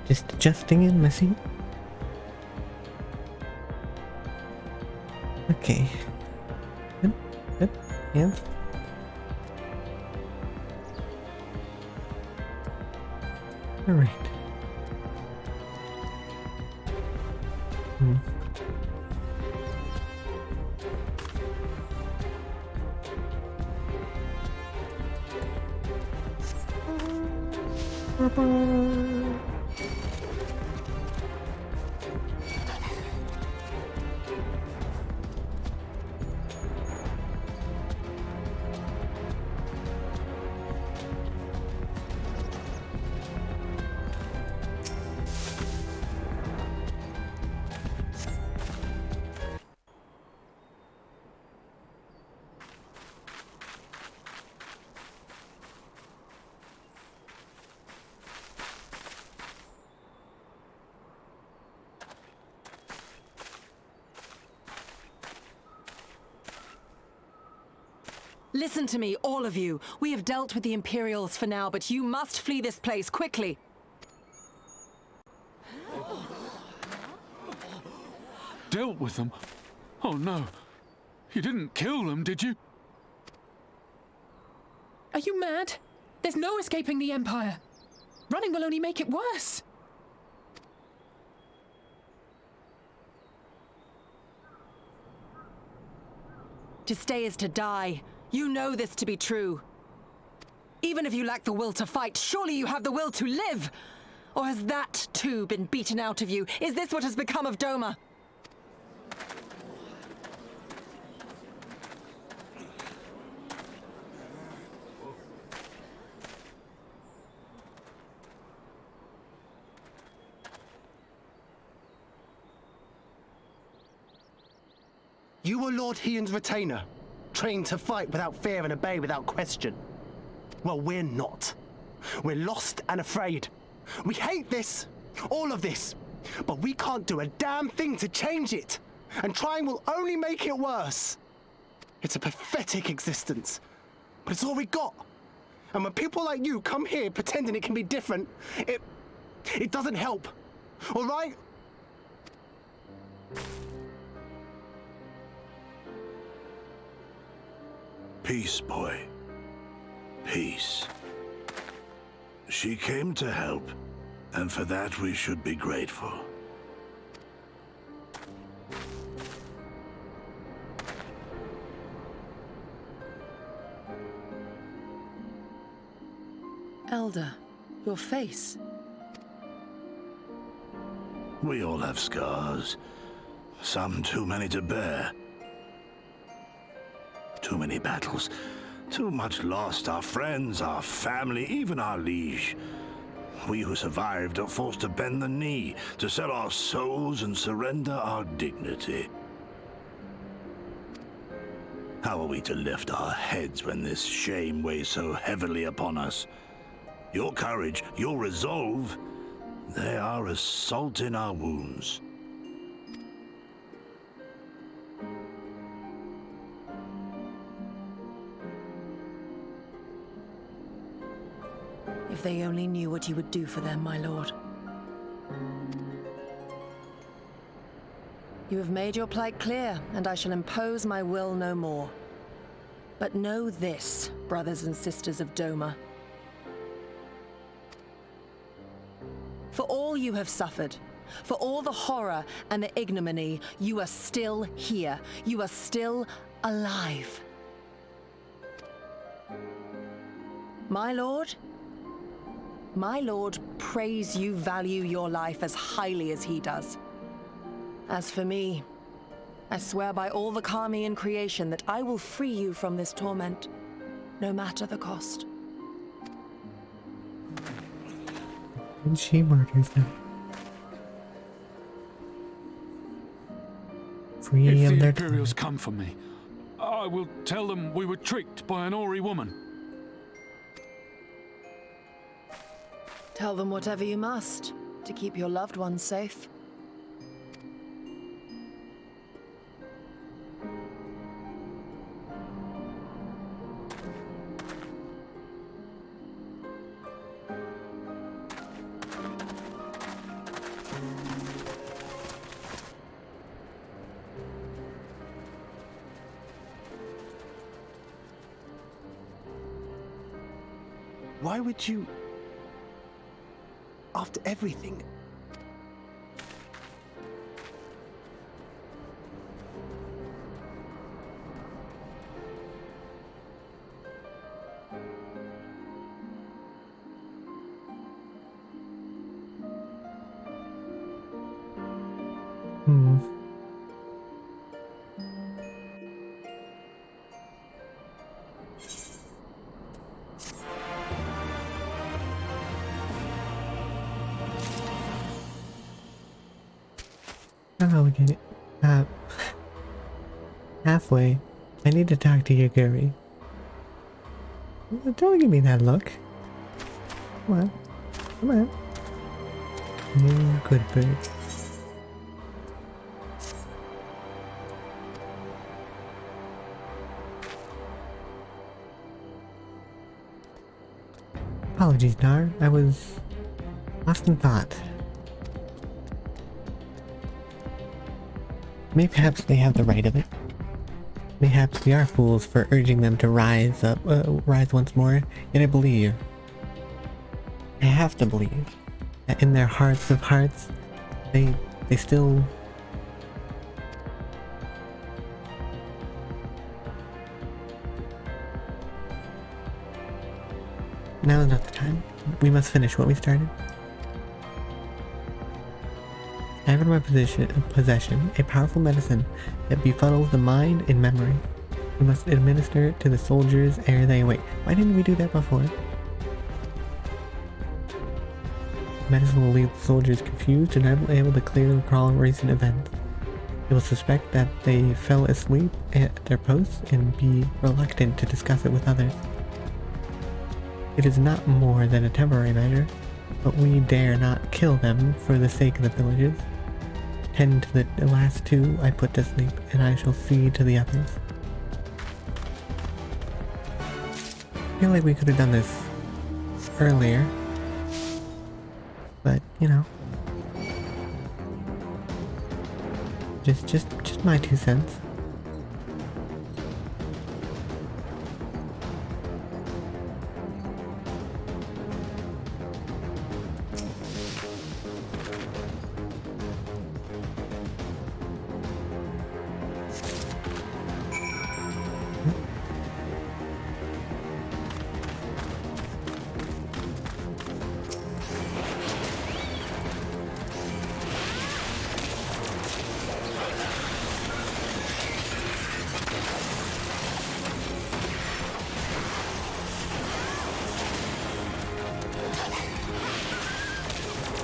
Just adjusting and messing. Okay. Good. Good. Yeah. Alright. Listen to me, all of you. We have dealt with the Imperials for now, but you must flee this place quickly. Dealt with them? Oh no. You didn't kill them, did you? Are you mad? There's no escaping the Empire. Running will only make it worse. To stay is to die. You know this to be true. Even if you lack the will to fight, surely you have the will to live! Or has that, too, been beaten out of you? Is this what has become of Doma? You were Lord Hien's retainer, trained to fight without fear and obey without question. Well, we're not. We're lost and afraid. We hate this, all of this, but we can't do a damn thing to change it. And trying will only make it worse. It's a pathetic existence, but it's all we got. And when people like you come here pretending it can be different, it doesn't help, all right? Peace, boy. Peace. She came to help, and for that we should be grateful. Elder, your face. We all have scars. Some too many to bear. Too many battles. Too much lost. Our friends, our family, even our liege. We who survived are forced to bend the knee, to sell our souls and surrender our dignity. How are we to lift our heads when this shame weighs so heavily upon us? Your courage, your resolve, they are as salt in our wounds. If they only knew what you would do for them, my lord. You have made your plight clear, and I shall impose my will no more. But know this, brothers and sisters of Doma. For all you have suffered, for all the horror and the ignominy, you are still here. You are still alive. My lord prays you value your life as highly as he does. As for me, I swear by all the kami in creation that I will free you from this torment, no matter the cost. And she murders them. Free If of the their Imperials come for me, I will tell them we were tricked by an Ori woman. Tell them whatever you must to keep your loved ones safe. Why would you... After everything... Oh, we get it. Halfway. I need to talk to Yaguri. Don't give me that look. Come on. Come on. You good bird. Apologies, Nar. I was lost in thought. Mayhaps they have the right of it. Mayhaps we are fools for urging them to rise up, rise once more. Yet I believe, I have to believe, that in their hearts of hearts, they still... Now is not the time. We must finish what we started. I have in my possession a powerful medicine that befuddles the mind and memory. We must administer it to the soldiers ere they awake. Why didn't we do that before? Medicine will leave the soldiers confused and unable to clearly recall recent events. They will suspect that they fell asleep at their posts and be reluctant to discuss it with others. It is not more than a temporary measure, but we dare not kill them for the sake of the villages. Tend to the last two I put to sleep, and I shall see to the others. I feel like we could have done this earlier, but you know, just my 2 cents.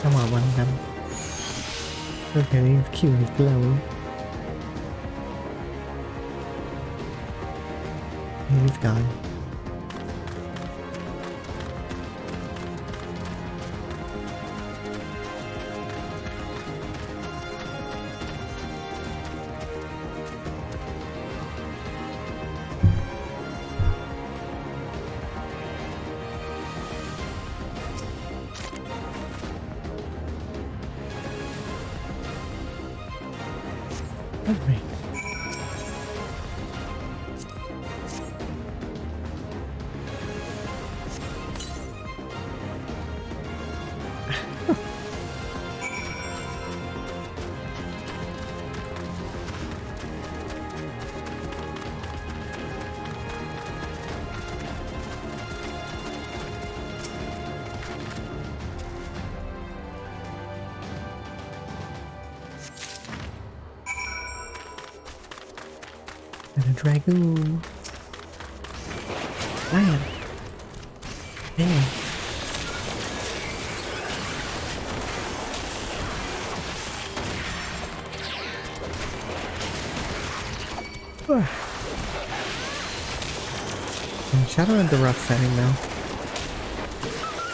I want one of them. Okay, he's cute, he's glowing. He's gone. Dragoon. Man. Damn. Shadowrun's a rough setting now.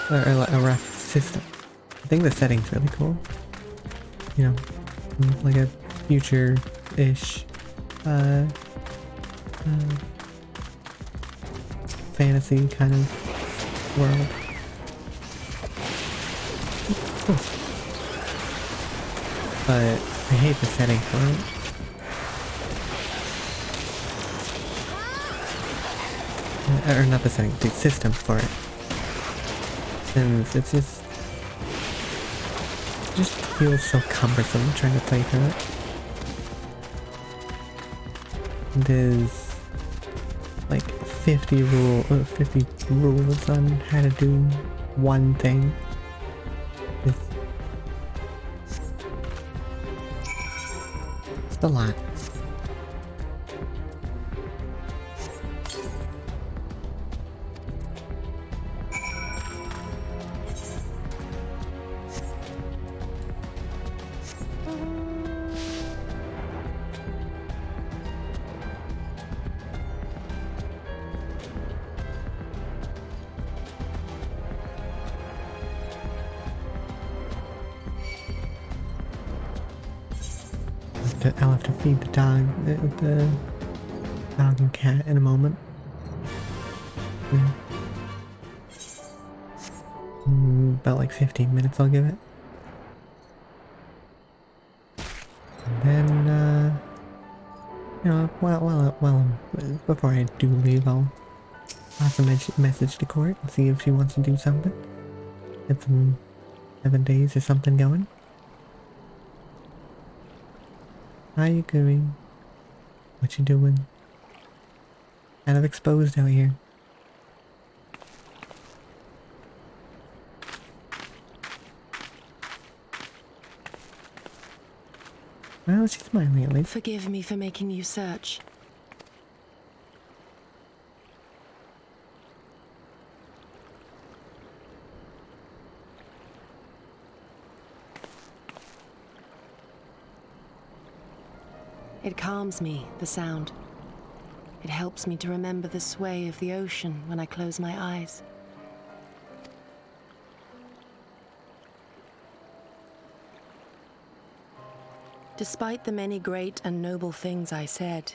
Or a rough system. I think the setting's really cool. You know, like a future-ish fantasy kind of world. Cool. But I hate the setting for it. Or not the setting, the system for it. And it's just feels so cumbersome trying to play through it. There's like 50 rules on how to do one thing. It's a lot. I'll have to feed the dog and cat in a moment. About like 15 minutes I'll give it. And then, you know, before I do leave, I'll pass a message to Court and see if she wants to do something. Get some 7 days or something going. How you doing? What you doing? Kind of exposed out here. Well, she's smiling at least. Forgive me for making you search. It calms me, the sound. It helps me to remember the sway of the ocean when I close my eyes. Despite the many great and noble things I said,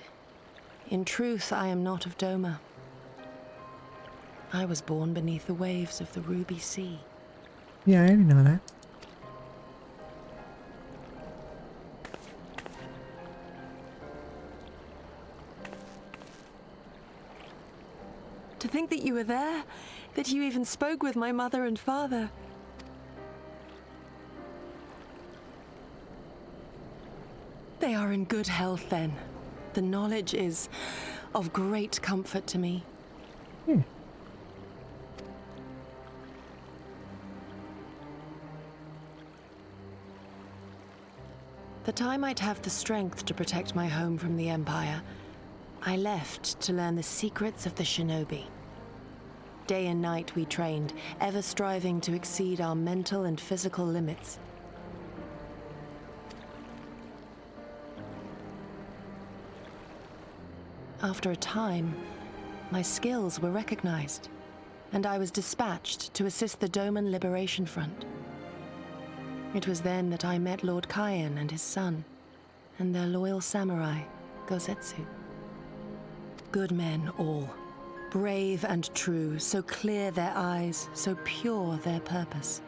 in truth I am not of Doma. I was born beneath the waves of the Ruby Sea. Yeah, I already know that. To think that you were there, that you even spoke with my mother and father. They are in good health then. The knowledge is of great comfort to me. That I might have the strength to protect my home from the Empire, I left to learn the secrets of the shinobi. Day and night we trained, ever striving to exceed our mental and physical limits. After a time, my skills were recognized, and I was dispatched to assist the Doman Liberation Front. It was then that I met Lord Kaien and his son, and their loyal samurai, Gosetsu. Good men all, brave and true, so clear their eyes, so pure their purpose.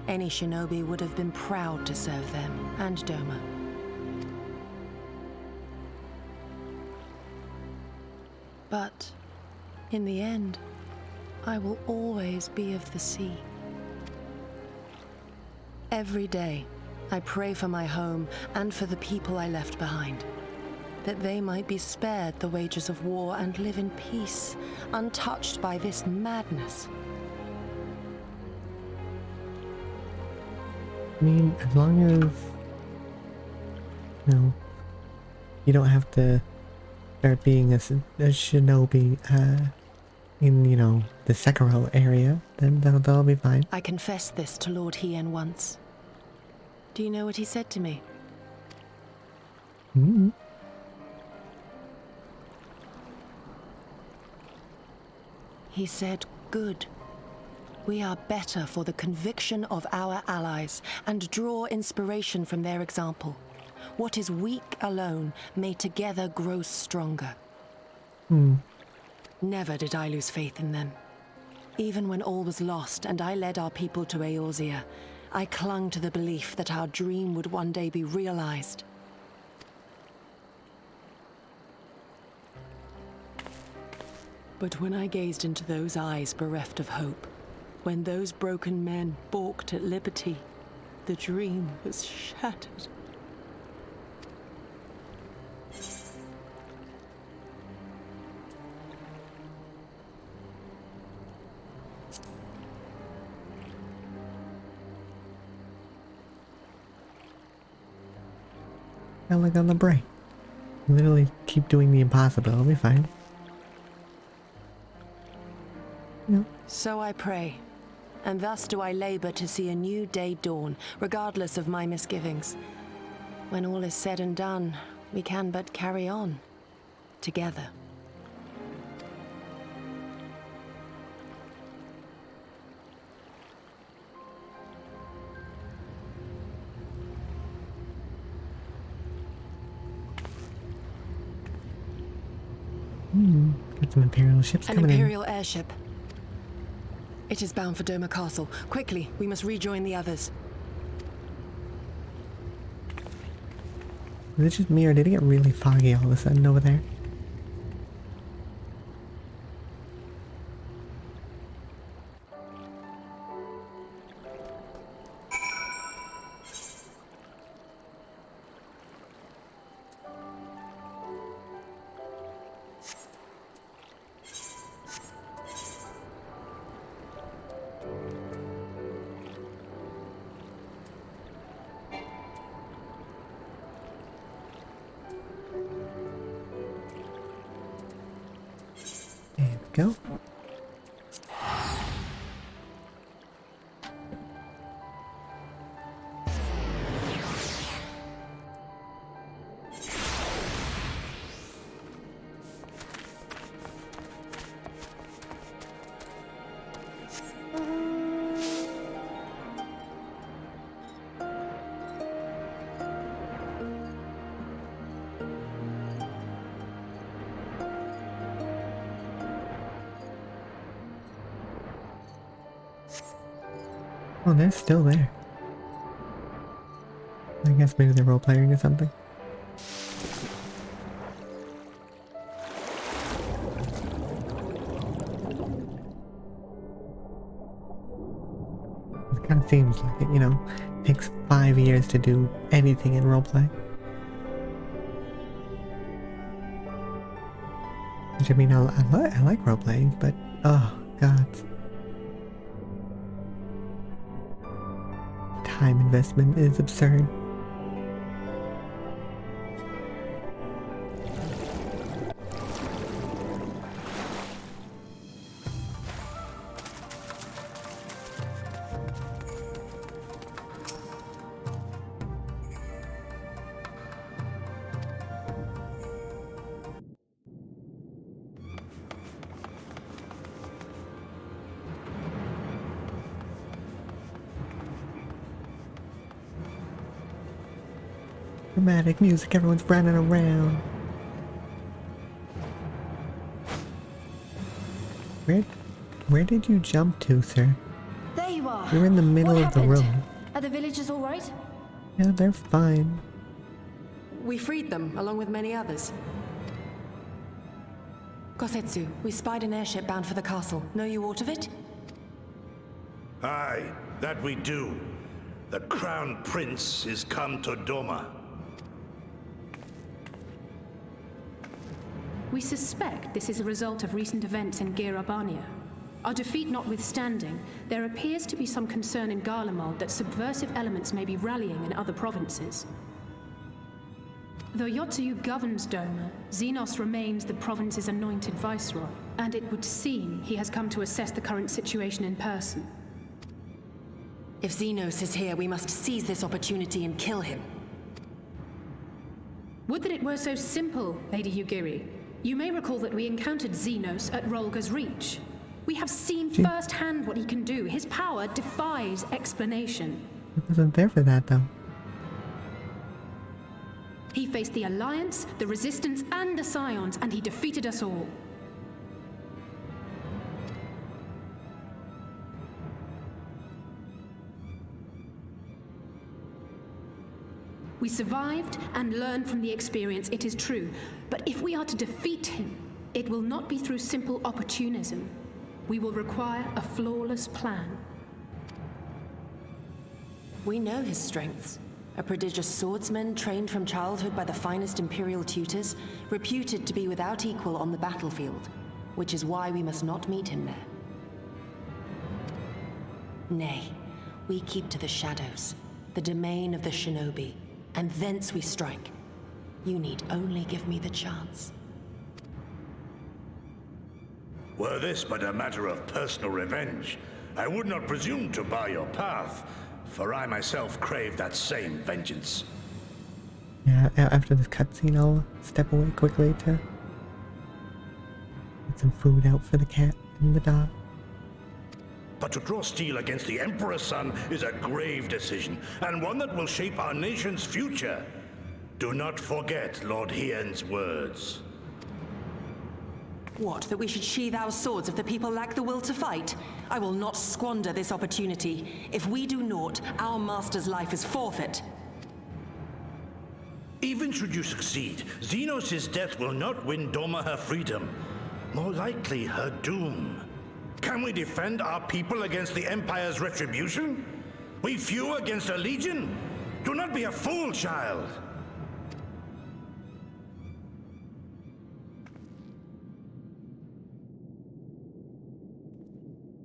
Any shinobi would have been proud to serve them and Doma. But in the end, I will always be of the sea. Every day, I pray for my home and for the people I left behind, that they might be spared the wages of war and live in peace, untouched by this madness. I mean, as long as, you know, you don't have to start being a shinobi in, you know, the Sekiro area, then that'll be fine. I confessed this to Lord Hien once. Do you know what he said to me? Mm-hmm. He said, "Good. We are better for the conviction of our allies and draw inspiration from their example. What is weak alone may together grow stronger." Never did I lose faith in them. Even when all was lost and I led our people to Eorzea, I clung to the belief that our dream would one day be realized. But when I gazed into those eyes bereft of hope, when those broken men balked at liberty, the dream was shattered. I like on the break. Literally keep doing the impossible, I'll be fine. No. So I pray, and thus do I labor to see a new day dawn, regardless of my misgivings. When all is said and done, we can but carry on, together. Got some Imperial ships An coming in. Imperial airship. It is bound for Doma Castle. Quickly, we must rejoin the others. Is it just me or did it get really foggy all of a sudden over there? Go. Oh, they're still there. I guess maybe they're role-playing or something. It kind of seems like it, you know, takes 5 years to do anything in roleplay. Which, I mean, I like role-playing, but, oh, God. Time investment is absurd. Dramatic music, everyone's running around. Where did you jump to, sir? There you are. You're in the middle What of the happened? room. Are the villagers all right? Yeah, they're fine. We freed them, along with many others. Kosetsu, we spied an airship bound for the castle. Know you aught of it? Aye, that we do. The Crown Prince is come to Doma. We suspect this is a result of recent events in Girabania. Our defeat notwithstanding, there appears to be some concern in Garlemald that subversive elements may be rallying in other provinces. Though Yotsuyu governs Doma, Xenos remains the province's anointed viceroy, and it would seem he has come to assess the current situation in person. If Xenos is here, we must seize this opportunity and kill him. Would that it were so simple, Lady Yugiri. You may recall that we encountered Xenos at Rolga's Reach. We have seen firsthand what he can do. His power defies explanation. I wasn't there for that, though. He faced the Alliance, the Resistance, and the Scions, and he defeated us all. We survived and learned from the experience, it is true. But if we are to defeat him, it will not be through simple opportunism. We will require a flawless plan. We know his strengths. A prodigious swordsman trained from childhood by the finest Imperial tutors, reputed to be without equal on the battlefield, which is why we must not meet him there. Nay, we keep to the shadows, the domain of the shinobi, and thence we strike. You need only give me the chance. Were this but a matter of personal revenge, I would not presume to bar your path, for I myself crave that same vengeance. Yeah, after this cutscene, I'll step away quickly to get some food out for the cat and the dog. But to draw steel against the Emperor's son is a grave decision, and one that will shape our nation's future. Do not forget Lord Hien's words. What, that we should sheathe our swords if the people lack the will to fight? I will not squander this opportunity. If we do naught, our master's life is forfeit. Even should you succeed, Xenos' death will not win Doma her freedom. More likely, her doom. Can we defend our people against the Empire's retribution? We few against a legion? Do not be a fool, child!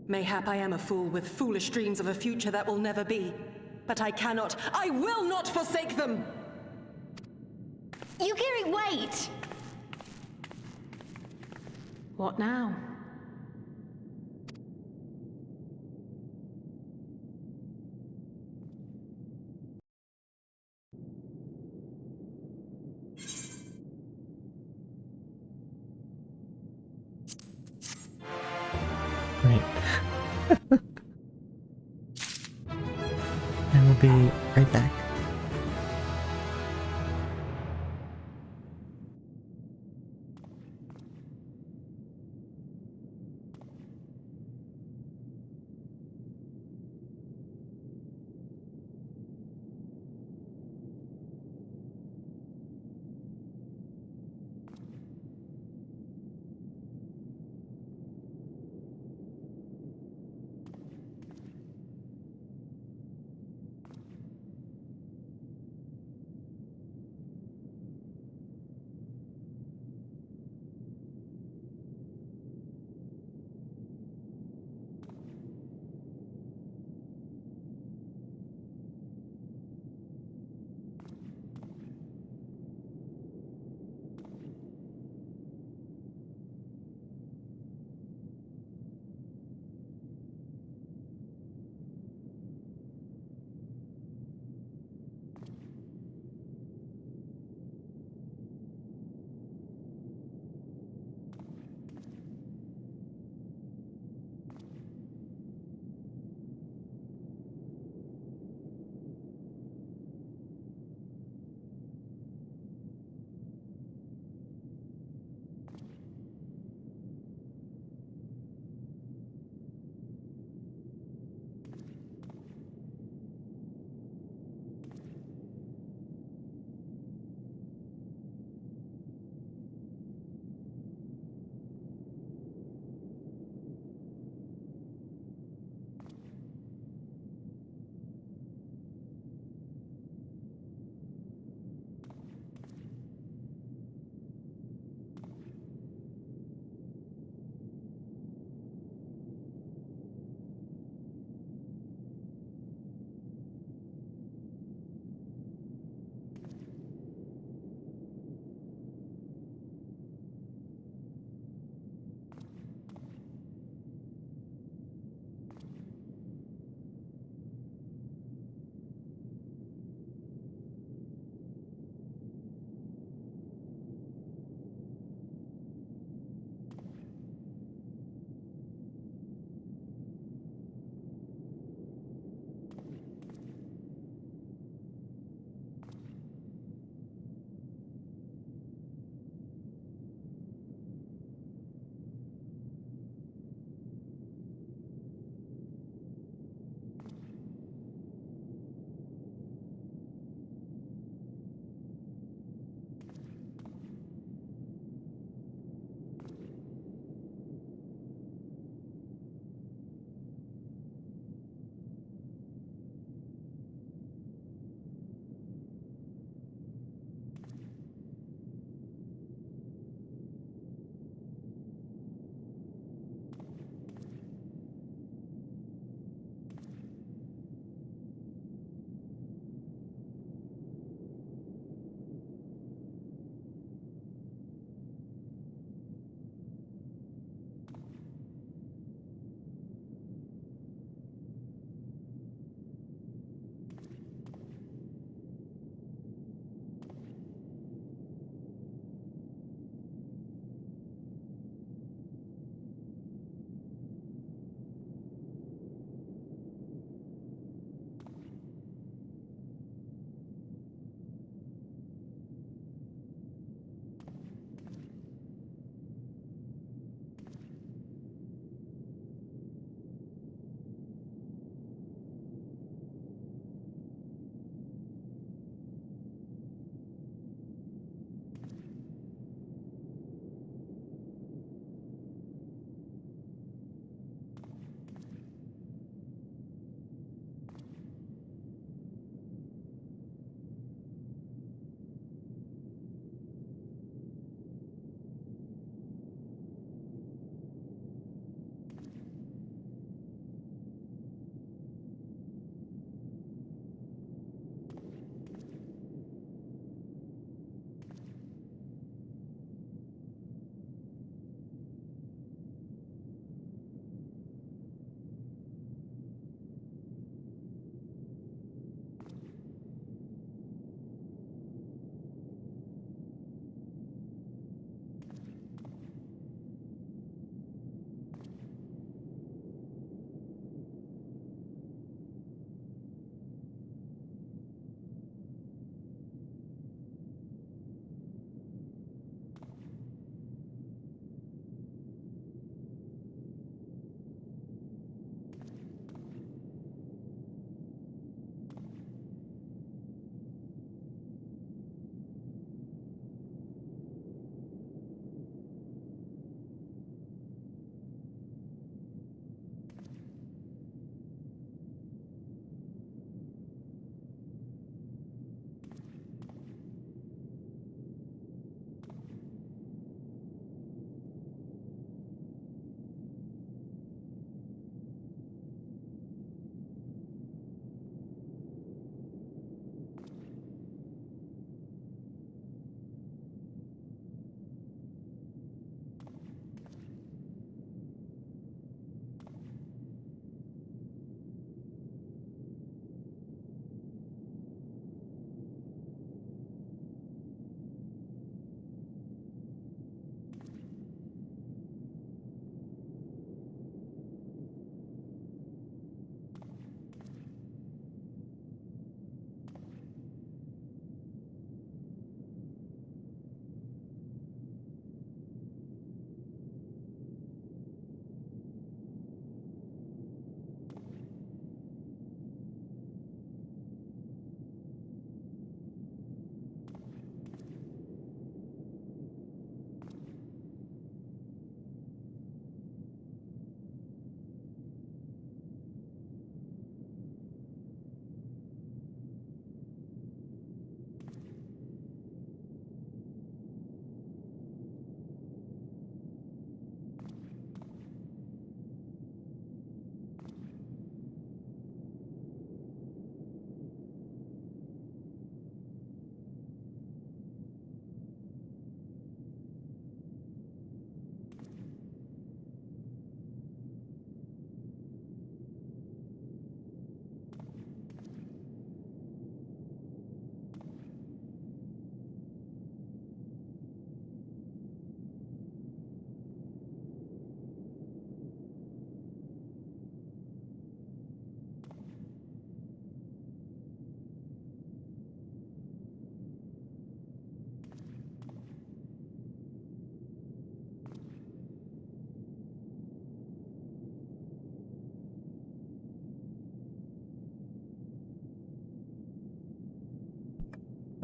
Mayhap I am a fool with foolish dreams of a future that will never be. But I cannot, I will not forsake them! Yugiri, wait! What now? Right. I will be right back.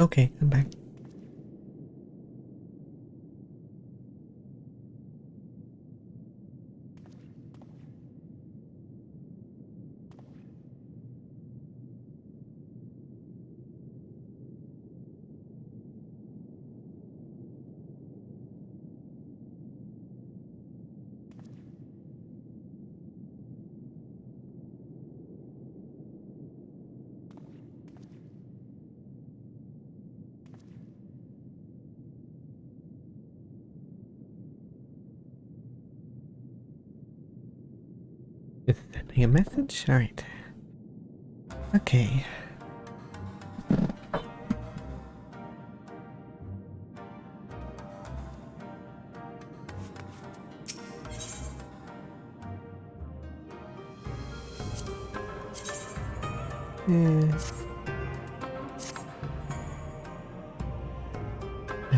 Okay, I'm back. Is sending a message? Alright. Okay. I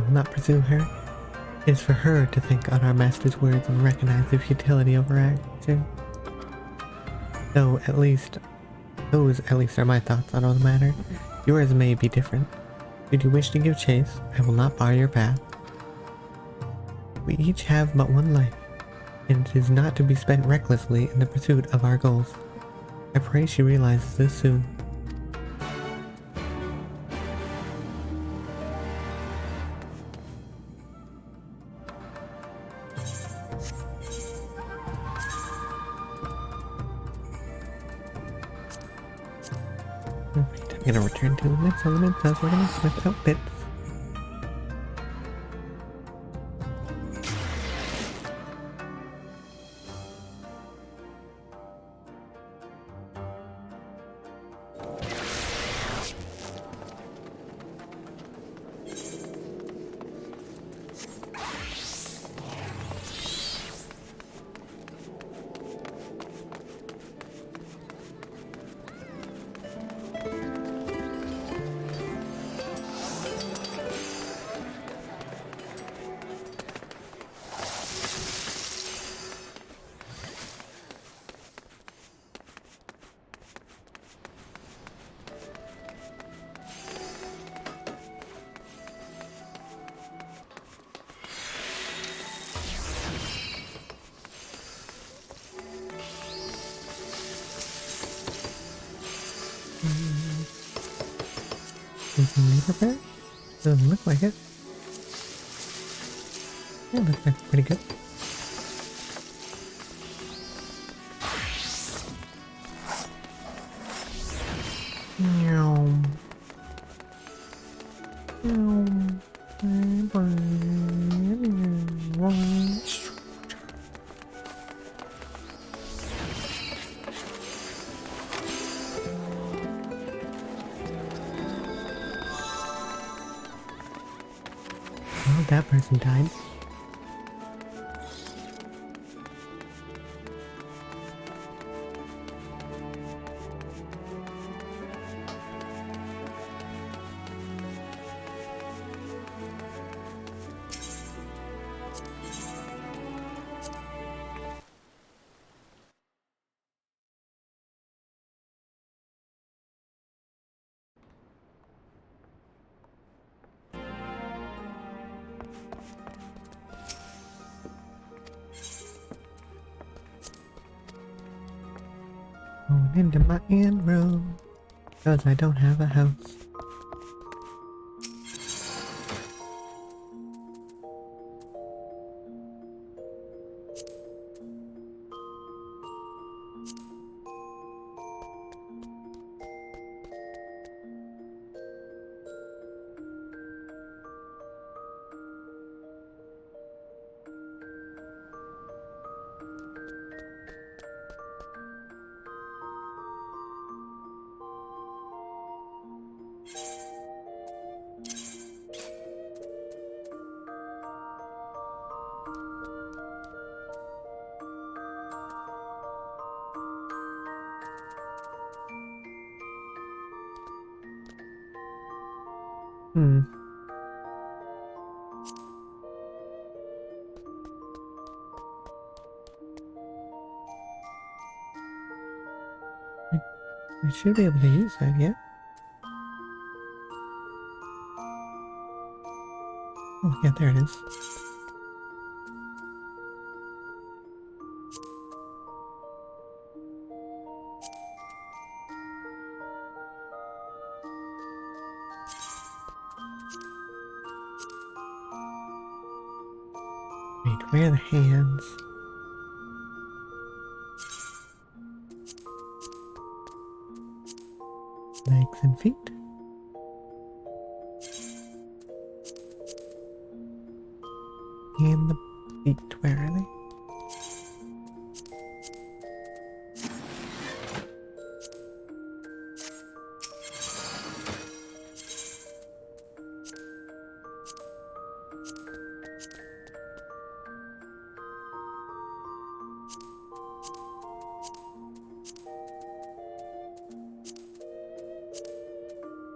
will not pursue her. It is for her to think on our master's words and recognize the futility of her action. Though, those at least are my thoughts on all the matter. Yours may be different. Should you wish to give chase, I will not bar your path. We each have but one life, and it is not to be spent recklessly in the pursuit of our goals. I pray she realizes this soon. Alright, I'm gonna return to the next element as we're gonna switch out bits. Is the neighbor bear? Doesn't look like it. Yeah, looks like pretty good. Meow. Well, that person died. Going into my inn room, cause I don't have a house. I should be able to use that, yeah? Oh, yeah, there it is. Wait, where are the hands? Legs and feet. And the feet, where are they?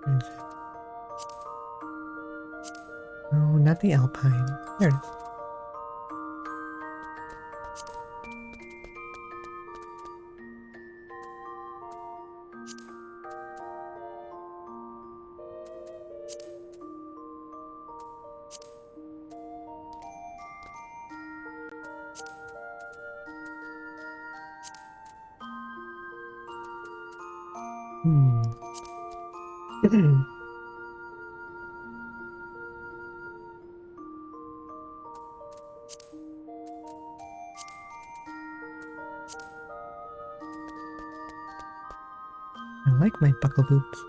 Where is it? No, not the alpine. There it is. I like my buckle boots.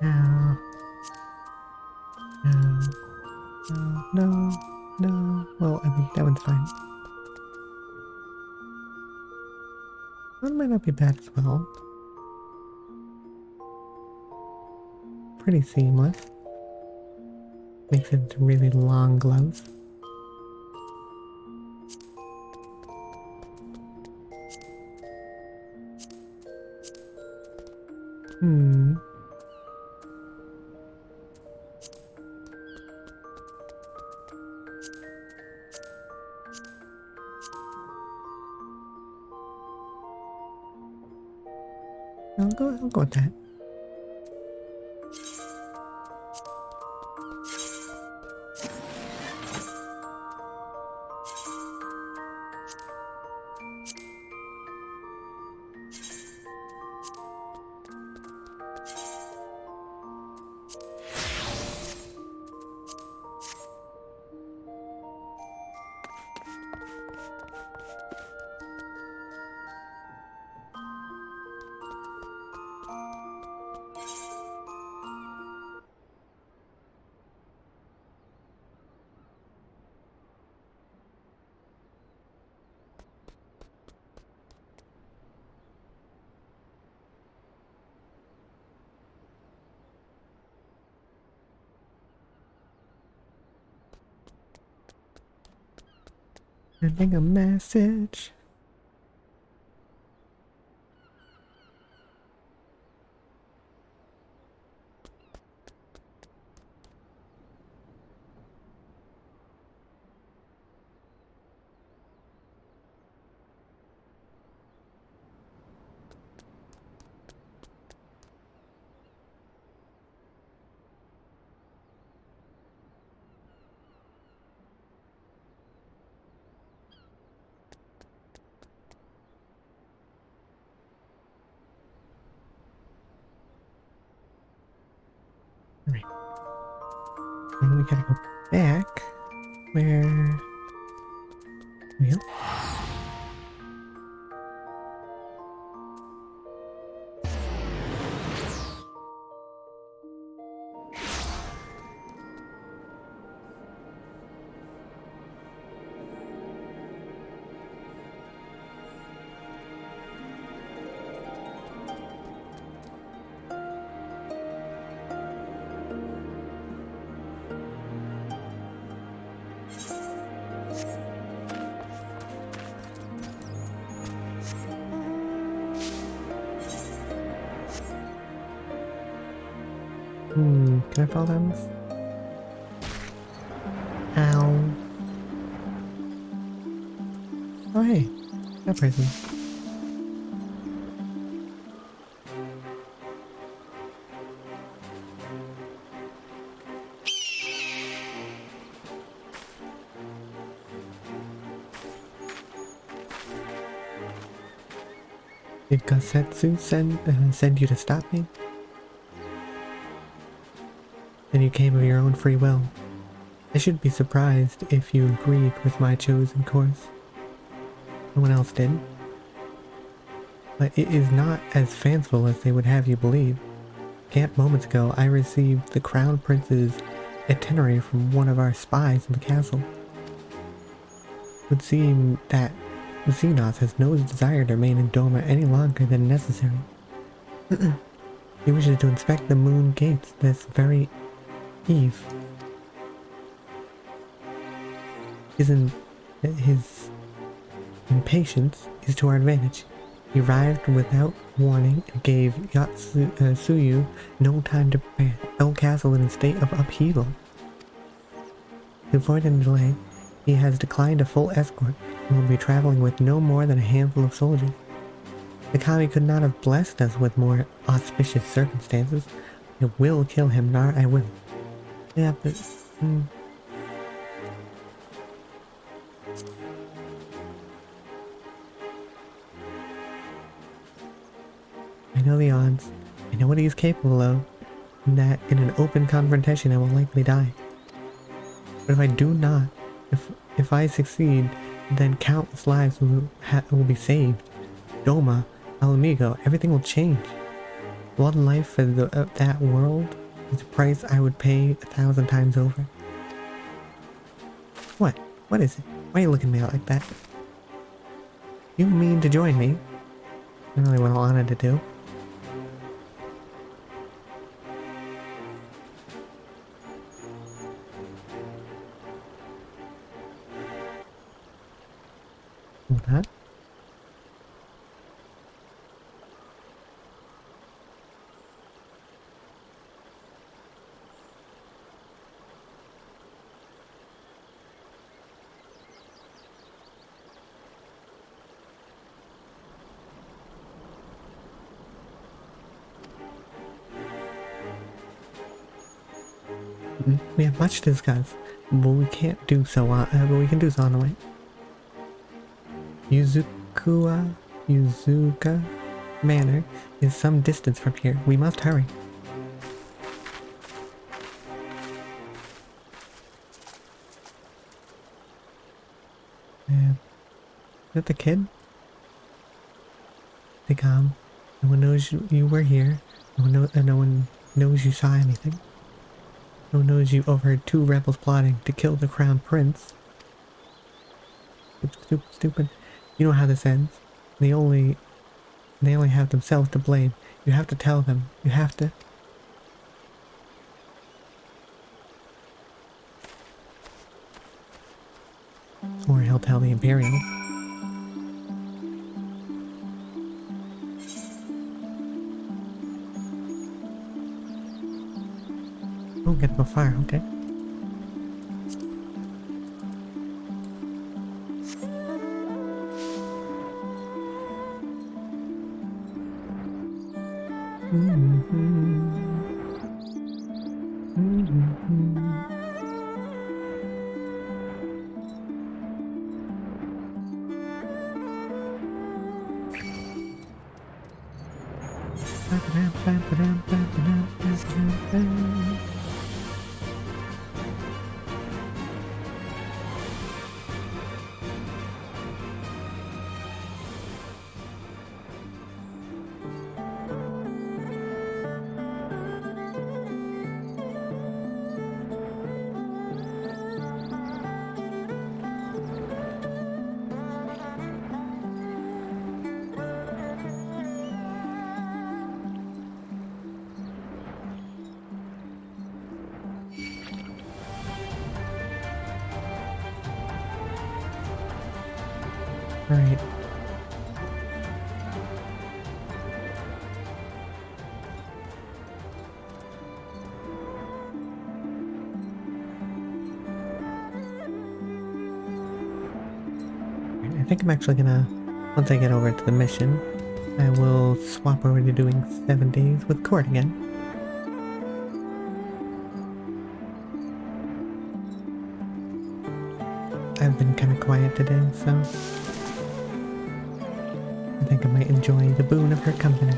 No. No. No. No. No. Well, I think that one's fine. One might not be bad as well. Pretty seamless. Makes it into really long gloves. I'll go with that. Sending a message. And we gotta go back. Where? Wheel? Can I fall down this? Ow. Oh hey, that person. Did Gasetsu send you to stop me? Then you came of your own free will. I should be surprised if you agreed with my chosen course. No one else did. But it is not as fanciful as they would have you believe. Camp moments ago, I received the Crown Prince's itinerary from one of our spies in the castle. It would seem that Xenos has no desire to remain in Doma any longer than necessary. He wishes to inspect the moon gates this very eve. His impatience is to our advantage. He arrived without warning and gave Yatsuyu no time to prepare. The whole castle in a state of upheaval. To avoid any delay, he has declined a full escort and will be traveling with no more than a handful of soldiers. The Kami could not have blessed us with more auspicious circumstances. I will kill him, Nar, I will. Yeah, but... I know the odds. I know what he is capable of. And that in an open confrontation I will likely die. But if I do not, if I succeed, then countless lives will be saved. Doma, El Amigo, everything will change. One life for that world is a price I would pay 1,000 times over. What? What is it? Why are you looking at me like that? You mean to join me? Not really what I wanted to do. Hold that. We have much to discuss, but we can't do so on. But we can do so on the way. Yuzuka Manor is some distance from here. We must hurry. Is that the kid? They come. No one knows you were here. No one knows you saw anything. No one knows you overheard 2 rebels plotting to kill the Crown Prince. Stupid. You know how this ends. They only have themselves to blame. You have to tell them. You have to. Or he'll tell the Imperials. Oh, get no fire, okay. Alright. I think I'm actually gonna, once I get over to the mission, I will swap over to doing 7 days with Court again. I've been kind of quiet today, so I think I might enjoy the boon of her company.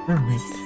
Alright.